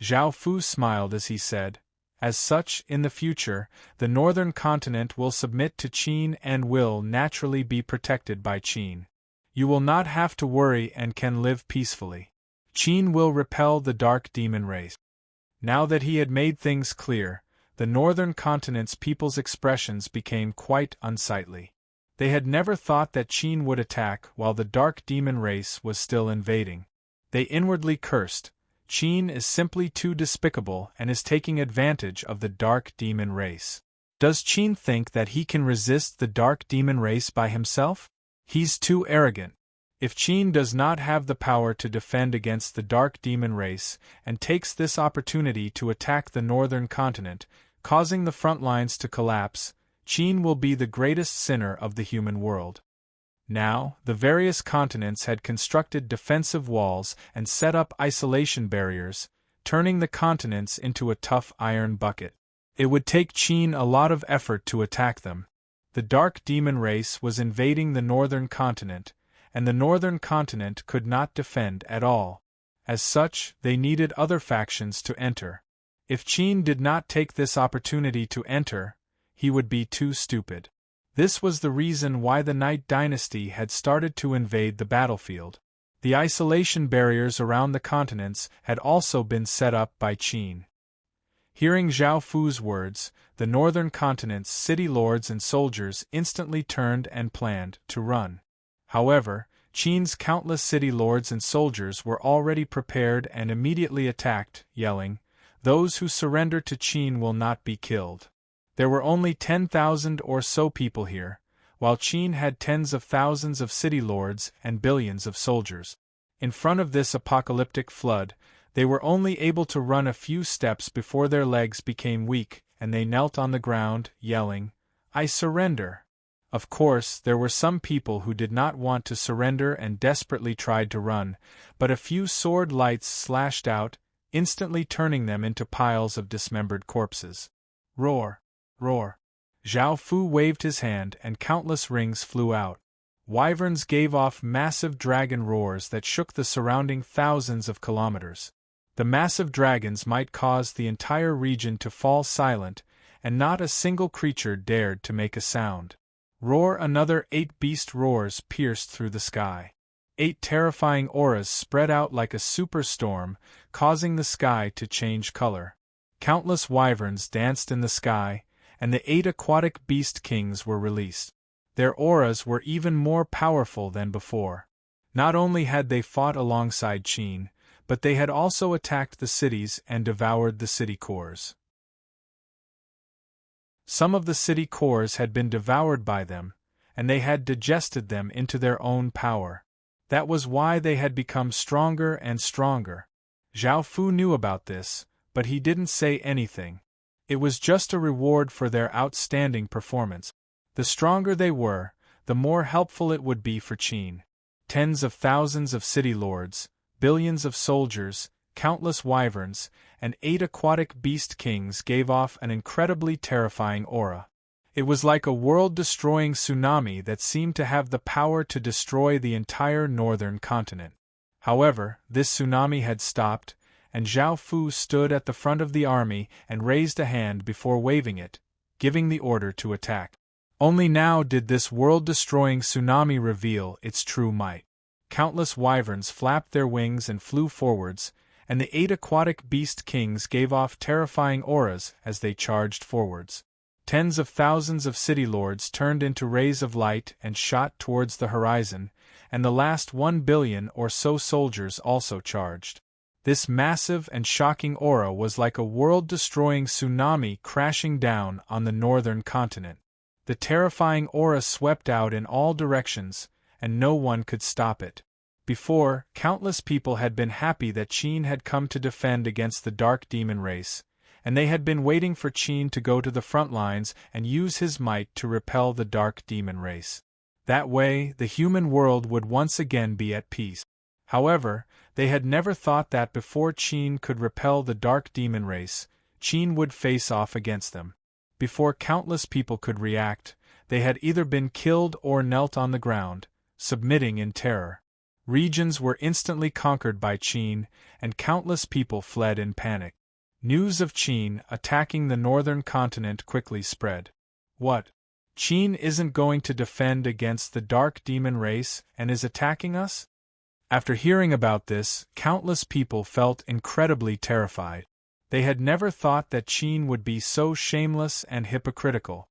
Zhao Fu smiled as he said, "As such, in the future, the northern continent will submit to Qin and will naturally be protected by Qin. You will not have to worry and can live peacefully. Qin will repel the dark demon race." Now that he had made things clear, the northern continent's people's expressions became quite unsightly. They had never thought that Qin would attack while the dark demon race was still invading. They inwardly cursed, "Qin is simply too despicable and is taking advantage of the dark demon race. Does Qin think that he can resist the dark demon race by himself? He's too arrogant. If Qin does not have the power to defend against the dark demon race and takes this opportunity to attack the northern continent, causing the front lines to collapse, Qin will be the greatest sinner of the human world." Now, the various continents had constructed defensive walls and set up isolation barriers, turning the continents into a tough iron bucket. It would take Qin a lot of effort to attack them. The dark demon race was invading the northern continent, and the northern continent could not defend at all. As such, they needed other factions to enter. If Qin did not take this opportunity to enter, he would be too stupid. This was the reason why the Night Dynasty had started to invade the battlefield. The isolation barriers around the continents had also been set up by Qin. Hearing Zhao Fu's words, the northern continent's city lords and soldiers instantly turned and planned to run. However, Qin's countless city lords and soldiers were already prepared and immediately attacked, yelling, "Those who surrender to Qin will not be killed." There were only 10,000 or so people here, while Qin had tens of thousands of city lords and billions of soldiers. In front of this apocalyptic flood, They were only able to run a few steps before their legs became weak, and they knelt on the ground, yelling, "I surrender!" Of course, there were some people who did not want to surrender and desperately tried to run, but a few sword lights slashed out, instantly turning them into piles of dismembered corpses. Roar! Roar! Zhao Fu waved his hand and countless rings flew out. Wyverns gave off massive dragon roars that shook the surrounding thousands of kilometers. The massive dragons might cause the entire region to fall silent, and not a single creature dared to make a sound. Roar! Another 8 beast roars pierced through the sky. 8 terrifying auras spread out like a superstorm, causing the sky to change color. Countless wyverns danced in the sky, and the 8 aquatic beast kings were released. Their auras were even more powerful than before. Not only had they fought alongside Qin, but they had also attacked the cities and devoured the city cores. Some of the city cores had been devoured by them, and they had digested them into their own power. That was why they had become stronger and stronger. Zhao Fu knew about this, but he didn't say anything. It was just a reward for their outstanding performance. The stronger they were, the more helpful it would be for Qin. Tens of thousands of city lords, billions of soldiers, countless wyverns, and 8 aquatic beast kings gave off an incredibly terrifying aura. It was like a world-destroying tsunami that seemed to have the power to destroy the entire northern continent. However, this tsunami had stopped, and Zhao Fu stood at the front of the army and raised a hand before waving it, giving the order to attack. Only now did this world-destroying tsunami reveal its true might. Countless wyverns flapped their wings and flew forwards, and the 8 aquatic beast kings gave off terrifying auras as they charged forwards. Tens of thousands of city lords turned into rays of light and shot towards the horizon, and the last 1 billion or so soldiers also charged. This massive and shocking aura was like a world-destroying tsunami crashing down on the northern continent. The terrifying aura swept out in all directions, and no one could stop it. Before, countless people had been happy that Qin had come to defend against the dark demon race, and they had been waiting for Qin to go to the front lines and use his might to repel the dark demon race. That way, the human world would once again be at peace. However, they had never thought that before Qin could repel the dark demon race, Qin would face off against them. Before countless people could react, they had either been killed or knelt on the ground, submitting in terror. Regions were instantly conquered by Qin, and countless people fled in panic. News of Qin attacking the northern continent quickly spread. What? Qin isn't going to defend against the dark demon race and is attacking us? After hearing about this, countless people felt incredibly terrified. They had never thought that Qin would be so shameless and hypocritical.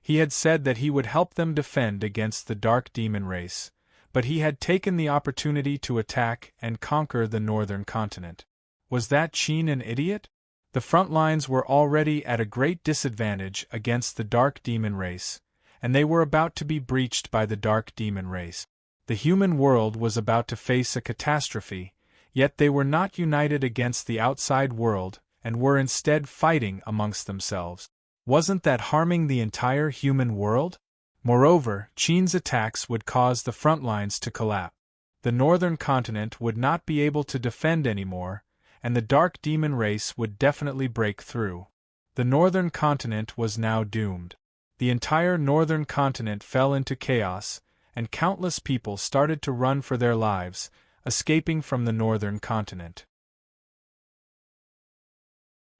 He had said that he would help them defend against the dark demon race, but he had taken the opportunity to attack and conquer the northern continent. Was that Qin an idiot? The front lines were already at a great disadvantage against the dark demon race, and they were about to be breached by the dark demon race. The human world was about to face a catastrophe, yet they were not united against the outside world and were instead fighting amongst themselves. Wasn't that harming the entire human world? Moreover, Qin's attacks would cause the front lines to collapse. The northern continent would not be able to defend anymore, and the dark demon race would definitely break through. The northern continent was now doomed. The entire northern continent fell into chaos, and countless people started to run for their lives, escaping from the northern continent.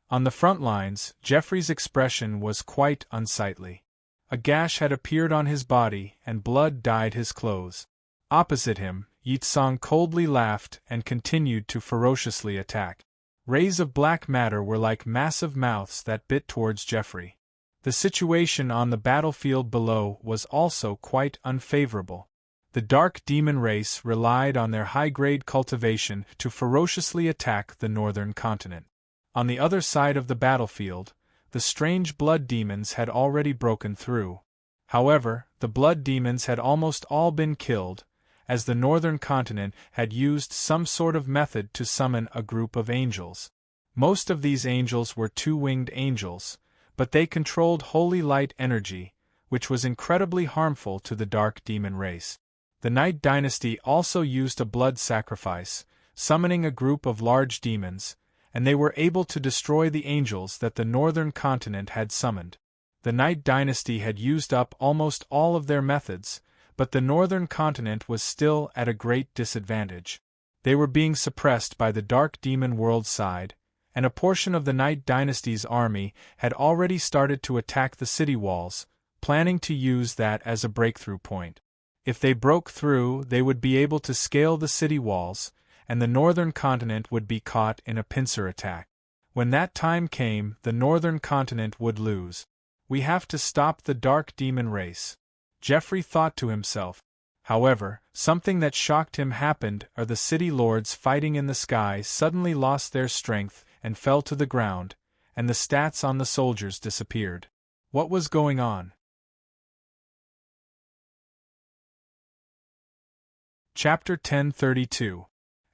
On the front lines, Jeffrey's expression was quite unsightly. A gash had appeared on his body, and blood dyed his clothes. Opposite him, Yitsong coldly laughed and continued to ferociously attack. Rays of black matter were like massive mouths that bit towards Jeffrey. The situation on the battlefield below was also quite unfavorable. The dark demon race relied on their high-grade cultivation to ferociously attack the northern continent. On the other side of the battlefield, the strange blood demons had already broken through. However, the blood demons had almost all been killed, as the northern continent had used some sort of method to summon a group of angels. Most of these angels were two-winged angels, but they controlled holy light energy, which was incredibly harmful to the dark demon race. The Night Dynasty also used a blood sacrifice, summoning a group of large demons, and they were able to destroy the angels that the northern continent had summoned. The Night Dynasty had used up almost all of their methods, but the northern continent was still at a great disadvantage. They were being suppressed by the dark demon world side, and a portion of the Night Dynasty's army had already started to attack the city walls, planning to use that as a breakthrough point. If they broke through, they would be able to scale the city walls, and the northern continent would be caught in a pincer attack. When that time came, the northern continent would lose. We have to stop the dark demon race, Jeffrey thought to himself. However, something that shocked him happened. The city lords fighting in the sky suddenly lost their strength and fell to the ground, and the stats on the soldiers disappeared. What was going on? Chapter 1032.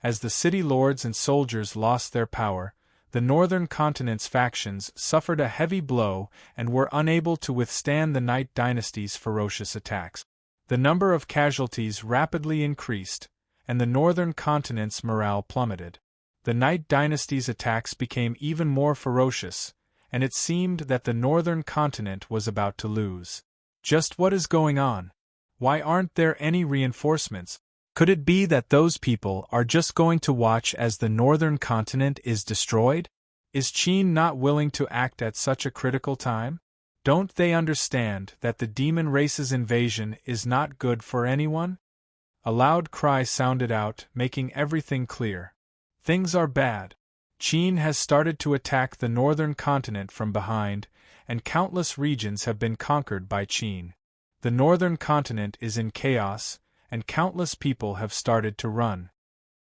As the city lords and soldiers lost their power, the northern continent's factions suffered a heavy blow and were unable to withstand the Night Dynasty's ferocious attacks. The number of casualties rapidly increased, and the northern continent's morale plummeted. The Night Dynasty's attacks became even more ferocious, and it seemed that the northern continent was about to lose. Just what is going on? Why aren't there any reinforcements? Could it be that those people are just going to watch as the northern continent is destroyed? Is Qin not willing to act at such a critical time? Don't they understand that the demon race's invasion is not good for anyone? A loud cry sounded out, making everything clear. Things are bad. Qin has started to attack the northern continent from behind, and countless regions have been conquered by Qin. The northern continent is in chaos, and countless people have started to run.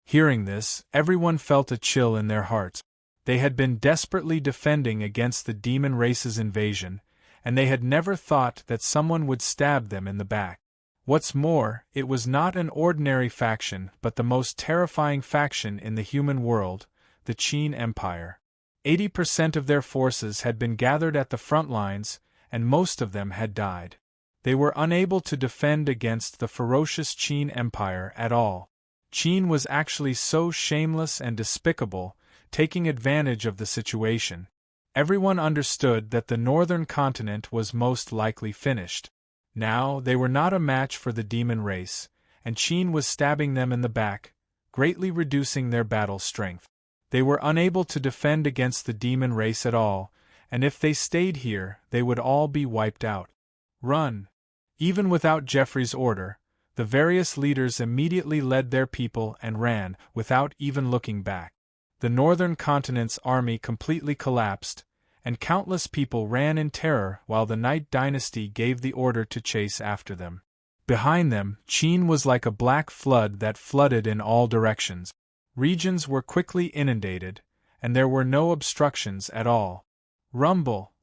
Hearing this, everyone felt a chill in their hearts. They had been desperately defending against the demon race's invasion, and they had never thought that someone would stab them in the back. What's more, it was not an ordinary faction but the most terrifying faction in the human world, the Qin Empire. 80% of their forces had been gathered at the front lines, and most of them had died. They were unable to defend against the ferocious Qin Empire at all. Qin was actually so shameless and despicable, taking advantage of the situation. Everyone understood that the northern continent was most likely finished. Now, they were not a match for the demon race, and Qin was stabbing them in the back, greatly reducing their battle strength. They were unable to defend against the demon race at all, and if they stayed here, they would all be wiped out. Run! Even without Jeffrey's order, the various leaders immediately led their people and ran, without even looking back. The northern continent's army completely collapsed, and countless people ran in terror while the Night Dynasty gave the order to chase after them. Behind them, Qin was like a black flood that flooded in all directions. Regions were quickly inundated, and there were no obstructions at all. Rumble!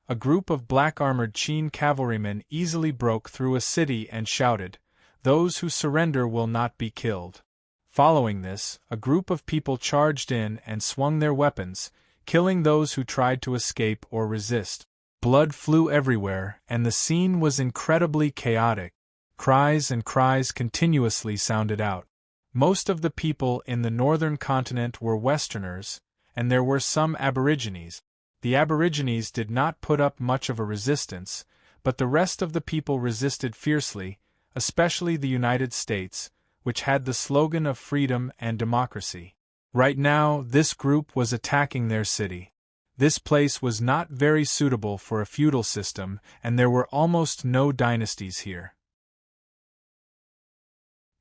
A group of black-armored Qin cavalrymen easily broke through a city and shouted, "Those who surrender will not be killed." Following this, a group of people charged in and swung their weapons, killing those who tried to escape or resist. Blood flew everywhere, and the scene was incredibly chaotic. Cries and cries continuously sounded out. Most of the people in the northern continent were Westerners, and there were some Aborigines. The Aborigines did not put up much of a resistance, but the rest of the people resisted fiercely, especially the United States, which had the slogan of freedom and democracy. Right now, this group was attacking their city. This place was not very suitable for a feudal system, and there were almost no dynasties here.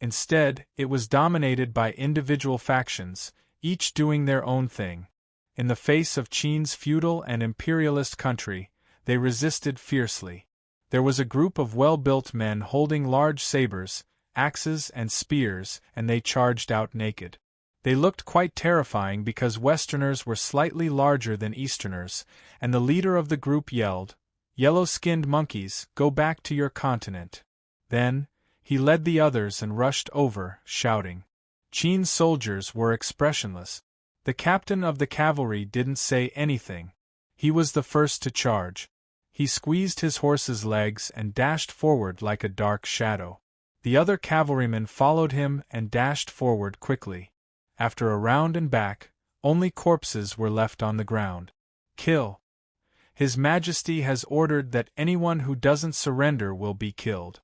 Instead, it was dominated by individual factions, each doing their own thing. In the face of Qin's feudal and imperialist country, they resisted fiercely. There was a group of well-built men holding large sabers, axes and spears, and they charged out naked. They looked quite terrifying because Westerners were slightly larger than Easterners, and the leader of the group yelled, "Yellow-skinned monkeys, go back to your continent." Then, He led the others and rushed over, shouting. Qin's soldiers were expressionless. The captain of the cavalry didn't say anything. He was the first to charge. He squeezed his horse's legs and dashed forward like a dark shadow. The other cavalrymen followed him and dashed forward quickly. After a round and back, only corpses were left on the ground. Kill. His Majesty has ordered that anyone who doesn't surrender will be killed.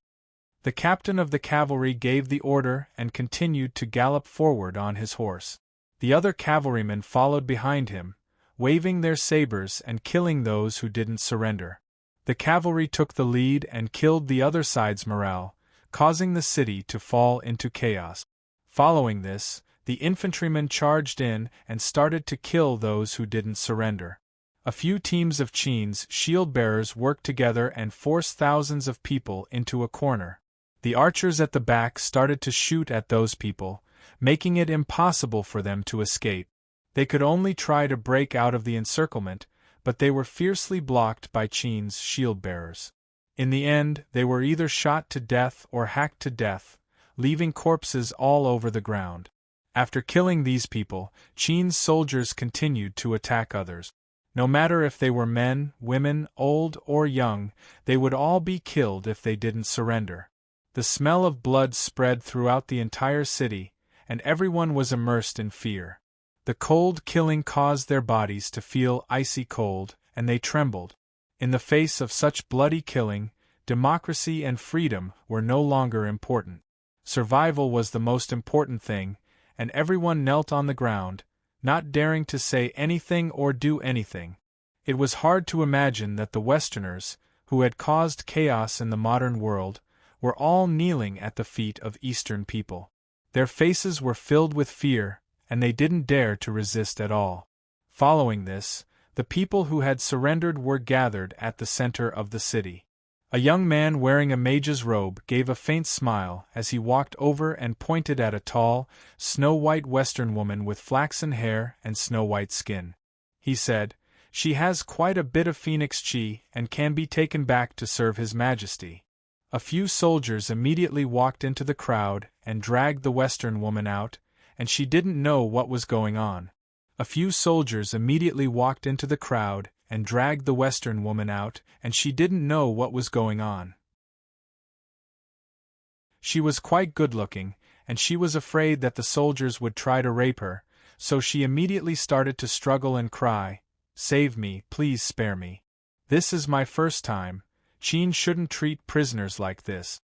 The captain of the cavalry gave the order and continued to gallop forward on his horse. The other cavalrymen followed behind him, waving their sabers and killing those who didn't surrender. The cavalry took the lead and killed the other side's morale, causing the city to fall into chaos. Following this, the infantrymen charged in and started to kill those who didn't surrender. A few teams of Qin's shield-bearers worked together and forced thousands of people into a corner. The archers at the back started to shoot at those people, making it impossible for them to escape. They could only try to break out of the encirclement, but they were fiercely blocked by Qin's shield-bearers. In the end, they were either shot to death or hacked to death, leaving corpses all over the ground. After killing these people, Qin's soldiers continued to attack others. No matter if they were men, women, old or young, they would all be killed if they didn't surrender. The smell of blood spread throughout the entire city, and everyone was immersed in fear. The cold killing caused their bodies to feel icy cold, and they trembled. In the face of such bloody killing, democracy and freedom were no longer important. Survival was the most important thing, and everyone knelt on the ground, not daring to say anything or do anything. It was hard to imagine that the Westerners, who had caused chaos in the modern world, were all kneeling at the feet of Eastern people. Their faces were filled with fear, and they didn't dare to resist at all. Following this, the people who had surrendered were gathered at the center of the city. A young man wearing a mage's robe gave a faint smile as he walked over and pointed at a tall, snow-white Western woman with flaxen hair and snow-white skin. He said, "She has quite a bit of phoenix chi and can be taken back to serve His Majesty." A few soldiers immediately walked into the crowd and dragged the Western woman out, and she didn't know what was going on. A few soldiers immediately walked into the crowd and dragged the Western woman out, and she didn't know what was going on. She was quite good-looking, and she was afraid that the soldiers would try to rape her, so she immediately started to struggle and cry, "Save me, please spare me. This is my first time. Qin shouldn't treat prisoners like this."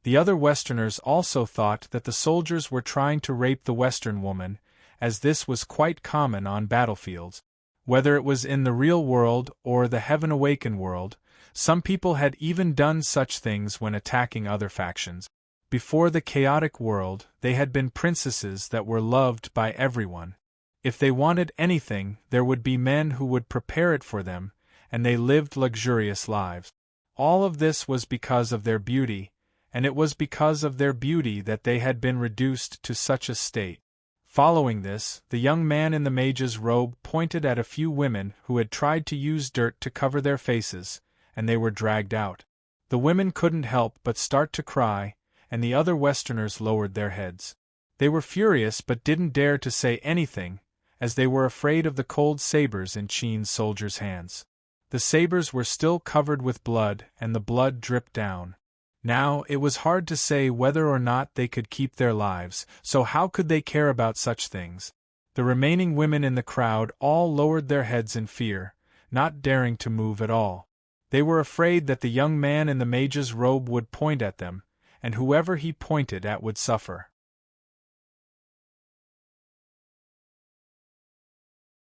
The other Westerners also thought that the soldiers were trying to rape the Western woman, as this was quite common on battlefields. Whether it was in the real world or the Heaven Awakened world, some people had even done such things when attacking other factions. Before the chaotic world, they had been princesses that were loved by everyone. If they wanted anything, there would be men who would prepare it for them, and they lived luxurious lives. All of this was because of their beauty, and it was because of their beauty that they had been reduced to such a state. Following this, the young man in the mage's robe pointed at a few women who had tried to use dirt to cover their faces, and they were dragged out. The women couldn't help but start to cry, and the other Westerners lowered their heads. They were furious but didn't dare to say anything, as they were afraid of the cold sabers in Qin's soldiers' hands. The sabers were still covered with blood, and the blood dripped down. Now, it was hard to say whether or not they could keep their lives, so how could they care about such things? The remaining women in the crowd all lowered their heads in fear, not daring to move at all. They were afraid that the young man in the mage's robe would point at them, and whoever he pointed at would suffer.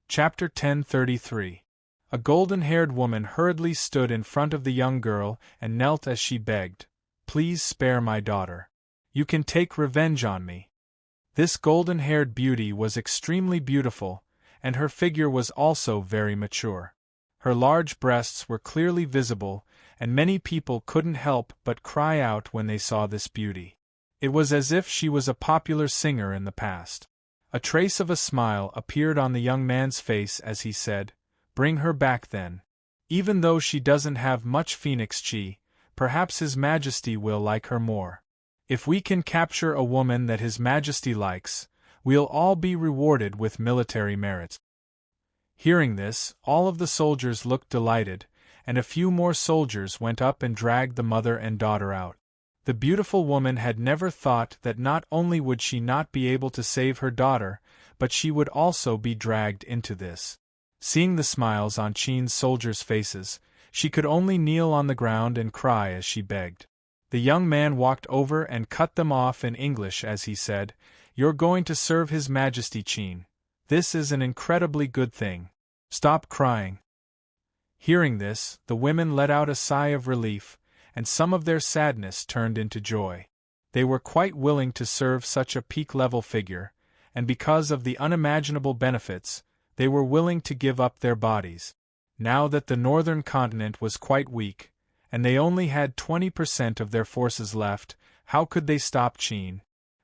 Chapter 1033. A golden-haired woman hurriedly stood in front of the young girl and knelt as she begged, "Please spare my daughter. You can take revenge on me." This golden-haired beauty was extremely beautiful, and her figure was also very mature. Her large breasts were clearly visible, and many people couldn't help but cry out when they saw this beauty. It was as if she was a popular singer in the past. A trace of a smile appeared on the young man's face as he said, "Bring her back then. Even though she doesn't have much phoenix chi, perhaps His Majesty will like her more." If we can capture a woman that His Majesty likes, we'll all be rewarded with military merits." Hearing this, all of the soldiers looked delighted, and a few more soldiers went up and dragged the mother and daughter out. The beautiful woman had never thought that not only would she not be able to save her daughter, but she would also be dragged into this. Seeing the smiles on Qin's soldiers' faces, she could only kneel on the ground and cry as she begged. The young man walked over and cut them off in English as he said, "You're going to serve His Majesty, Qin. This is an incredibly good thing. Stop crying." Hearing this, the women let out a sigh of relief, and some of their sadness turned into joy. They were quite willing to serve such a peak-level figure, and because of the unimaginable benefits, they were willing to give up their bodies. Now that the northern continent was quite weak, and they only had 20% of their forces left, how could they stop Qin?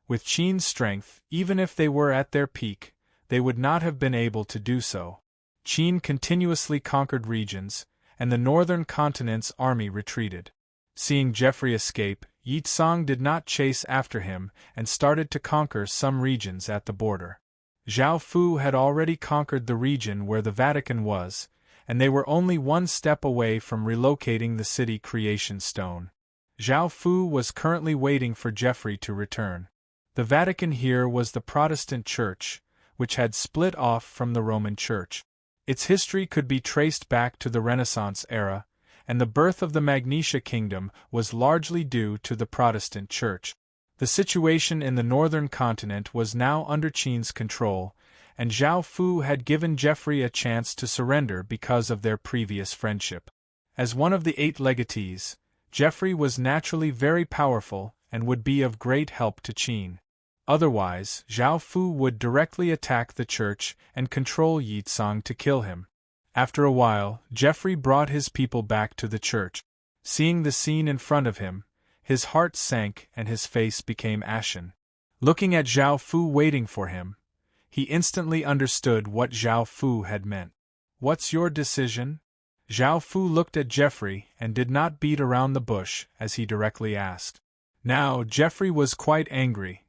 With Qin's strength, even if they were at their peak, they would not have been able to do so. Qin continuously conquered regions, and the northern continent's army retreated. Seeing Geoffrey escape, Yi Tsang did not chase after him and started to conquer some regions at the border. Zhao Fu had already conquered the region where the Vatican was, and they were only one step away from relocating the city creation stone. Zhao Fu was currently waiting for Geoffrey to return. The Vatican here was the Protestant Church, which had split off from the Roman Church. Its history could be traced back to the Renaissance era, and the birth of the Magnesia Kingdom was largely due to the Protestant Church. The situation in the northern continent was now under Qin's control, and Zhao Fu had given Geoffrey a chance to surrender because of their previous friendship. As one of the 8 legatees, Geoffrey was naturally very powerful and would be of great help to Qin. Otherwise, Zhao Fu would directly attack the church and control Yi Tsang to kill him. After a while, Geoffrey brought his people back to the church. Seeing the scene in front of him, his heart sank and his face became ashen. Looking at Zhao Fu waiting for him, he instantly understood what Zhao Fu had meant. "What's your decision?" Zhao Fu looked at Geoffrey and did not beat around the bush as he directly asked. Now, Geoffrey was quite angry.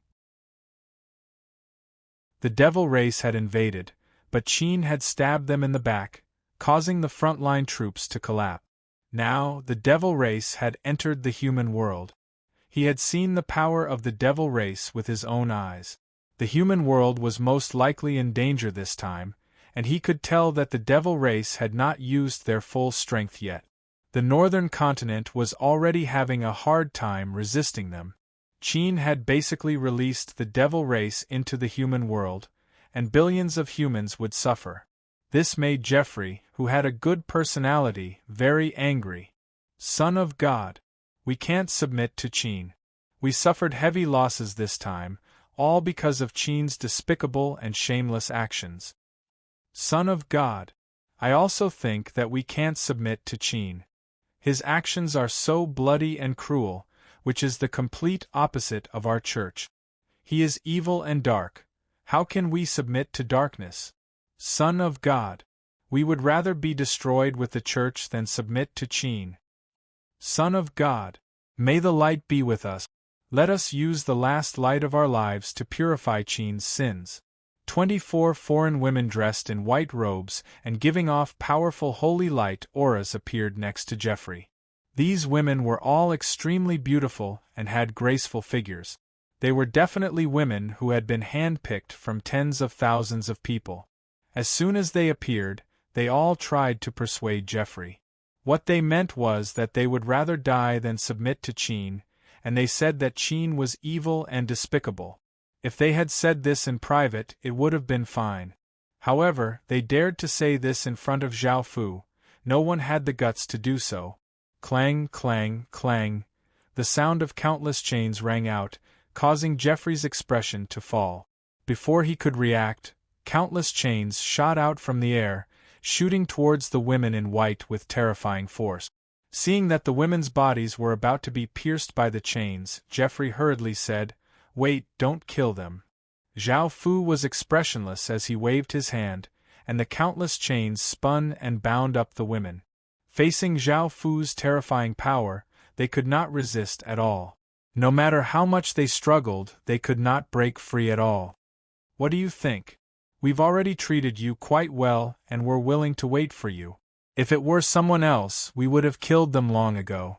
The devil race had invaded, but Qin had stabbed them in the back, causing the frontline troops to collapse. Now, the devil race had entered the human world. He had seen the power of the devil race with his own eyes. The human world was most likely in danger this time, and he could tell that the devil race had not used their full strength yet. The northern continent was already having a hard time resisting them. Qin had basically released the devil race into the human world, and billions of humans would suffer. This made Geoffrey, who had a good personality, very angry. "Son of God! We can't submit to Qin. We suffered heavy losses this time, all because of Qin's despicable and shameless actions. Son of God! I also think that we can't submit to Qin. His actions are so bloody and cruel, which is the complete opposite of our church. He is evil and dark. How can we submit to darkness? Son of God! We would rather be destroyed with the church than submit to Qin. Son of God! May the light be with us. Let us use the last light of our lives to purify Qin's sins." 24 foreign women dressed in white robes and giving off powerful holy light auras appeared next to Geoffrey. These women were all extremely beautiful and had graceful figures. They were definitely women who had been handpicked from tens of thousands of people. As soon as they appeared, they all tried to persuade Geoffrey. What they meant was that they would rather die than submit to Qin, and they said that Qin was evil and despicable. If they had said this in private, it would have been fine. However, they dared to say this in front of Zhao Fu. No one had the guts to do so. Clang, clang, clang. The sound of countless chains rang out, causing Geoffrey's expression to fall. Before he could react, countless chains shot out from the air, shooting towards the women in white with terrifying force. Seeing that the women's bodies were about to be pierced by the chains, Geoffrey hurriedly said, "Wait, don't kill them." Zhao Fu was expressionless as he waved his hand, and the countless chains spun and bound up the women. Facing Zhao Fu's terrifying power, they could not resist at all. No matter how much they struggled, they could not break free at all. What do you think? We've already treated you quite well and we're willing to wait for you. If it were someone else, we would have killed them long ago.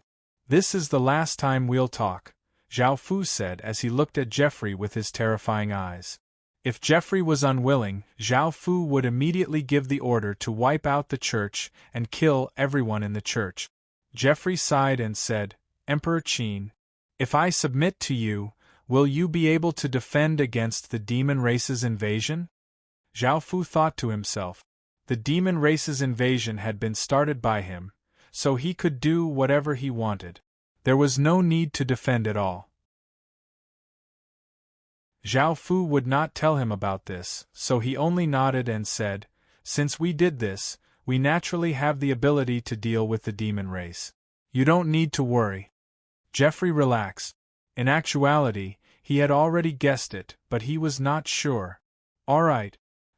This is the last time we'll talk, Zhao Fu said as he looked at Geoffrey with his terrifying eyes. If Geoffrey was unwilling, Zhao Fu would immediately give the order to wipe out the church and kill everyone in the church. Geoffrey sighed and said, Emperor Qin, if I submit to you, will you be able to defend against the demon race's invasion? Zhao Fu thought to himself. The demon race's invasion had been started by him, so he could do whatever he wanted. There was no need to defend at all. Zhao Fu would not tell him about this, so he only nodded and said, Since we did this, we naturally have the ability to deal with the demon race. You don't need to worry. Geoffrey relaxed. In actuality, he had already guessed it, but he was not sure. All right.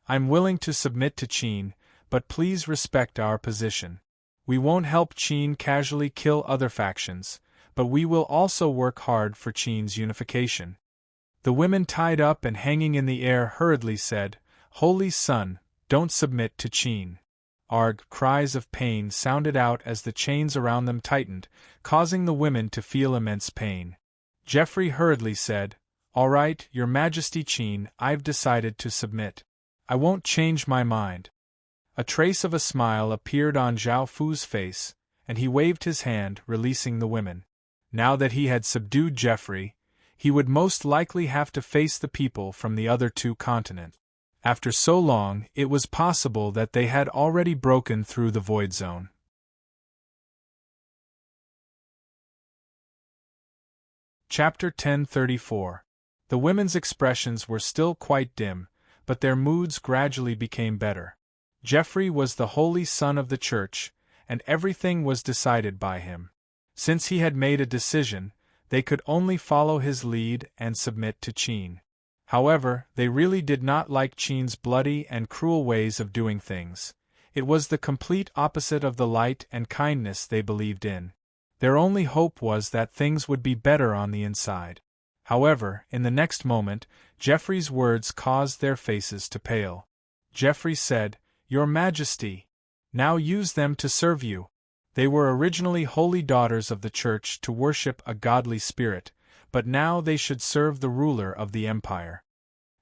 I'm willing to submit to Qin, but please respect our position. We won't help Qin casually kill other factions, but we will also work hard for Qin's unification. The women tied up and hanging in the air hurriedly said, Holy Sun, don't submit to Qin. Arg, cries of pain sounded out as the chains around them tightened, causing the women to feel immense pain. Geoffrey hurriedly said, All right, Your Majesty Qin, I've decided to submit. I won't change my mind. A trace of a smile appeared on Zhao Fu's face, and he waved his hand, releasing the women. Now that he had subdued Geoffrey, he would most likely have to face the people from the other two continents. After so long, it was possible that they had already broken through the void zone. Chapter 1034. The women's expressions were still quite dim, but their moods gradually became better. Geoffrey was the holy son of the church, and everything was decided by him. Since he had made a decision, they could only follow his lead and submit to Qin. However, they really did not like Qin's bloody and cruel ways of doing things. It was the complete opposite of the light and kindness they believed in. Their only hope was that things would be better on the inside. However, in the next moment, Geoffrey's words caused their faces to pale. Geoffrey said, Your Majesty, now use them to serve you. They were originally holy daughters of the church to worship a godly spirit, but now they should serve the ruler of the empire.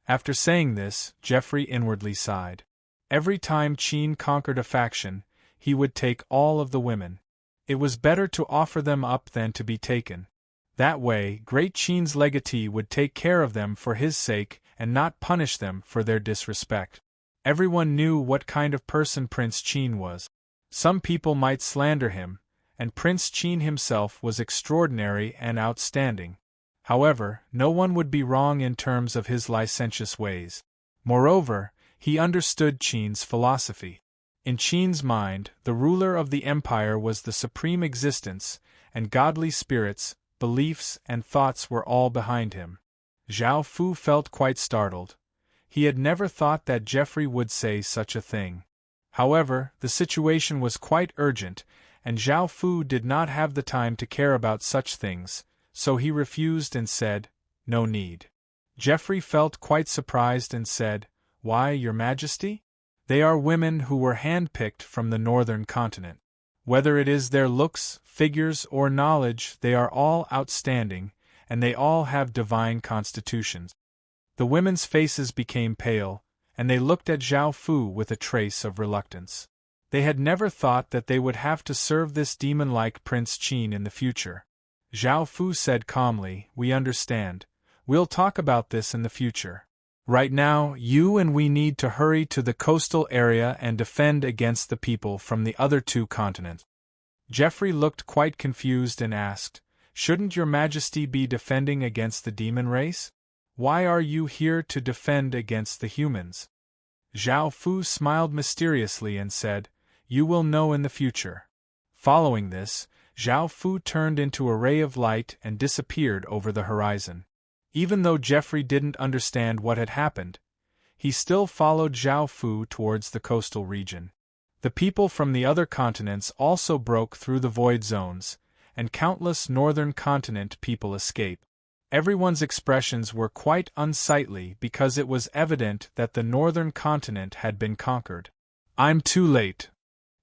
After saying this, Geoffrey inwardly sighed. Every time Qin conquered a faction, he would take all of the women. It was better to offer them up than to be taken. That way, great Qin's legatee would take care of them for his sake and not punish them for their disrespect. Everyone knew what kind of person Prince Qin was. Some people might slander him, and Prince Qin himself was extraordinary and outstanding. However, no one would be wrong in terms of his licentious ways. Moreover, he understood Qin's philosophy. In Qin's mind, the ruler of the empire was the supreme existence, and godly spirits, beliefs, and thoughts were all behind him. Zhao Fu felt quite startled. He had never thought that Geoffrey would say such a thing. However, the situation was quite urgent, and Zhao Fu did not have the time to care about such things, so he refused and said, No need. Geoffrey felt quite surprised and said, Why, Your Majesty? They are women who were handpicked from the northern continent. Whether it is their looks, figures, or knowledge, they are all outstanding, and they all have divine constitutions. The women's faces became pale, and they looked at Zhao Fu with a trace of reluctance. They had never thought that they would have to serve this demon-like Prince Qin in the future. Zhao Fu said calmly, We understand. We'll talk about this in the future. Right now, you and we need to hurry to the coastal area and defend against the people from the other two continents. Geoffrey looked quite confused and asked, Shouldn't Your Majesty be defending against the demon race? Why are you here to defend against the humans? Zhao Fu smiled mysteriously and said, You will know in the future. Following this, Zhao Fu turned into a ray of light and disappeared over the horizon. Even though Geoffrey didn't understand what had happened, he still followed Zhao Fu towards the coastal region. The people from the other continents also broke through the void zones, and countless northern continent people escaped. Everyone's expressions were quite unsightly because it was evident that the northern continent had been conquered. "I'm too late."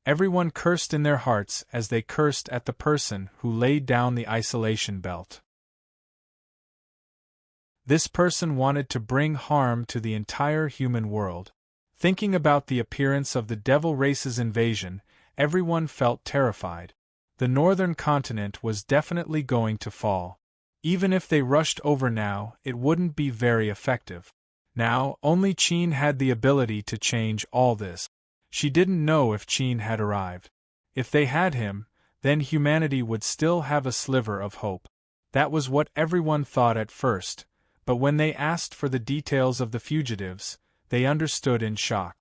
Everyone cursed in their hearts as they cursed at the person who laid down the isolation belt. This person wanted to bring harm to the entire human world. Thinking about the appearance of the devil race's invasion, everyone felt terrified. The northern continent was definitely going to fall. Even if they rushed over now, it wouldn't be very effective. Now, only Qin had the ability to change all this. She didn't know if Qin had arrived. If they had him, then humanity would still have a sliver of hope. That was what everyone thought at first, but when they asked for the details of the fugitives, they understood in shock.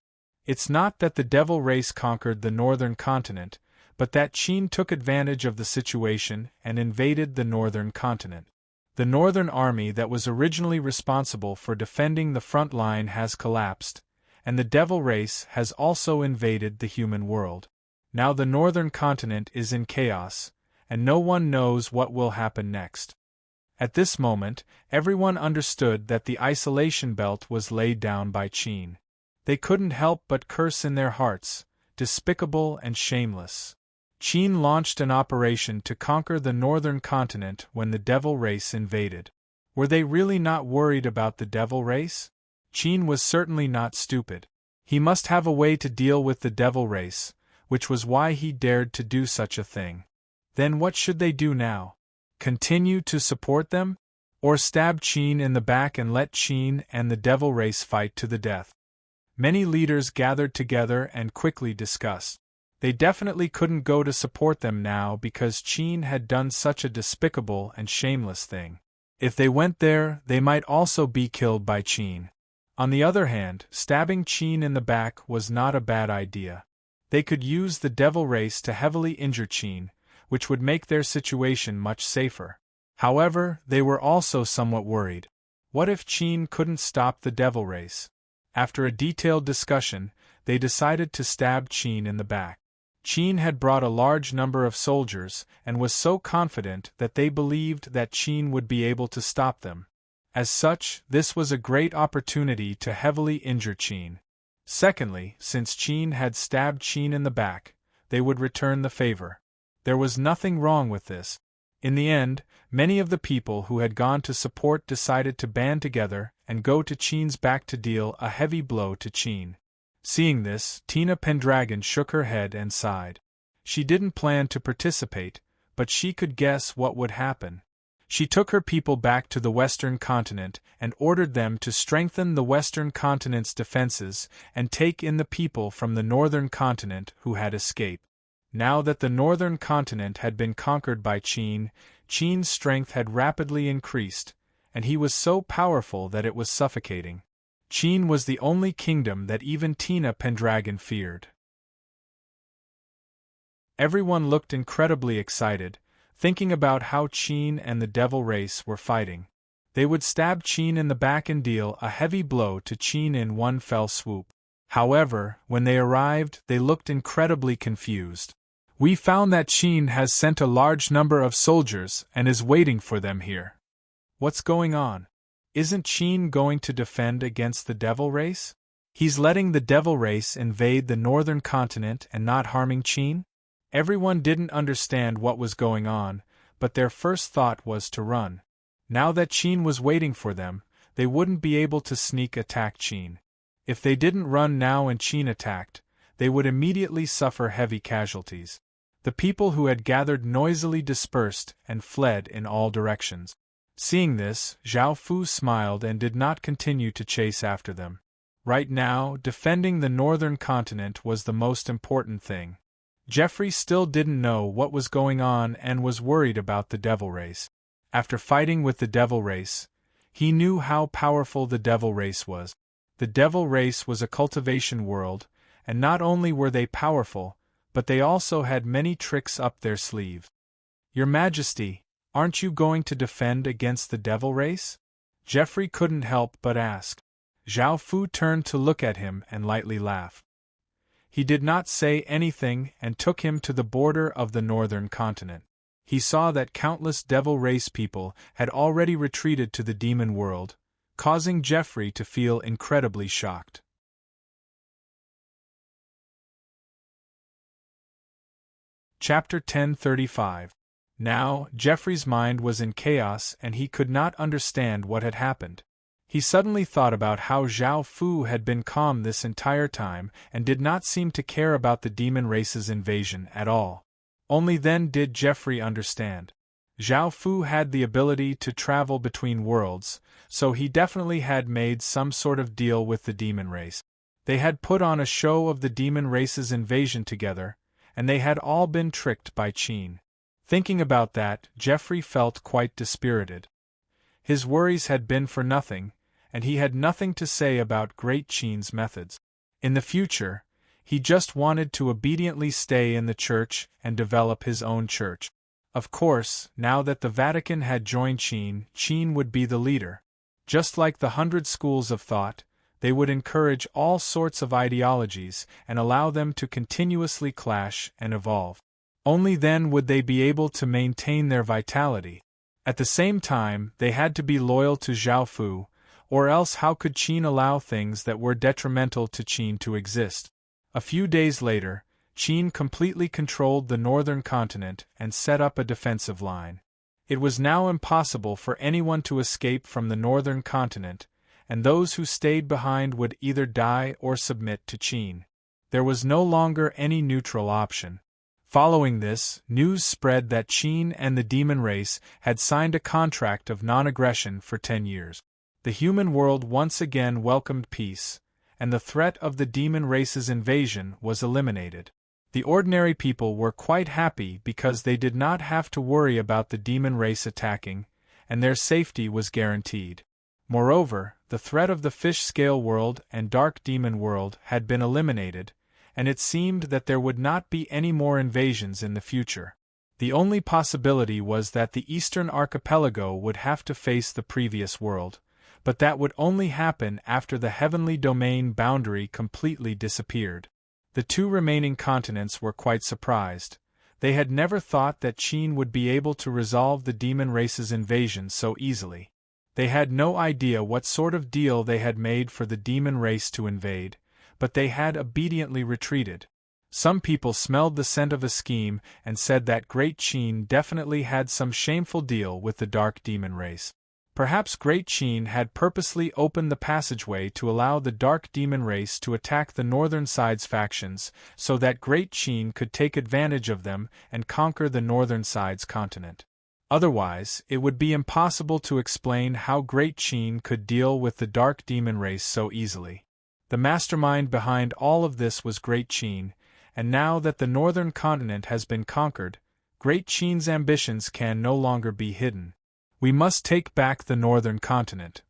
It's not that the devil race conquered the northern continent, but that Qin took advantage of the situation and invaded the northern continent. The northern army that was originally responsible for defending the front line has collapsed, and the devil race has also invaded the human world. Now the northern continent is in chaos, and no one knows what will happen next. At this moment, everyone understood that the isolation belt was laid down by Qin. They couldn't help but curse in their hearts, despicable and shameless. Qin launched an operation to conquer the northern continent when the devil race invaded. Were they really not worried about the devil race? Qin was certainly not stupid. He must have a way to deal with the devil race, which was why he dared to do such a thing. Then what should they do now? Continue to support them? Or stab Qin in the back and let Qin and the devil race fight to the death? Many leaders gathered together and quickly discussed. They definitely couldn't go to support them now because Qin had done such a despicable and shameless thing. If they went there, they might also be killed by Qin. On the other hand, stabbing Qin in the back was not a bad idea. They could use the devil race to heavily injure Qin, which would make their situation much safer. However, they were also somewhat worried. What if Qin couldn't stop the devil race? After a detailed discussion, they decided to stab Qin in the back. Qin had brought a large number of soldiers and was so confident that they believed that Qin would be able to stop them. As such, this was a great opportunity to heavily injure Qin. Secondly, since Qin had stabbed Qin in the back, they would return the favor. There was nothing wrong with this. In the end, many of the people who had gone to support decided to band together and go to Qin's back to deal a heavy blow to Qin. Seeing this, Tina Pendragon shook her head and sighed. She didn't plan to participate, but she could guess what would happen. She took her people back to the western continent and ordered them to strengthen the western continent's defenses and take in the people from the northern continent who had escaped. Now that the northern continent had been conquered by Qin, Qin's strength had rapidly increased, and he was so powerful that it was suffocating. Qin was the only kingdom that even Tina Pendragon feared. Everyone looked incredibly excited, thinking about how Qin and the devil race were fighting. They would stab Qin in the back and deal a heavy blow to Qin in one fell swoop. However, when they arrived, they looked incredibly confused. "We found that Qin has sent a large number of soldiers and is waiting for them here. What's going on? Isn't Qin going to defend against the devil race? He's letting the devil race invade the northern continent and not harming Qin?" Everyone didn't understand what was going on, but their first thought was to run. Now that Qin was waiting for them, they wouldn't be able to sneak attack Qin. If they didn't run now and Qin attacked, they would immediately suffer heavy casualties. The people who had gathered noisily dispersed and fled in all directions. Seeing this, Zhao Fu smiled and did not continue to chase after them. Right now, defending the northern continent was the most important thing. Jeffrey still didn't know what was going on and was worried about the devil race. After fighting with the devil race, he knew how powerful the devil race was. The devil race was a cultivation world, and not only were they powerful, but they also had many tricks up their sleeve. "Your Majesty, aren't you going to defend against the devil race?" Jeffrey couldn't help but ask. Zhao Fu turned to look at him and lightly laughed. He did not say anything and took him to the border of the northern continent. he saw that countless devil race people had already retreated to the demon world, causing Geoffrey to feel incredibly shocked. Chapter 1035. Now, Geoffrey's mind was in chaos and he could not understand what had happened. He suddenly thought about how Zhao Fu had been calm this entire time and did not seem to care about the demon race's invasion at all. Only then did Geoffrey understand. Zhao Fu had the ability to travel between worlds, so he definitely had made some sort of deal with the demon race. They had put on a show of the demon race's invasion together, and they had all been tricked by Qin. Thinking about that, Geoffrey felt quite dispirited. His worries had been for nothing, and he had nothing to say about Great Qin's methods. In the future, he just wanted to obediently stay in the church and develop his own church. Of course, now that the Vatican had joined Qin, Qin would be the leader. Just like the 100 schools of thought, they would encourage all sorts of ideologies and allow them to continuously clash and evolve. Only then would they be able to maintain their vitality. At the same time, they had to be loyal to Zhao Fu, or else how could Qin allow things that were detrimental to Qin to exist? A few days later, Qin completely controlled the northern continent and set up a defensive line. It was now impossible for anyone to escape from the northern continent, and those who stayed behind would either die or submit to Qin. There was no longer any neutral option. Following this, news spread that Qin and the demon race had signed a contract of non-aggression for 10 years. The human world once again welcomed peace, and the threat of the demon race's invasion was eliminated. The ordinary people were quite happy because they did not have to worry about the demon race attacking, and their safety was guaranteed. Moreover, the threat of the fish-scale world and dark demon world had been eliminated, and it seemed that there would not be any more invasions in the future. The only possibility was that the Eastern Archipelago would have to face the previous world, but that would only happen after the heavenly domain boundary completely disappeared. The two remaining continents were quite surprised. They had never thought that Qin would be able to resolve the demon race's invasion so easily. They had no idea what sort of deal they had made for the demon race to invade, but they had obediently retreated. Some people smelled the scent of a scheme and said that Great Qin definitely had some shameful deal with the dark demon race. Perhaps Great Qin had purposely opened the passageway to allow the dark demon race to attack the northern side's factions, so that Great Qin could take advantage of them and conquer the northern side's continent. Otherwise, it would be impossible to explain how Great Qin could deal with the dark demon race so easily. The mastermind behind all of this was Great Qin, and now that the northern continent has been conquered, Great Qin's ambitions can no longer be hidden. We must take back the northern continent.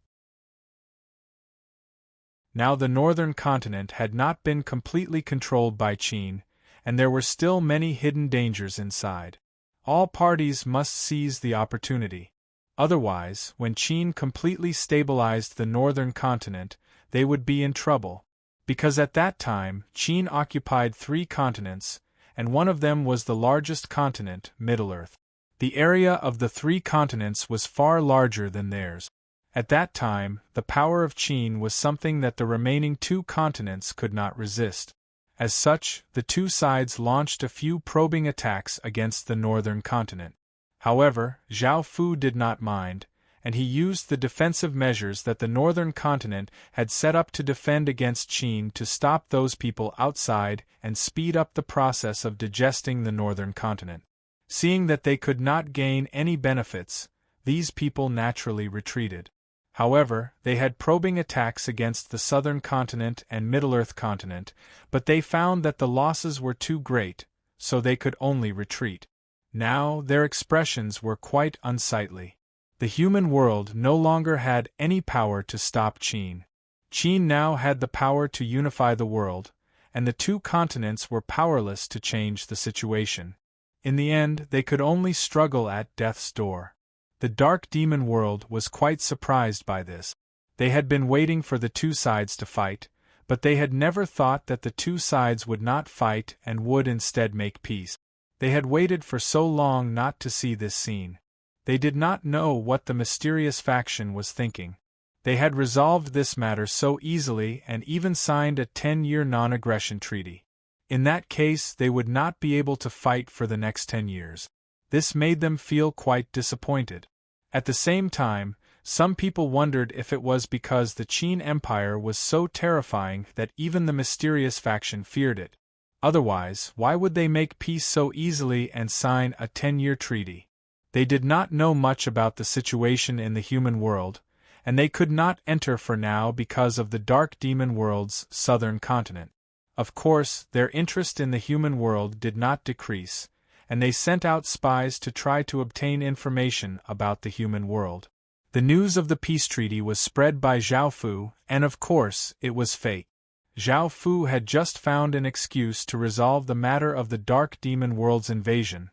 Now the northern continent had not been completely controlled by Qin, and there were still many hidden dangers inside. All parties must seize the opportunity. Otherwise, when Qin completely stabilized the northern continent, they would be in trouble. Because at that time, Qin occupied 3 continents, and one of them was the largest continent, Middle-earth. The area of the 3 continents was far larger than theirs. At that time, the power of Qin was something that the remaining 2 continents could not resist. As such, the 2 sides launched a few probing attacks against the northern continent. However, Zhao Fu did not mind, and he used the defensive measures that the northern continent had set up to defend against Qin to stop those people outside and speed up the process of digesting the northern continent. Seeing that they could not gain any benefits, these people naturally retreated. However, they had probing attacks against the southern continent and Middle-earth continent, but they found that the losses were too great, so they could only retreat. Now, their expressions were quite unsightly. The human world no longer had any power to stop Qin. Qin now had the power to unify the world, and the 2 continents were powerless to change the situation. In the end, they could only struggle at death's door. The dark demon world was quite surprised by this. They had been waiting for the 2 sides to fight, but they had never thought that the 2 sides would not fight and would instead make peace. They had waited for so long not to see this scene. They did not know what the mysterious faction was thinking. They had resolved this matter so easily and even signed a 10-year non-aggression treaty. In that case, they would not be able to fight for the next 10 years. This made them feel quite disappointed. At the same time, some people wondered if it was because the Qin Empire was so terrifying that even the mysterious faction feared it. Otherwise, why would they make peace so easily and sign a 10-year treaty? They did not know much about the situation in the human world, and they could not enter for now because of the dark demon world's southern continent. Of course, their interest in the human world did not decrease, and they sent out spies to try to obtain information about the human world. The news of the peace treaty was spread by Zhao Fu, and of course, it was fate. Zhao Fu had just found an excuse to resolve the matter of the dark demon world's invasion.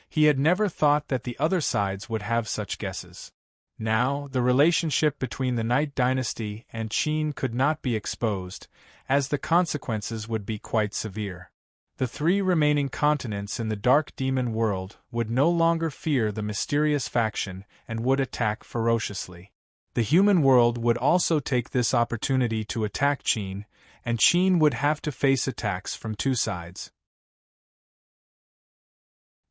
He had never thought that the other sides would have such guesses. Now, the relationship between the Night Dynasty and Qin could not be exposed, as the consequences would be quite severe. The 3 remaining continents in the dark demon world would no longer fear the mysterious faction and would attack ferociously. The human world would also take this opportunity to attack Qin, and Qin would have to face attacks from 2 sides.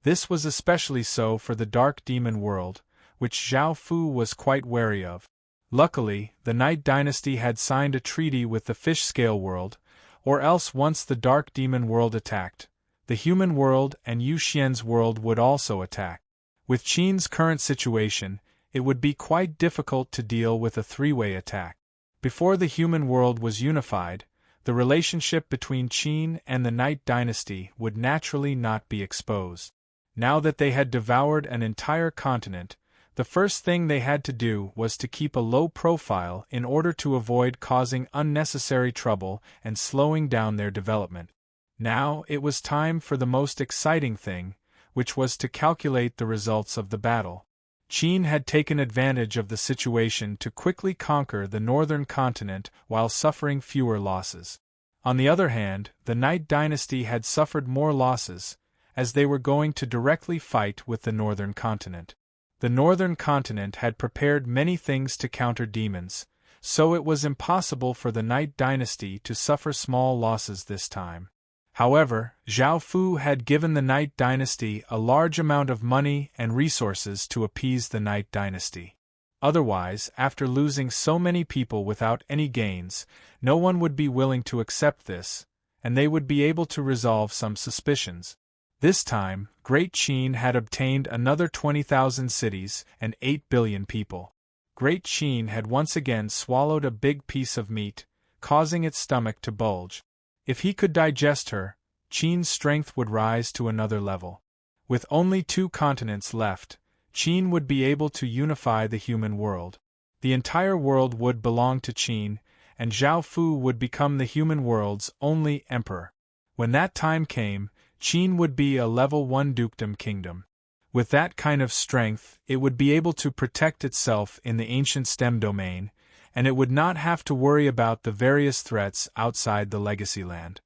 This was especially so for the dark demon world, which Zhao Fu was quite wary of. Luckily, the Night Dynasty had signed a treaty with the fish scale world, or else once the dark demon world attacked, the human world and Yu Xian's world would also attack. With Qin's current situation, it would be quite difficult to deal with a 3-way attack. Before the human world was unified, the relationship between Qin and the Night Dynasty would naturally not be exposed. Now that they had devoured an entire continent, the first thing they had to do was to keep a low profile in order to avoid causing unnecessary trouble and slowing down their development. Now it was time for the most exciting thing, which was to calculate the results of the battle. Qin had taken advantage of the situation to quickly conquer the northern continent while suffering fewer losses. On the other hand, the Night Dynasty had suffered more losses, as they were going to directly fight with the northern continent. The northern continent had prepared many things to counter demons, so it was impossible for the Night Dynasty to suffer small losses this time. However, Zhao Fu had given the Night Dynasty a large amount of money and resources to appease the Night Dynasty. Otherwise, after losing so many people without any gains, no one would be willing to accept this, and they would be able to resolve some suspicions. This time, Great Qin had obtained another 20,000 cities and 8 billion people. Great Qin had once again swallowed a big piece of meat, causing its stomach to bulge. If he could digest her, Qin's strength would rise to another level. With only 2 continents left, Qin would be able to unify the human world. The entire world would belong to Qin, and Zhao Fu would become the human world's only emperor. When that time came, Qin would be a level 1 dukedom kingdom. With that kind of strength, it would be able to protect itself in the ancient stem domain, and it would not have to worry about the various threats outside the legacy land.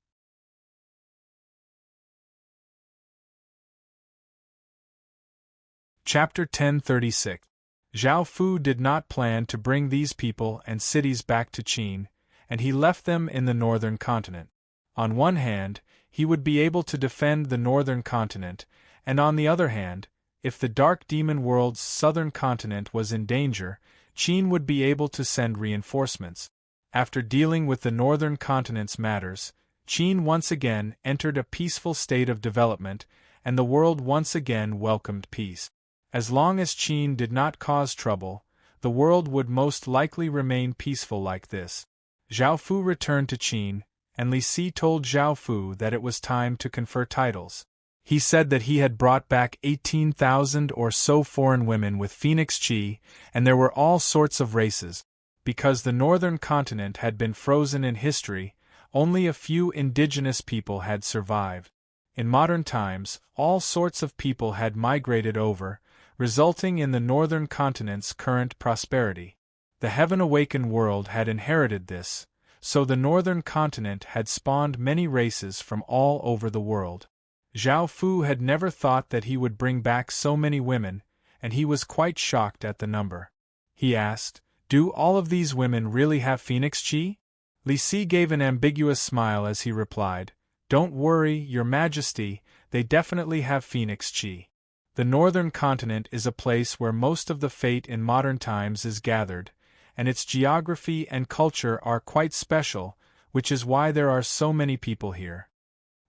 Chapter 1036. Zhao Fu did not plan to bring these people and cities back to Qin, and he left them in the northern continent. On one hand, he would be able to defend the northern continent, and on the other hand, if the dark demon world's southern continent was in danger, Qin would be able to send reinforcements. After dealing with the northern continent's matters, Qin once again entered a peaceful state of development, and the world once again welcomed peace. As long as Qin did not cause trouble, the world would most likely remain peaceful like this. Zhao Fu returned to Qin, and Li Si told Zhao Fu that it was time to confer titles. He said that he had brought back 18,000 or so foreign women with Phoenix Chi, and there were all sorts of races. Because the northern continent had been frozen in history, only a few indigenous people had survived. In modern times, all sorts of people had migrated over, resulting in the northern continent's current prosperity. The heaven-awakened world had inherited this, so the northern continent had spawned many races from all over the world. Zhao Fu had never thought that he would bring back so many women, and he was quite shocked at the number. He asked, "Do all of these women really have phoenix chi?" Li Si gave an ambiguous smile as he replied, "Don't worry, Your Majesty, they definitely have phoenix chi. The northern continent is a place where most of the fate in modern times is gathered, and its geography and culture are quite special, which is why there are so many people here.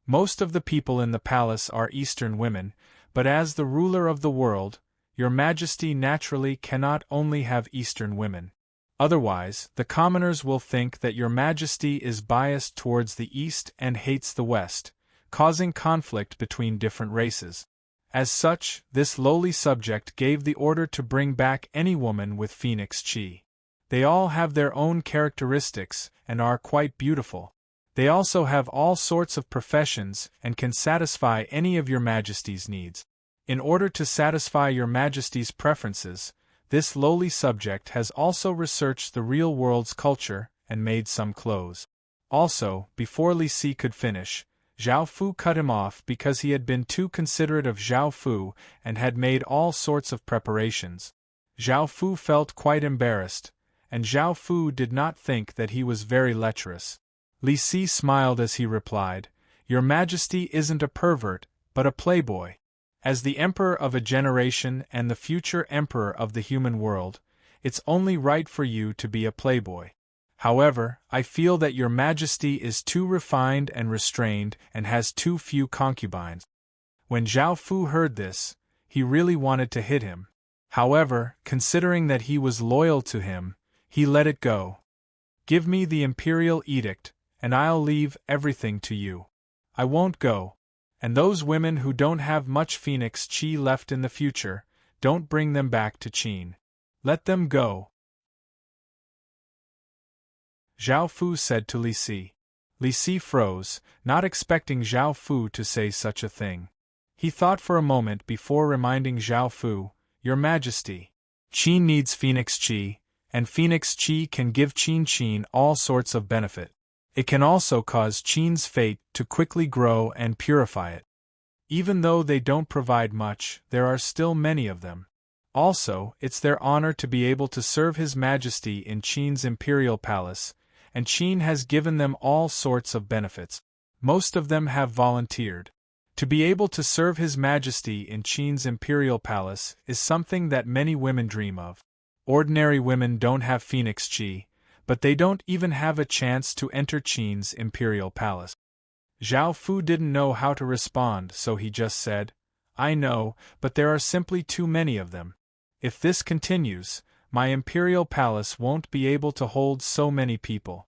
Most of the people in the palace are Eastern women, but as the ruler of the world, Your Majesty naturally cannot only have Eastern women. Otherwise, the commoners will think that Your Majesty is biased towards the East and hates the West, causing conflict between different races. As such, this lowly subject gave the order to bring back any woman with phoenix chi. They all have their own characteristics and are quite beautiful. They also have all sorts of professions and can satisfy any of Your Majesty's needs. In order to satisfy Your Majesty's preferences, this lowly subject has also researched the real world's culture and made some clothes." Also, before Li Si could finish, Zhao Fu cut him off because he had been too considerate of Zhao Fu and had made all sorts of preparations. Zhao Fu felt quite embarrassed, and Zhao Fu did not think that he was very lecherous. Li Si smiled as he replied, "Your Majesty isn't a pervert, but a playboy. As the emperor of a generation and the future emperor of the human world, it's only right for you to be a playboy. However, I feel that Your Majesty is too refined and restrained and has too few concubines." When Zhao Fu heard this, he really wanted to hit him. However, considering that he was loyal to him, he let it go. "Give me the imperial edict, and I'll leave everything to you. I won't go. And those women who don't have much phoenix chi left in the future, don't bring them back to Qin. Let them go." Zhao Fu said to Li Si. Li Si froze, not expecting Zhao Fu to say such a thing. He thought for a moment before reminding Zhao Fu, "Your Majesty, Qin needs phoenix chi, and phoenix chi can give Qin all sorts of benefit. It can also cause Qin's fate to quickly grow and purify it. Even though they don't provide much, there are still many of them. Also, it's their honor to be able to serve His Majesty in Qin's imperial palace, and Qin has given them all sorts of benefits. Most of them have volunteered. To be able to serve His Majesty in Qin's imperial palace is something that many women dream of. Ordinary women don't have phoenix chi, but they don't even have a chance to enter Qin's imperial palace." Zhao Fu didn't know how to respond, so he just said, "I know, but there are simply too many of them. If this continues, my imperial palace won't be able to hold so many people."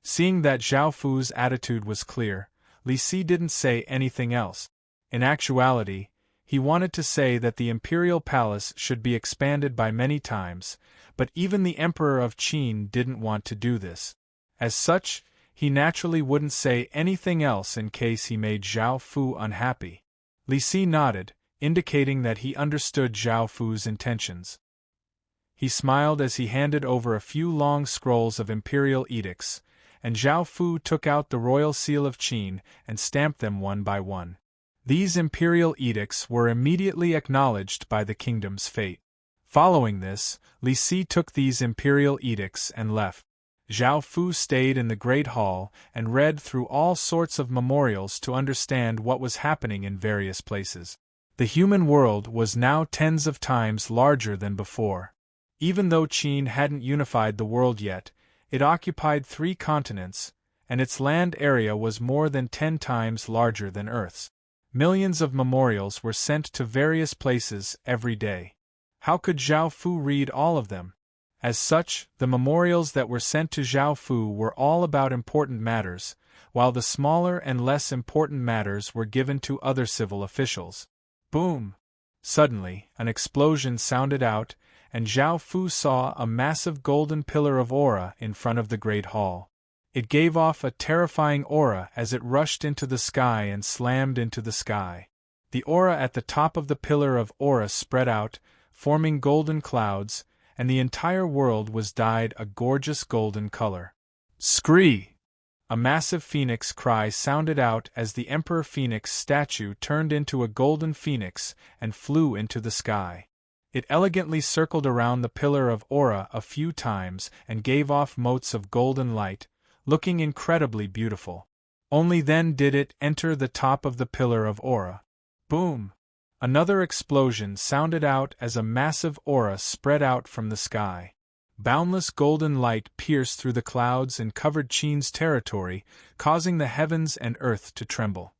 Seeing that Zhao Fu's attitude was clear, Li Si didn't say anything else. In actuality, he wanted to say that the imperial palace should be expanded by many times, but even the emperor of Qin didn't want to do this. As such, he naturally wouldn't say anything else in case he made Zhao Fu unhappy. Li Si nodded, indicating that he understood Zhao Fu's intentions. He smiled as he handed over a few long scrolls of imperial edicts, and Zhao Fu took out the royal seal of Qin and stamped them one by one. These imperial edicts were immediately acknowledged by the kingdom's fate. Following this, Li Si took these imperial edicts and left. Zhao Fu stayed in the Great Hall and read through all sorts of memorials to understand what was happening in various places. The human world was now tens of times larger than before. Even though Qin hadn't unified the world yet, it occupied 3 continents, and its land area was more than 10 times larger than Earth's. Millions of memorials were sent to various places every day. How could Zhao Fu read all of them? As such, the memorials that were sent to Zhao Fu were all about important matters, while the smaller and less important matters were given to other civil officials. Boom! Suddenly, an explosion sounded out, and Zhao Fu saw a massive golden pillar of aura in front of the Great Hall. It gave off a terrifying aura as it rushed into the sky and slammed into the sky. The aura at the top of the pillar of aura spread out, forming golden clouds, and the entire world was dyed a gorgeous golden color. Scree! A massive phoenix cry sounded out as the Emperor Phoenix statue turned into a golden phoenix and flew into the sky. It elegantly circled around the pillar of aura a few times and gave off motes of golden light, looking incredibly beautiful. Only then did it enter the top of the pillar of aura. Boom! Another explosion sounded out as a massive aura spread out from the sky. Boundless golden light pierced through the clouds and covered Qin's territory, causing the heavens and earth to tremble.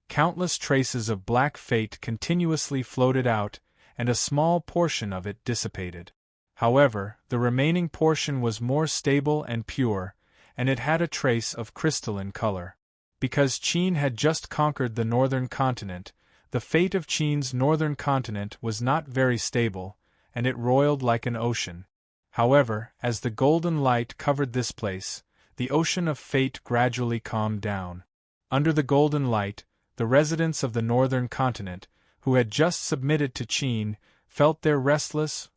Countless traces of black fate continuously floated out, and a small portion of it dissipated. However, the remaining portion was more stable and pure, and it had a trace of crystalline color. Because Qin had just conquered the northern continent, the fate of Qin's northern continent was not very stable, and it roiled like an ocean. However, as the golden light covered this place, the ocean of fate gradually calmed down. Under the golden light, the residents of the northern continent, who had just submitted to Qin, felt their restless,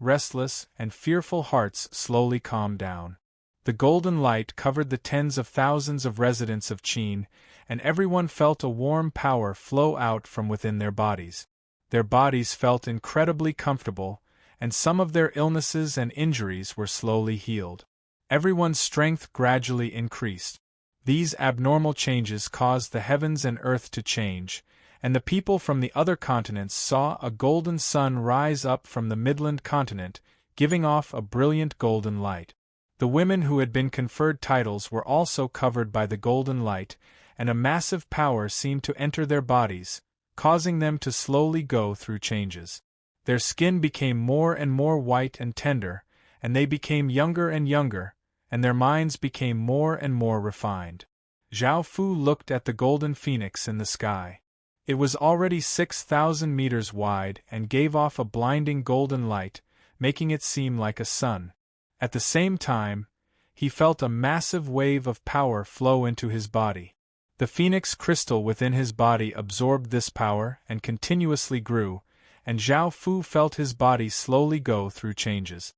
and fearful hearts slowly calm down. The golden light covered the tens of thousands of residents of Qin, and everyone felt a warm power flow out from within their bodies. Their bodies felt incredibly comfortable, and some of their illnesses and injuries were slowly healed. Everyone's strength gradually increased. These abnormal changes caused the heavens and earth to change, and the people from the other continents saw a golden sun rise up from the Midland continent, giving off a brilliant golden light. The women who had been conferred titles were also covered by the golden light, and a massive power seemed to enter their bodies, causing them to slowly go through changes. Their skin became more and more white and tender, and they became younger and younger, and their minds became more and more refined. Zhao Fu looked at the golden phoenix in the sky. It was already 6,000 meters wide and gave off a blinding golden light, making it seem like a sun. At the same time, he felt a massive wave of power flow into his body. The phoenix crystal within his body absorbed this power and continuously grew, and Zhao Fu felt his body slowly go through changes.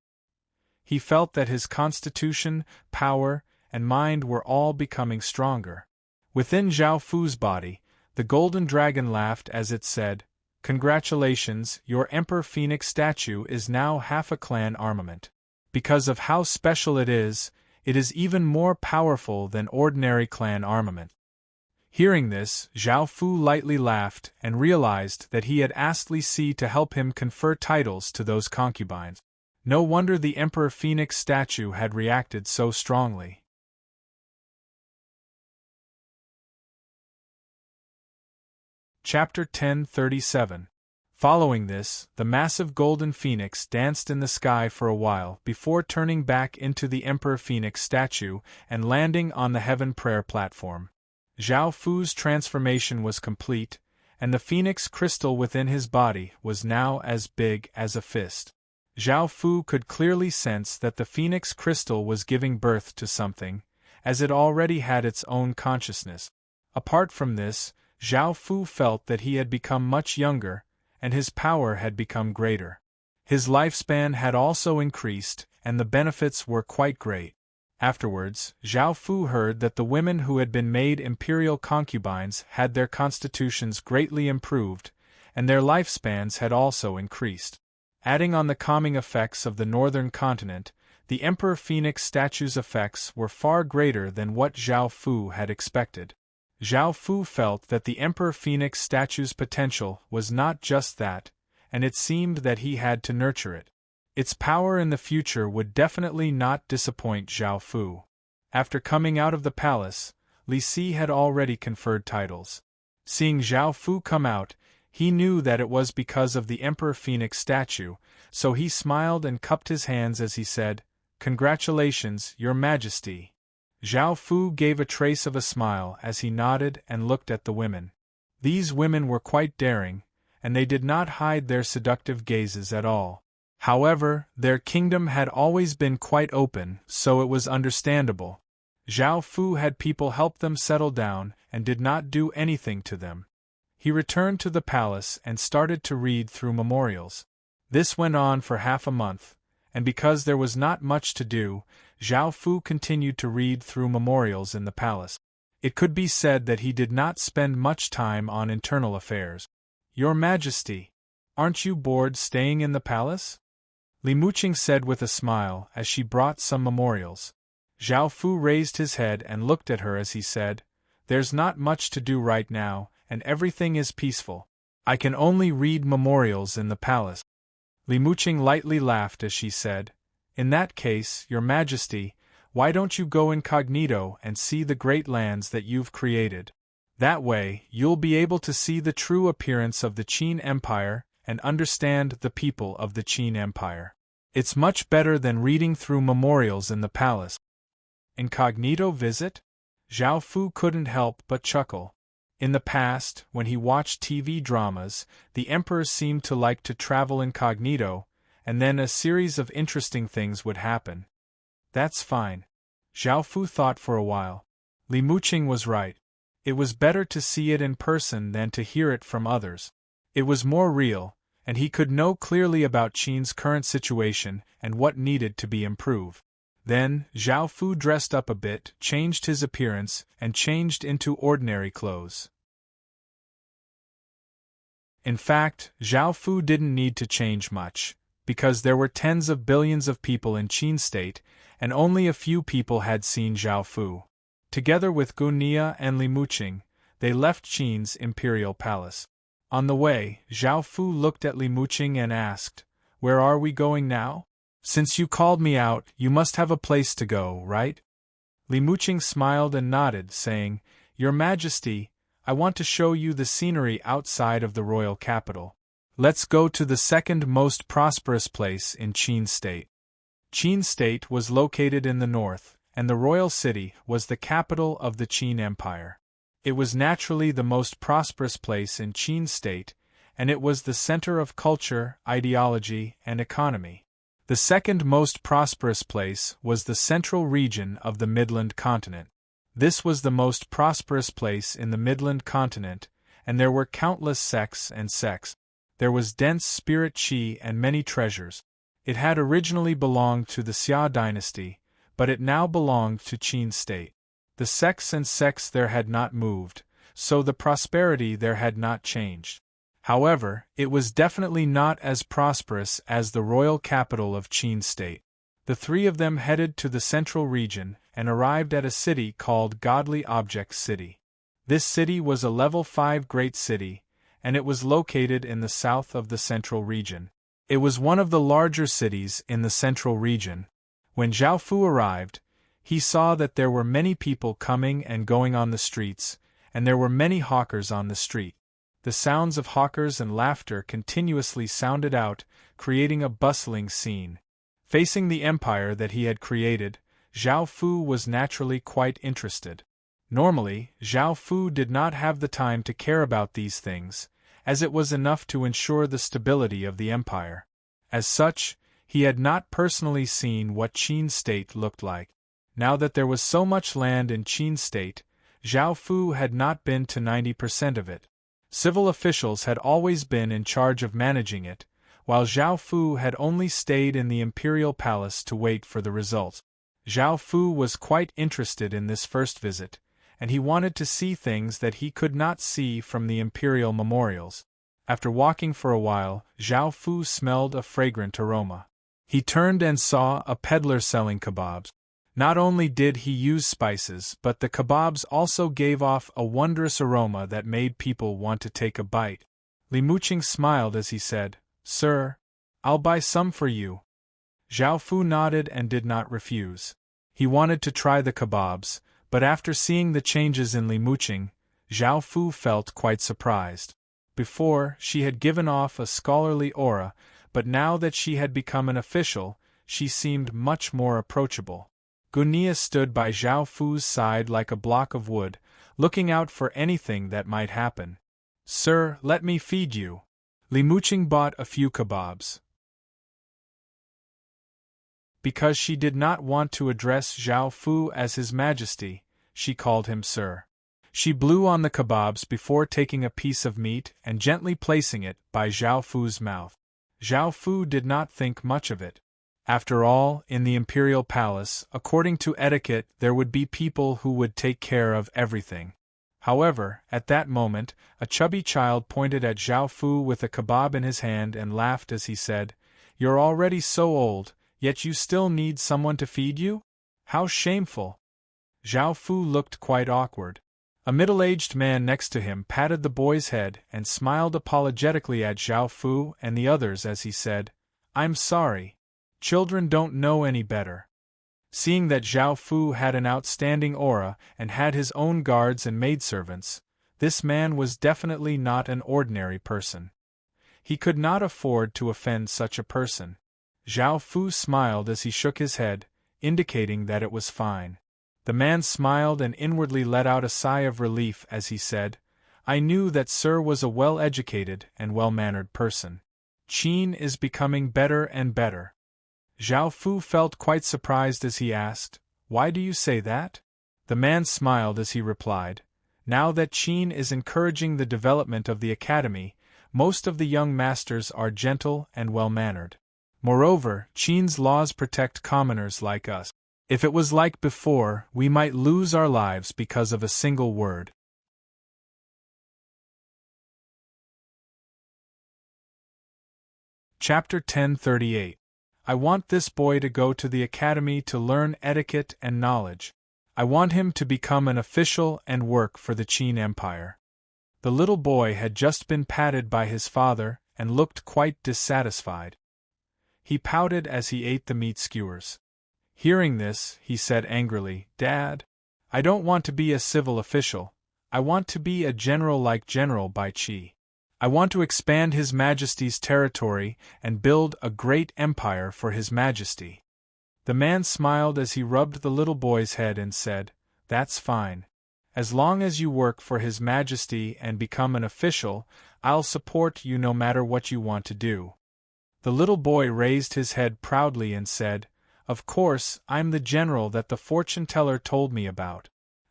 He felt that his constitution, power, and mind were all becoming stronger. Within Zhao Fu's body, the golden dragon laughed as it said, "Congratulations, your Emperor Phoenix statue is now half a clan armament. Because of how special it is even more powerful than ordinary clan armament." Hearing this, Zhao Fu lightly laughed and realized that he had asked Li Si to help him confer titles to those concubines. No wonder the Emperor Phoenix statue had reacted so strongly. Chapter 1037. Following this, the massive golden phoenix danced in the sky for a while before turning back into the Emperor Phoenix statue and landing on the heaven prayer platform. Zhao Fu's transformation was complete, and the phoenix crystal within his body was now as big as a fist. Zhao Fu could clearly sense that the phoenix crystal was giving birth to something, as it already had its own consciousness. Apart from this, Zhao Fu felt that he had become much younger, and his power had become greater. His lifespan had also increased, and the benefits were quite great. Afterwards, Zhao Fu heard that the women who had been made imperial concubines had their constitutions greatly improved, and their lifespans had also increased. Adding on the calming effects of the northern continent, the Emperor Phoenix statue's effects were far greater than what Zhao Fu had expected. Zhao Fu felt that the Emperor Phoenix statue's potential was not just that, and it seemed that he had to nurture it. Its power in the future would definitely not disappoint Zhao Fu. After coming out of the palace, Li Si had already conferred titles. Seeing Zhao Fu come out, he knew that it was because of the Emperor Phoenix statue, so he smiled and cupped his hands as he said, "Congratulations, Your Majesty." Zhao Fu gave a trace of a smile as he nodded and looked at the women. These women were quite daring, and they did not hide their seductive gazes at all. However, their kingdom had always been quite open, so it was understandable. Zhao Fu had people help them settle down and did not do anything to them. He returned to the palace and started to read through memorials. This went on for half a month, and because there was not much to do, Zhao Fu continued to read through memorials in the palace. It could be said that he did not spend much time on internal affairs. "Your Majesty, aren't you bored staying in the palace?" Li Muqing said with a smile as she brought some memorials. Zhao Fu raised his head and looked at her as he said, "There's not much to do right now, and everything is peaceful. I can only read memorials in the palace." Li Muqing lightly laughed as she said, "In that case, Your Majesty, why don't you go incognito and see the great lands that you've created? That way, you'll be able to see the true appearance of the Qin Empire and understand the people of the Qin Empire. It's much better than reading through memorials in the palace." Incognito visit? Zhao Fu couldn't help but chuckle. In the past, when he watched TV dramas, the emperor seemed to like to travel incognito, and then a series of interesting things would happen. That's fine. Zhao Fu thought for a while. Li Muqing was right. It was better to see it in person than to hear it from others. It was more real, and he could know clearly about Qin's current situation and what needed to be improved. Then, Zhao Fu dressed up a bit, changed his appearance, and changed into ordinary clothes. In fact, Zhao Fu didn't need to change much, because there were tens of billions of people in Qin State, and only a few people had seen Zhao Fu. Together with Gunia and Li Muqing, they left Qin's imperial palace. On the way, Zhao Fu looked at Li Muqing and asked, "Where are we going now? Since you called me out, you must have a place to go, right?" Li Muqing smiled and nodded, saying, "Your Majesty, I want to show you the scenery outside of the royal capital. Let's go to the second most prosperous place in Qin State." Qin State was located in the north, and the royal city was the capital of the Qin Empire. It was naturally the most prosperous place in Qin State, and it was the center of culture, ideology, and economy. The second most prosperous place was the central region of the Midland Continent. This was the most prosperous place in the Midland Continent, and there were countless sects and sects. There was dense spirit qi and many treasures. It had originally belonged to the Xia dynasty, but it now belonged to Qin State. The sects and sects there had not moved, so the prosperity there had not changed. However, it was definitely not as prosperous as the royal capital of Qin State. The three of them headed to the central region and arrived at a city called Godly Object City. This city was a level 5 great city, and it was located in the south of the central region. It was one of the larger cities in the central region. When Zhao Fu arrived, he saw that there were many people coming and going on the streets, and there were many hawkers on the street. The sounds of hawkers and laughter continuously sounded out, creating a bustling scene. Facing the empire that he had created, Zhao Fu was naturally quite interested. Normally, Zhao Fu did not have the time to care about these things, as it was enough to ensure the stability of the empire. As such, he had not personally seen what Qin State looked like. Now that there was so much land in Qin State, Zhao Fu had not been to 90% of it. Civil officials had always been in charge of managing it, while Zhao Fu had only stayed in the imperial palace to wait for the results. Zhao Fu was quite interested in this first visit, and he wanted to see things that he could not see from the imperial memorials. After walking for a while, Zhao Fu smelled a fragrant aroma. He turned and saw a peddler selling kebabs. Not only did he use spices, but the kebabs also gave off a wondrous aroma that made people want to take a bite. Li Muqing smiled as he said, "Sir, I'll buy some for you." Zhao Fu nodded and did not refuse. He wanted to try the kebabs, but after seeing the changes in Li Muqing, Zhao Fu felt quite surprised. Before, she had given off a scholarly aura, but now that she had become an official, she seemed much more approachable. Gunia stood by Zhao Fu's side like a block of wood, looking out for anything that might happen. "Sir, let me feed you." Li Muqing bought a few kebabs. Because she did not want to address Zhao Fu as His Majesty, she called him Sir. She blew on the kebabs before taking a piece of meat and gently placing it by Zhao Fu's mouth. Zhao Fu did not think much of it. After all, in the imperial palace, according to etiquette, there would be people who would take care of everything. However, at that moment, a chubby child pointed at Zhao Fu with a kebab in his hand and laughed as he said, "You're already so old, yet you still need someone to feed you? How shameful!" Zhao Fu looked quite awkward. A middle-aged man next to him patted the boy's head and smiled apologetically at Zhao Fu and the others as he said, "I'm sorry. Children don't know any better." Seeing that Zhao Fu had an outstanding aura and had his own guards and maidservants, this man was definitely not an ordinary person. He could not afford to offend such a person. Zhao Fu smiled as he shook his head, indicating that it was fine. The man smiled and inwardly let out a sigh of relief as he said, "I knew that Sir was a well-educated and well-mannered person. Qin is becoming better and better." Zhao Fu felt quite surprised as he asked, "Why do you say that?" The man smiled as he replied, "Now that Qin is encouraging the development of the academy, most of the young masters are gentle and well-mannered. Moreover, Qin's laws protect commoners like us. If it was like before, we might lose our lives because of a single word." Chapter 1038. I want this boy to go to the academy to learn etiquette and knowledge. I want him to become an official and work for the Qin Empire. The little boy had just been patted by his father and looked quite dissatisfied. He pouted as he ate the meat skewers. Hearing this, he said angrily, "Dad, I don't want to be a civil official. I want to be a general like General Bai Qi. I want to expand His Majesty's territory and build a great empire for His Majesty." The man smiled as he rubbed the little boy's head and said, "That's fine. As long as you work for His Majesty and become an official, I'll support you no matter what you want to do." The little boy raised his head proudly and said, "Of course, I'm the general that the fortune-teller told me about.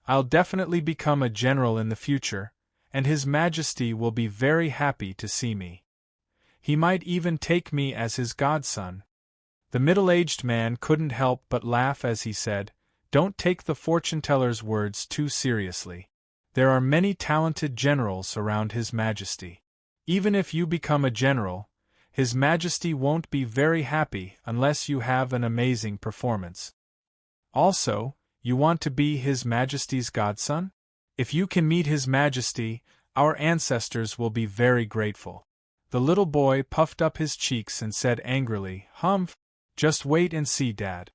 I'll definitely become a general in the future, and His Majesty will be very happy to see me. He might even take me as his godson." The middle-aged man couldn't help but laugh as he said, "Don't take the fortune-teller's words too seriously. There are many talented generals around His Majesty. Even if you become a general, His Majesty won't be very happy unless you have an amazing performance. Also, you want to be His Majesty's godson? If you can meet His Majesty, our ancestors will be very grateful." The little boy puffed up his cheeks and said angrily, "Humph! Just wait and see, Dad.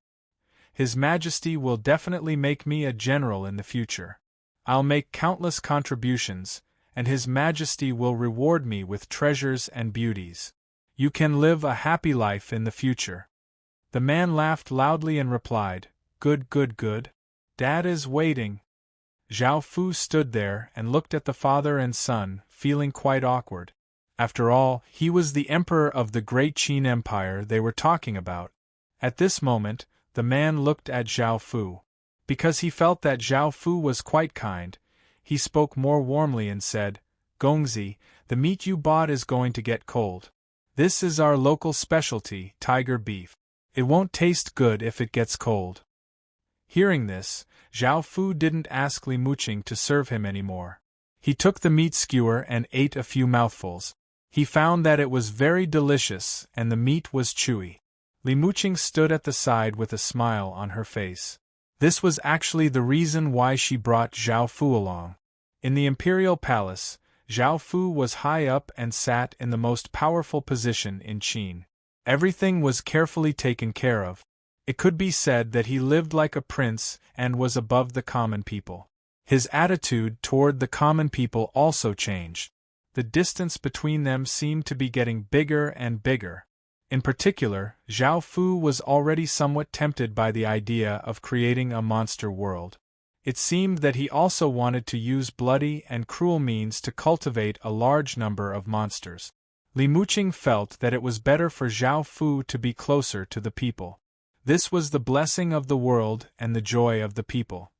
His Majesty will definitely make me a general in the future. I'll make countless contributions, and His Majesty will reward me with treasures and beauties. You can live a happy life in the future." The man laughed loudly and replied, "Good, good, good. Dad is waiting." Zhao Fu stood there and looked at the father and son, feeling quite awkward. After all, he was the emperor of the great Qin Empire they were talking about. At this moment, the man looked at Zhao Fu. Because he felt that Zhao Fu was quite kind, he spoke more warmly and said, "Gongzi, the meat you bought is going to get cold. This is our local specialty, tiger beef. It won't taste good if it gets cold." Hearing this, Zhao Fu didn't ask Li Muqing to serve him anymore. He took the meat skewer and ate a few mouthfuls. He found that it was very delicious and the meat was chewy. Li Muqing stood at the side with a smile on her face. This was actually the reason why she brought Zhao Fu along. In the imperial palace, Zhao Fu was high up and sat in the most powerful position in Qin. Everything was carefully taken care of. It could be said that he lived like a prince and was above the common people. His attitude toward the common people also changed. The distance between them seemed to be getting bigger and bigger. In particular, Zhao Fu was already somewhat tempted by the idea of creating a monster world. It seemed that he also wanted to use bloody and cruel means to cultivate a large number of monsters. Li Muqing felt that it was better for Zhao Fu to be closer to the people. This was the blessing of the world and the joy of the people.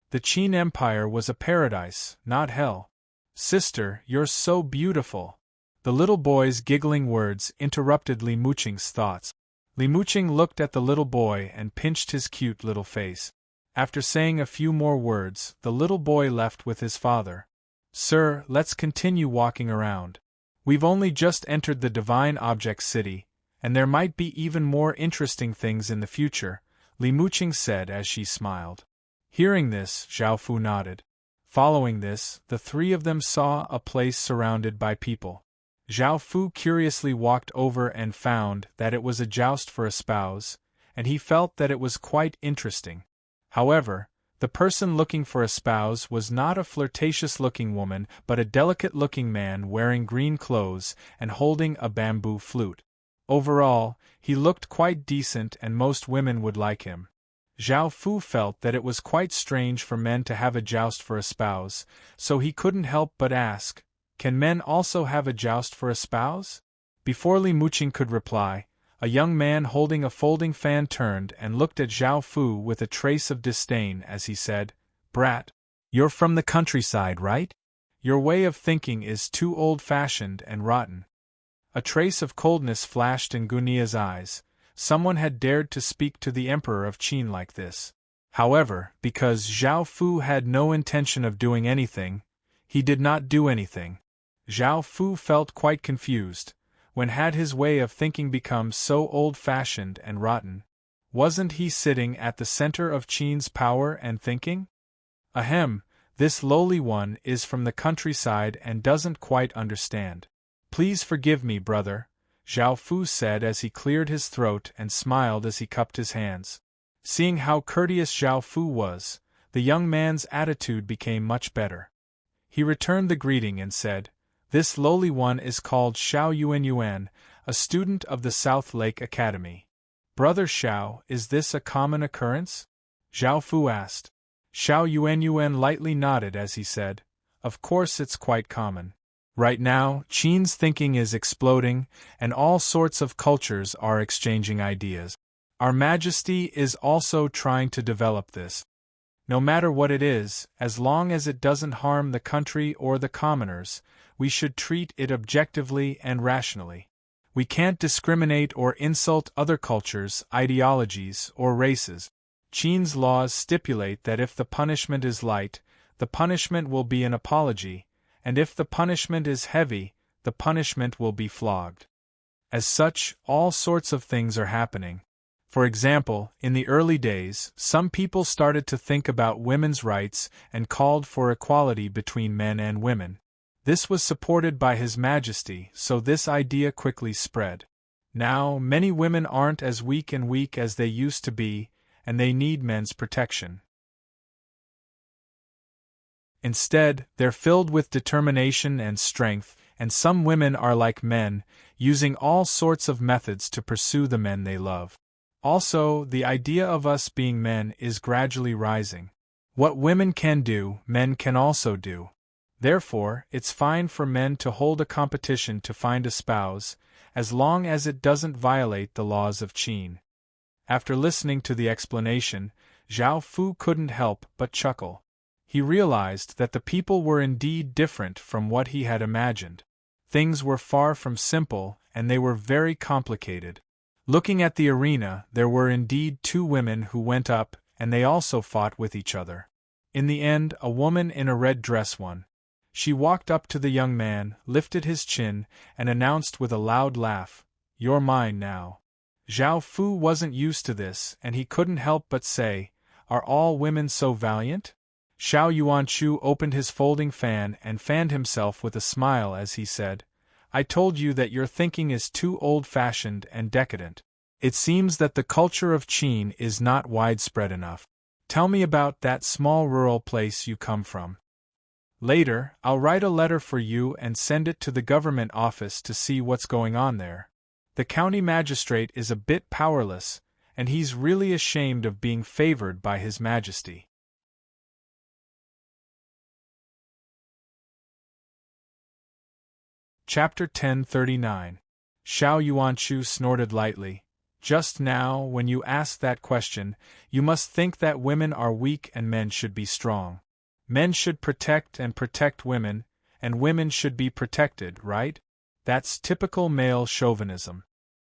The Qin Empire was a paradise, not hell. "Sister, you're so beautiful." The little boy's giggling words interrupted Li Muqing's thoughts. Li Muqing looked at the little boy and pinched his cute little face. After saying a few more words, the little boy left with his father. Sir, let's continue walking around. We've only just entered the Divine Object City, and there might be even more interesting things in the future, Li Muqing said as she smiled. Hearing this, Zhao Fu nodded. Following this, the three of them saw a place surrounded by people. Zhao Fu curiously walked over and found that it was a joust for a spouse, and he felt that it was quite interesting. However, the person looking for a spouse was not a flirtatious-looking woman but a delicate-looking man wearing green clothes and holding a bamboo flute. Overall, he looked quite decent and most women would like him. Zhao Fu felt that it was quite strange for men to have a joust for a spouse, so he couldn't help but ask, "Can men also have a joust for a spouse?" Before Li Muqing could reply, a young man holding a folding fan turned and looked at Zhao Fu with a trace of disdain as he said, "Brat, you're from the countryside, right? Your way of thinking is too old-fashioned and rotten." A trace of coldness flashed in Gunia's eyes. Someone had dared to speak to the Emperor of Qin like this. However, because Zhao Fu had no intention of doing anything, he did not do anything. Zhao Fu felt quite confused. When had his way of thinking become so old-fashioned and rotten? Wasn't he sitting at the center of Qin's power and thinking? Ahem, this lowly one is from the countryside and doesn't quite understand. Please forgive me, brother, Zhao Fu said as he cleared his throat and smiled as he cupped his hands. Seeing how courteous Zhao Fu was, the young man's attitude became much better. He returned the greeting and said, "This lowly one is called Xiao Yuan, a student of the South Lake Academy." "Brother Xiao, is this a common occurrence?" Zhao Fu asked. Xiao Yuan lightly nodded as he said, "Of course it's quite common. Right now, Qin's thinking is exploding, and all sorts of cultures are exchanging ideas. Our Majesty is also trying to develop this. No matter what it is, as long as it doesn't harm the country or the commoners, we should treat it objectively and rationally. We can't discriminate or insult other cultures, ideologies, or races. Qin's laws stipulate that if the punishment is light, the punishment will be an apology, and if the punishment is heavy, the punishment will be flogged. As such, all sorts of things are happening. For example, in the early days, some people started to think about women's rights and called for equality between men and women. This was supported by His Majesty, so this idea quickly spread. Now, many women aren't as weak as they used to be, and they need men's protection. Instead, they're filled with determination and strength, and some women are like men, using all sorts of methods to pursue the men they love. Also, the idea of us being men is gradually rising. What women can do, men can also do. Therefore, it's fine for men to hold a competition to find a spouse, as long as it doesn't violate the laws of Qin. After listening to the explanation, Zhao Fu couldn't help but chuckle. He realized that the people were indeed different from what he had imagined. Things were far from simple, and they were very complicated. Looking at the arena, there were indeed two women who went up, and they also fought with each other. In the end, a woman in a red dress won. She walked up to the young man, lifted his chin, and announced with a loud laugh, "You're mine now." Zhao Fu wasn't used to this, and he couldn't help but say, "Are all women so valiant?" Xiao Yuanchu opened his folding fan and fanned himself with a smile as he said, "I told you that your thinking is too old-fashioned and decadent. It seems that the culture of Qin is not widespread enough. Tell me about that small rural place you come from. Later, I'll write a letter for you and send it to the government office to see what's going on there. The county magistrate is a bit powerless, and he's really ashamed of being favored by His Majesty." Chapter 1039. Xiao Yuanchu snorted lightly. "Just now, when you asked that question, you must think that women are weak and men should be strong. Men should protect women, and women should be protected, right? That's typical male chauvinism.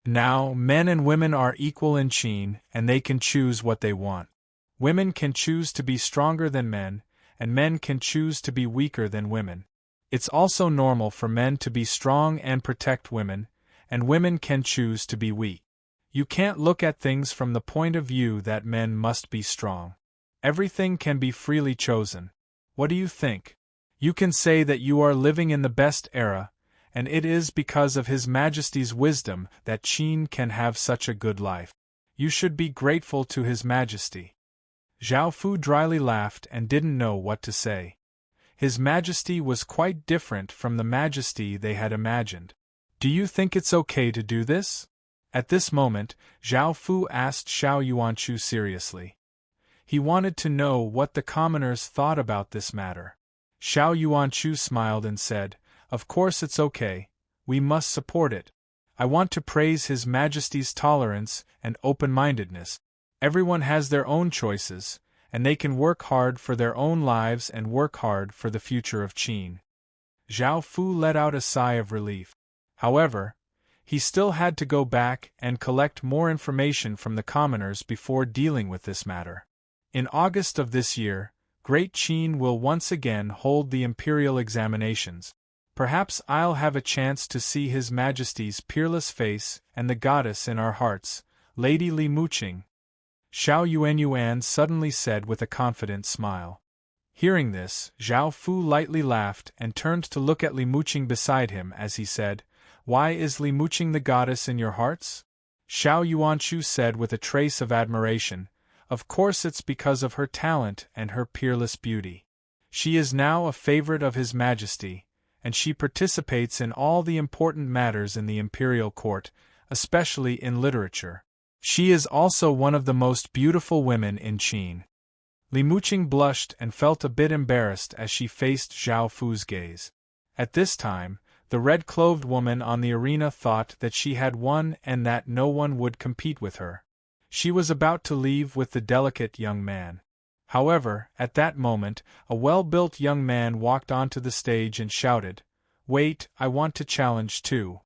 Now, men and women are equal in Qin, and they can choose what they want. Women can choose to be stronger than men, and men can choose to be weaker than women. It's also normal for men to be strong and protect women, and women can choose to be weak. You can't look at things from the point of view that men must be strong. Everything can be freely chosen. What do you think? You can say that you are living in the best era, and it is because of His Majesty's wisdom that Qin can have such a good life. You should be grateful to His Majesty. Zhao Fu dryly laughed and didn't know what to say. His Majesty was quite different from the Majesty they had imagined. Do you think it's okay to do this? At this moment, Zhao Fu asked Xiao Yuanchu seriously. He wanted to know what the commoners thought about this matter. Xiao Yuanchu smiled and said, "Of course it's okay, we must support it. I want to praise His Majesty's tolerance and open-mindedness. Everyone has their own choices, and they can work hard for their own lives and work hard for the future of Qin." Zhao Fu let out a sigh of relief. However, he still had to go back and collect more information from the commoners before dealing with this matter. In August of this year, Great Qin will once again hold the imperial examinations. Perhaps I'll have a chance to see His Majesty's peerless face and the goddess in our hearts, Lady Li Muqing. Xiao Yuanyuan suddenly said with a confident smile. Hearing this, Zhao Fu lightly laughed and turned to look at Li Muqing beside him as he said, "Why is Li Muqing the goddess in your hearts?" Xiao Yuanchu said with a trace of admiration, "Of course it's because of her talent and her peerless beauty. She is now a favorite of His Majesty, and she participates in all the important matters in the imperial court, especially in literature. She is also one of the most beautiful women in Qin." Li Muqing blushed and felt a bit embarrassed as she faced Zhao Fu's gaze. At this time, the red-clothed woman on the arena thought that she had won and that no one would compete with her. She was about to leave with the delicate young man. However, at that moment, a well-built young man walked onto the stage and shouted, "Wait, I want to challenge too."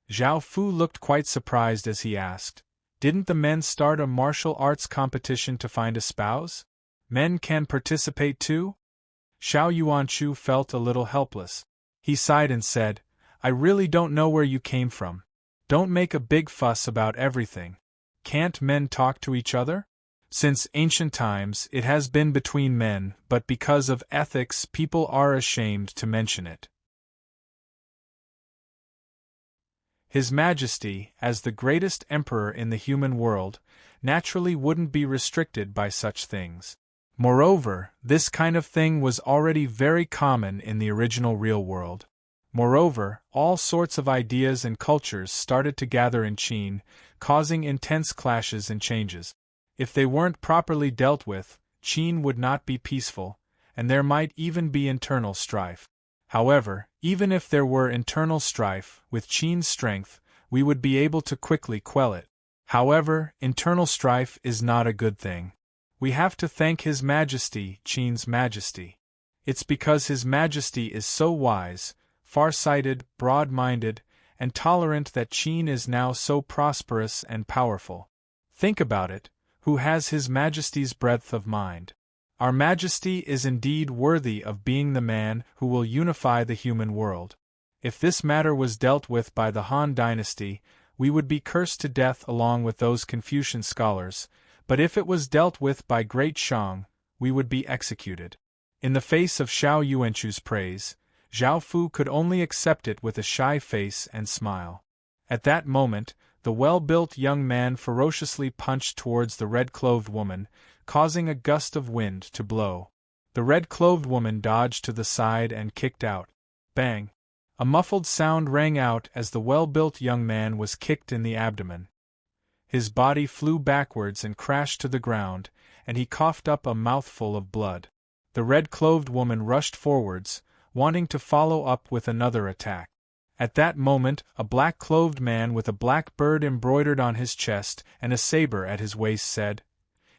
Zhao Fu looked quite surprised as he asked, "Didn't the men start a martial arts competition to find a spouse? Men can participate too?" Xiao Yuanchu felt a little helpless. He sighed and said, "I really don't know where you came from. Don't make a big fuss about everything. Can't men talk to each other? Since ancient times it has been between men, but because of ethics people are ashamed to mention it." His Majesty, as the greatest emperor in the human world, naturally wouldn't be restricted by such things. Moreover, this kind of thing was already very common in the original real world. Moreover, all sorts of ideas and cultures started to gather in Qin, causing intense clashes and changes. If they weren't properly dealt with, Qin would not be peaceful, and there might even be internal strife. However, even if there were internal strife, with Qin's strength, we would be able to quickly quell it. However, internal strife is not a good thing. We have to thank His Majesty, Qin's Majesty. It's because His Majesty is so wise, far-sighted, broad-minded, and tolerant that Qin is now so prosperous and powerful. Think about it, who has His Majesty's breadth of mind? Our Majesty is indeed worthy of being the man who will unify the human world. If this matter was dealt with by the Han dynasty, we would be cursed to death along with those Confucian scholars, but if it was dealt with by Great Shang, we would be executed. In the face of Xiao Yuanchu's praise, Zhao Fu could only accept it with a shy face and smile. At that moment, the well-built young man ferociously punched towards the red-clothed woman, causing a gust of wind to blow. The red-clothed woman dodged to the side and kicked out. Bang! A muffled sound rang out as the well-built young man was kicked in the abdomen. His body flew backwards and crashed to the ground, and he coughed up a mouthful of blood. The red-clothed woman rushed forwards, wanting to follow up with another attack. At that moment, a black-clothed man with a black bird embroidered on his chest and a saber at his waist said,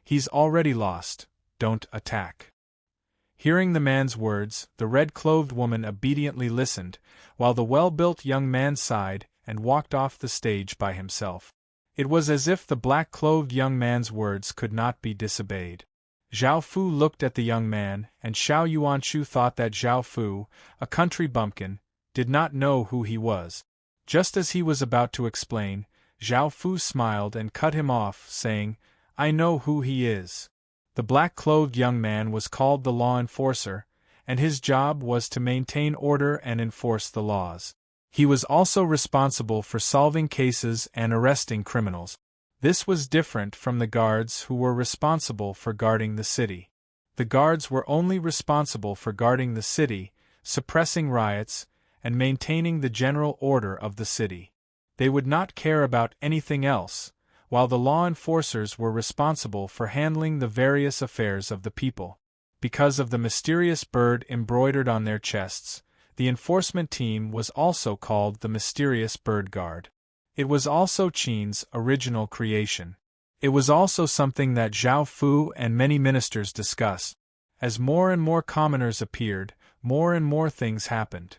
"He's already lost, don't attack." Hearing the man's words, the red-clothed woman obediently listened, while the well-built young man sighed and walked off the stage by himself. It was as if the black-clothed young man's words could not be disobeyed. Zhao Fu looked at the young man, and Xiao Yuanchu thought that Zhao Fu, a country bumpkin, did not know who he was. Just as he was about to explain, Zhao Fu smiled and cut him off, saying, "I know who he is." The black-clothed young man was called the law enforcer, and his job was to maintain order and enforce the laws. He was also responsible for solving cases and arresting criminals. This was different from the guards who were responsible for guarding the city. The guards were only responsible for guarding the city, suppressing riots, and maintaining the general order of the city. They would not care about anything else, while the law enforcers were responsible for handling the various affairs of the people. Because of the mysterious bird embroidered on their chests, the enforcement team was also called the Mysterious Bird Guard. It was also Qin's original creation. It was also something that Zhao Fu and many ministers discussed. As more and more commoners appeared, more and more things happened.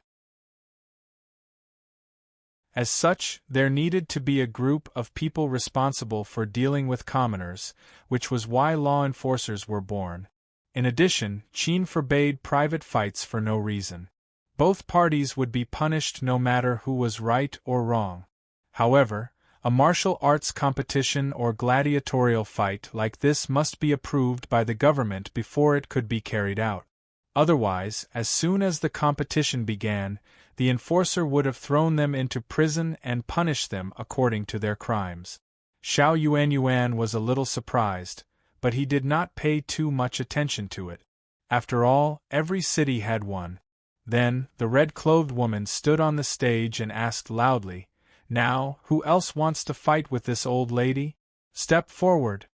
As such, there needed to be a group of people responsible for dealing with commoners, which was why law enforcers were born. In addition, Qin forbade private fights for no reason. Both parties would be punished no matter who was right or wrong. However, a martial arts competition or gladiatorial fight like this must be approved by the government before it could be carried out. Otherwise, as soon as the competition began, the enforcer would have thrown them into prison and punished them according to their crimes. Xiao Yuan was a little surprised, but he did not pay too much attention to it. After all, every city had one. Then, the red-clothed woman stood on the stage and asked loudly, "Now, who else wants to fight with this old lady? Step forward."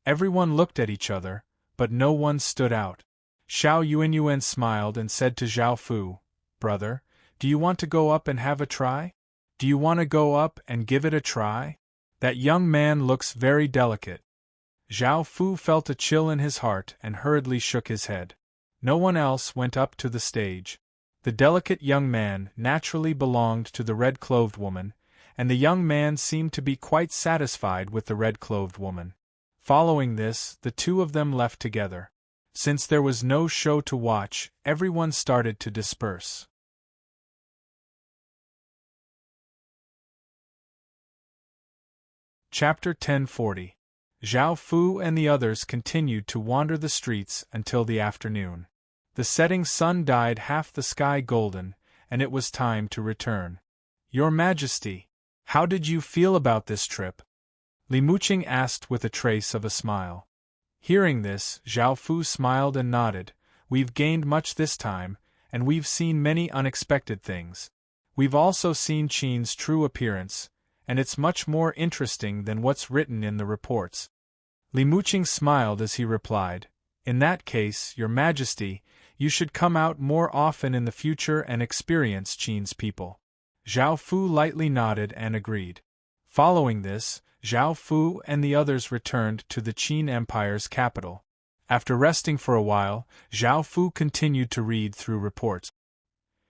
Everyone looked at each other, but no one stood out. Xiao Yuan smiled and said to Zhao Fu, "Brother, do you want to go up and have a try? Do you want to go up and give it a try? That young man looks very delicate." Zhao Fu felt a chill in his heart and hurriedly shook his head. No one else went up to the stage. The delicate young man naturally belonged to the red-clothed woman, and the young man seemed to be quite satisfied with the red-clothed woman. Following this, the two of them left together. Since there was no show to watch, everyone started to disperse. Chapter 1040. Zhao Fu and the others continued to wander the streets until the afternoon. The setting sun dyed half the sky golden, and it was time to return. "Your Majesty, how did you feel about this trip?" Li Muqing asked with a trace of a smile. Hearing this, Zhao Fu smiled and nodded. "We've gained much this time, and we've seen many unexpected things. We've also seen Qin's true appearance, and it's much more interesting than what's written in the reports." Li Muqing smiled as he replied, "In that case, Your Majesty, you should come out more often in the future and experience Qin's people." Zhao Fu lightly nodded and agreed. Following this, Zhao Fu and the others returned to the Qin Empire's capital. After resting for a while, Zhao Fu continued to read through reports.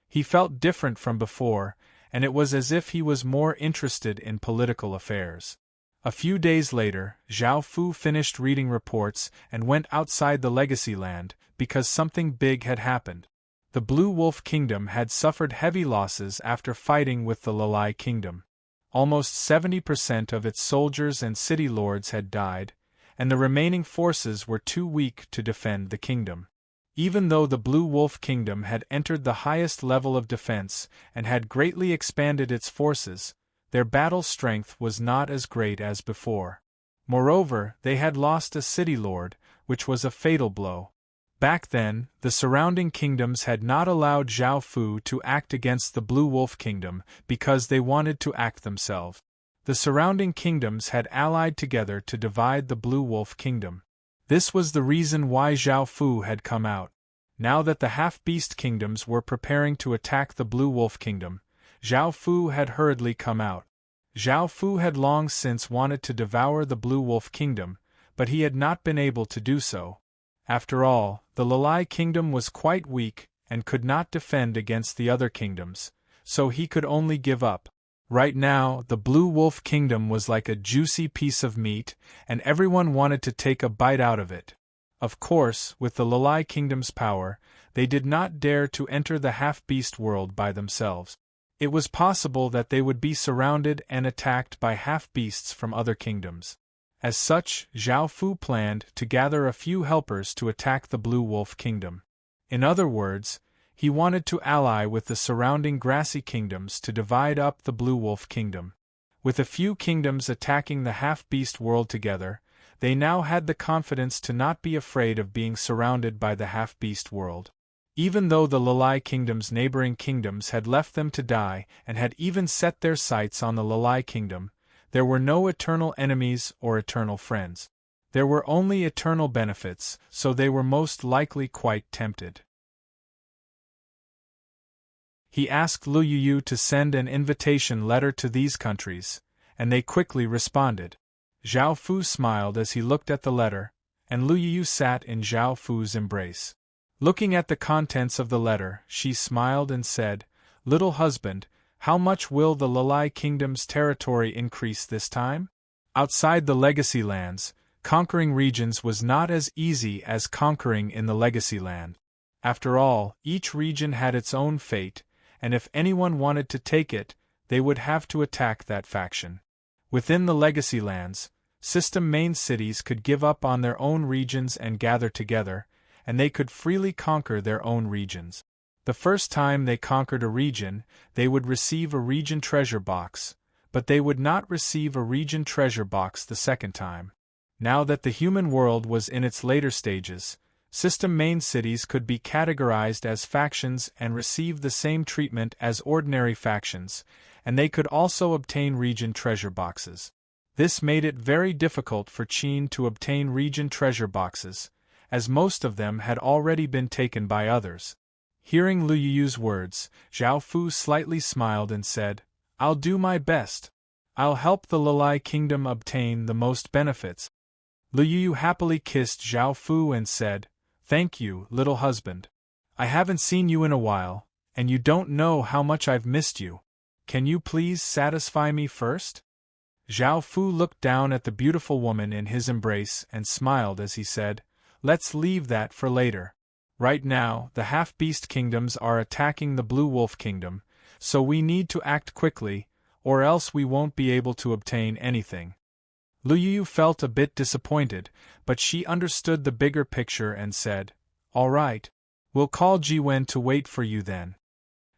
He felt different from before, and it was as if he was more interested in political affairs. A few days later, Zhao Fu finished reading reports and went outside the Legacy Land, because something big had happened. The Blue Wolf Kingdom had suffered heavy losses after fighting with the Lalai Kingdom. Almost 70% of its soldiers and city lords had died, and the remaining forces were too weak to defend the kingdom. Even though the Blue Wolf Kingdom had entered the highest level of defense and had greatly expanded its forces, their battle strength was not as great as before. Moreover, they had lost a city lord, which was a fatal blow. Back then, the surrounding kingdoms had not allowed Zhao Fu to act against the Blue Wolf Kingdom because they wanted to act themselves. The surrounding kingdoms had allied together to divide the Blue Wolf Kingdom. This was the reason why Zhao Fu had come out. Now that the half-beast kingdoms were preparing to attack the Blue Wolf Kingdom, Zhao Fu had hurriedly come out. Zhao Fu had long since wanted to devour the Blue Wolf Kingdom, but he had not been able to do so. After all, the Lalai kingdom was quite weak and could not defend against the other kingdoms, so he could only give up. Right now, the Blue Wolf Kingdom was like a juicy piece of meat, and everyone wanted to take a bite out of it. Of course, with the Lalai Kingdom's power, they did not dare to enter the half-beast world by themselves. It was possible that they would be surrounded and attacked by half-beasts from other kingdoms. As such, Zhao Fu planned to gather a few helpers to attack the Blue Wolf Kingdom. In other words, he wanted to ally with the surrounding grassy kingdoms to divide up the Blue Wolf Kingdom. With a few kingdoms attacking the half-beast world together, they now had the confidence to not be afraid of being surrounded by the half-beast world. Even though the Lalai Kingdom's neighboring kingdoms had left them to die and had even set their sights on the Lalai Kingdom, there were no eternal enemies or eternal friends. There were only eternal benefits, so they were most likely quite tempted. He asked Lu Yuyu to send an invitation letter to these countries, and they quickly responded. Zhao Fu smiled as he looked at the letter, and Lu Yuyu sat in Zhao Fu's embrace. Looking at the contents of the letter, she smiled and said, "Little husband, how much will the Lalai Kingdom's territory increase this time?" Outside the Legacy Lands, conquering regions was not as easy as conquering in the Legacy Land. After all, each region had its own fate, and if anyone wanted to take it, they would have to attack that faction. Within the Legacy Lands, system main cities could give up on their own regions and gather together, and they could freely conquer their own regions. The first time they conquered a region, they would receive a region treasure box, but they would not receive a region treasure box the second time. Now that the human world was in its later stages, system main cities could be categorized as factions and receive the same treatment as ordinary factions, and they could also obtain region treasure boxes. This made it very difficult for Qin to obtain region treasure boxes, as most of them had already been taken by others. Hearing Lu Yuyu's words, Zhao Fu slightly smiled and said, "I'll do my best. I'll help the Lalai Kingdom obtain the most benefits." Lu Yuyu happily kissed Zhao Fu and said, "Thank you, little husband. I haven't seen you in a while, and you don't know how much I've missed you. Can you please satisfy me first?" Zhao Fu looked down at the beautiful woman in his embrace and smiled as he said, "Let's leave that for later. Right now, the half-beast kingdoms are attacking the Blue Wolf Kingdom, so we need to act quickly, or else we won't be able to obtain anything." Lu Yu felt a bit disappointed, but she understood the bigger picture and said, "All right. We'll call Jiwen to wait for you then."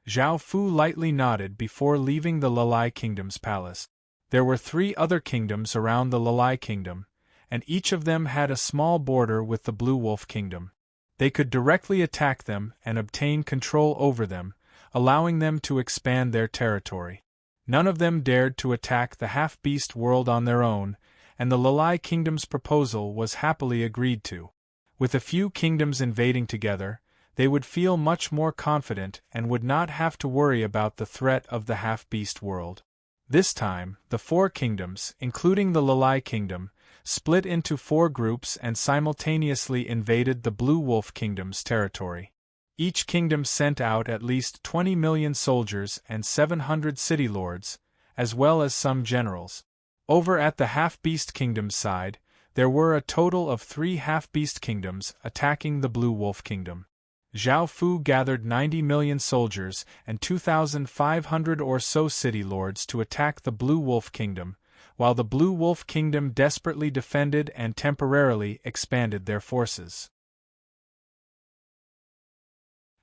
Zhao Fu lightly nodded before leaving the Lalai Kingdom's palace. There were 3 other kingdoms around the Lalai Kingdom, and each of them had a small border with the Blue Wolf Kingdom. They could directly attack them and obtain control over them, allowing them to expand their territory. None of them dared to attack the half-beast world on their own, and the Lalai Kingdom's proposal was happily agreed to. With a few kingdoms invading together, they would feel much more confident and would not have to worry about the threat of the half-beast world. This time, the 4 kingdoms, including the Lalai Kingdom, split into 4 groups and simultaneously invaded the Blue Wolf Kingdom's territory. Each kingdom sent out at least 20 million soldiers and 700 city lords, as well as some generals. Over at the Half-Beast Kingdom's side, there were a total of 3 Half-Beast Kingdoms attacking the Blue Wolf Kingdom. Zhao Fu gathered 90 million soldiers and 2,500 or so city lords to attack the Blue Wolf Kingdom, while the Blue Wolf Kingdom desperately defended and temporarily expanded their forces.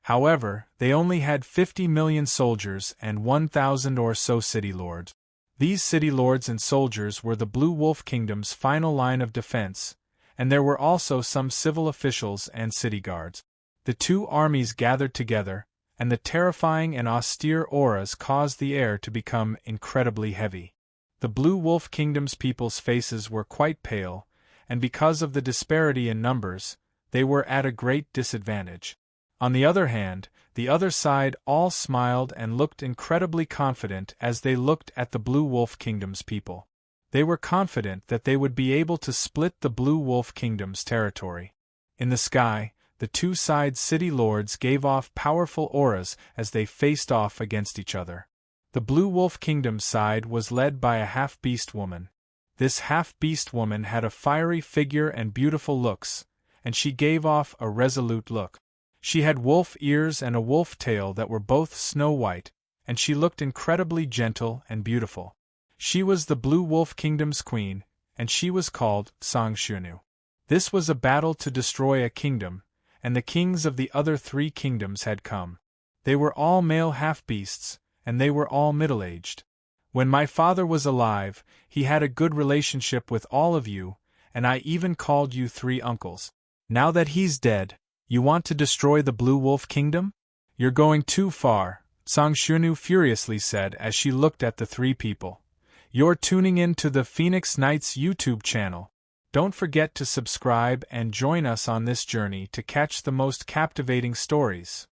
However, they only had 50 million soldiers and 1,000 or so city lords. These city lords and soldiers were the Blue Wolf Kingdom's final line of defense, and there were also some civil officials and city guards. The 2 armies gathered together, and the terrifying and austere auras caused the air to become incredibly heavy. The Blue Wolf Kingdom's people's faces were quite pale, and because of the disparity in numbers, they were at a great disadvantage. On the other hand, the other side all smiled and looked incredibly confident as they looked at the Blue Wolf Kingdom's people. They were confident that they would be able to split the Blue Wolf Kingdom's territory. In the sky, the two-side city lords gave off powerful auras as they faced off against each other. The Blue Wolf Kingdom's side was led by a half-beast woman. This half-beast woman had a fiery figure and beautiful looks, and she gave off a resolute look. She had wolf ears and a wolf tail that were both snow-white, and she looked incredibly gentle and beautiful. She was the Blue Wolf Kingdom's queen, and she was called Sangshunu. This was a battle to destroy a kingdom, and the kings of the other 3 kingdoms had come. They were all male half-beasts, and they were all middle-aged. When my father was alive, he had a good relationship with all of you, and I even called you 3 uncles. Now that he's dead, you want to destroy the Blue Wolf Kingdom? You're going too far, Sangshunu furiously said as she looked at the 3 people. You're tuning in to the Phoenix Knights YouTube channel. Don't forget to subscribe and join us on this journey to catch the most captivating stories.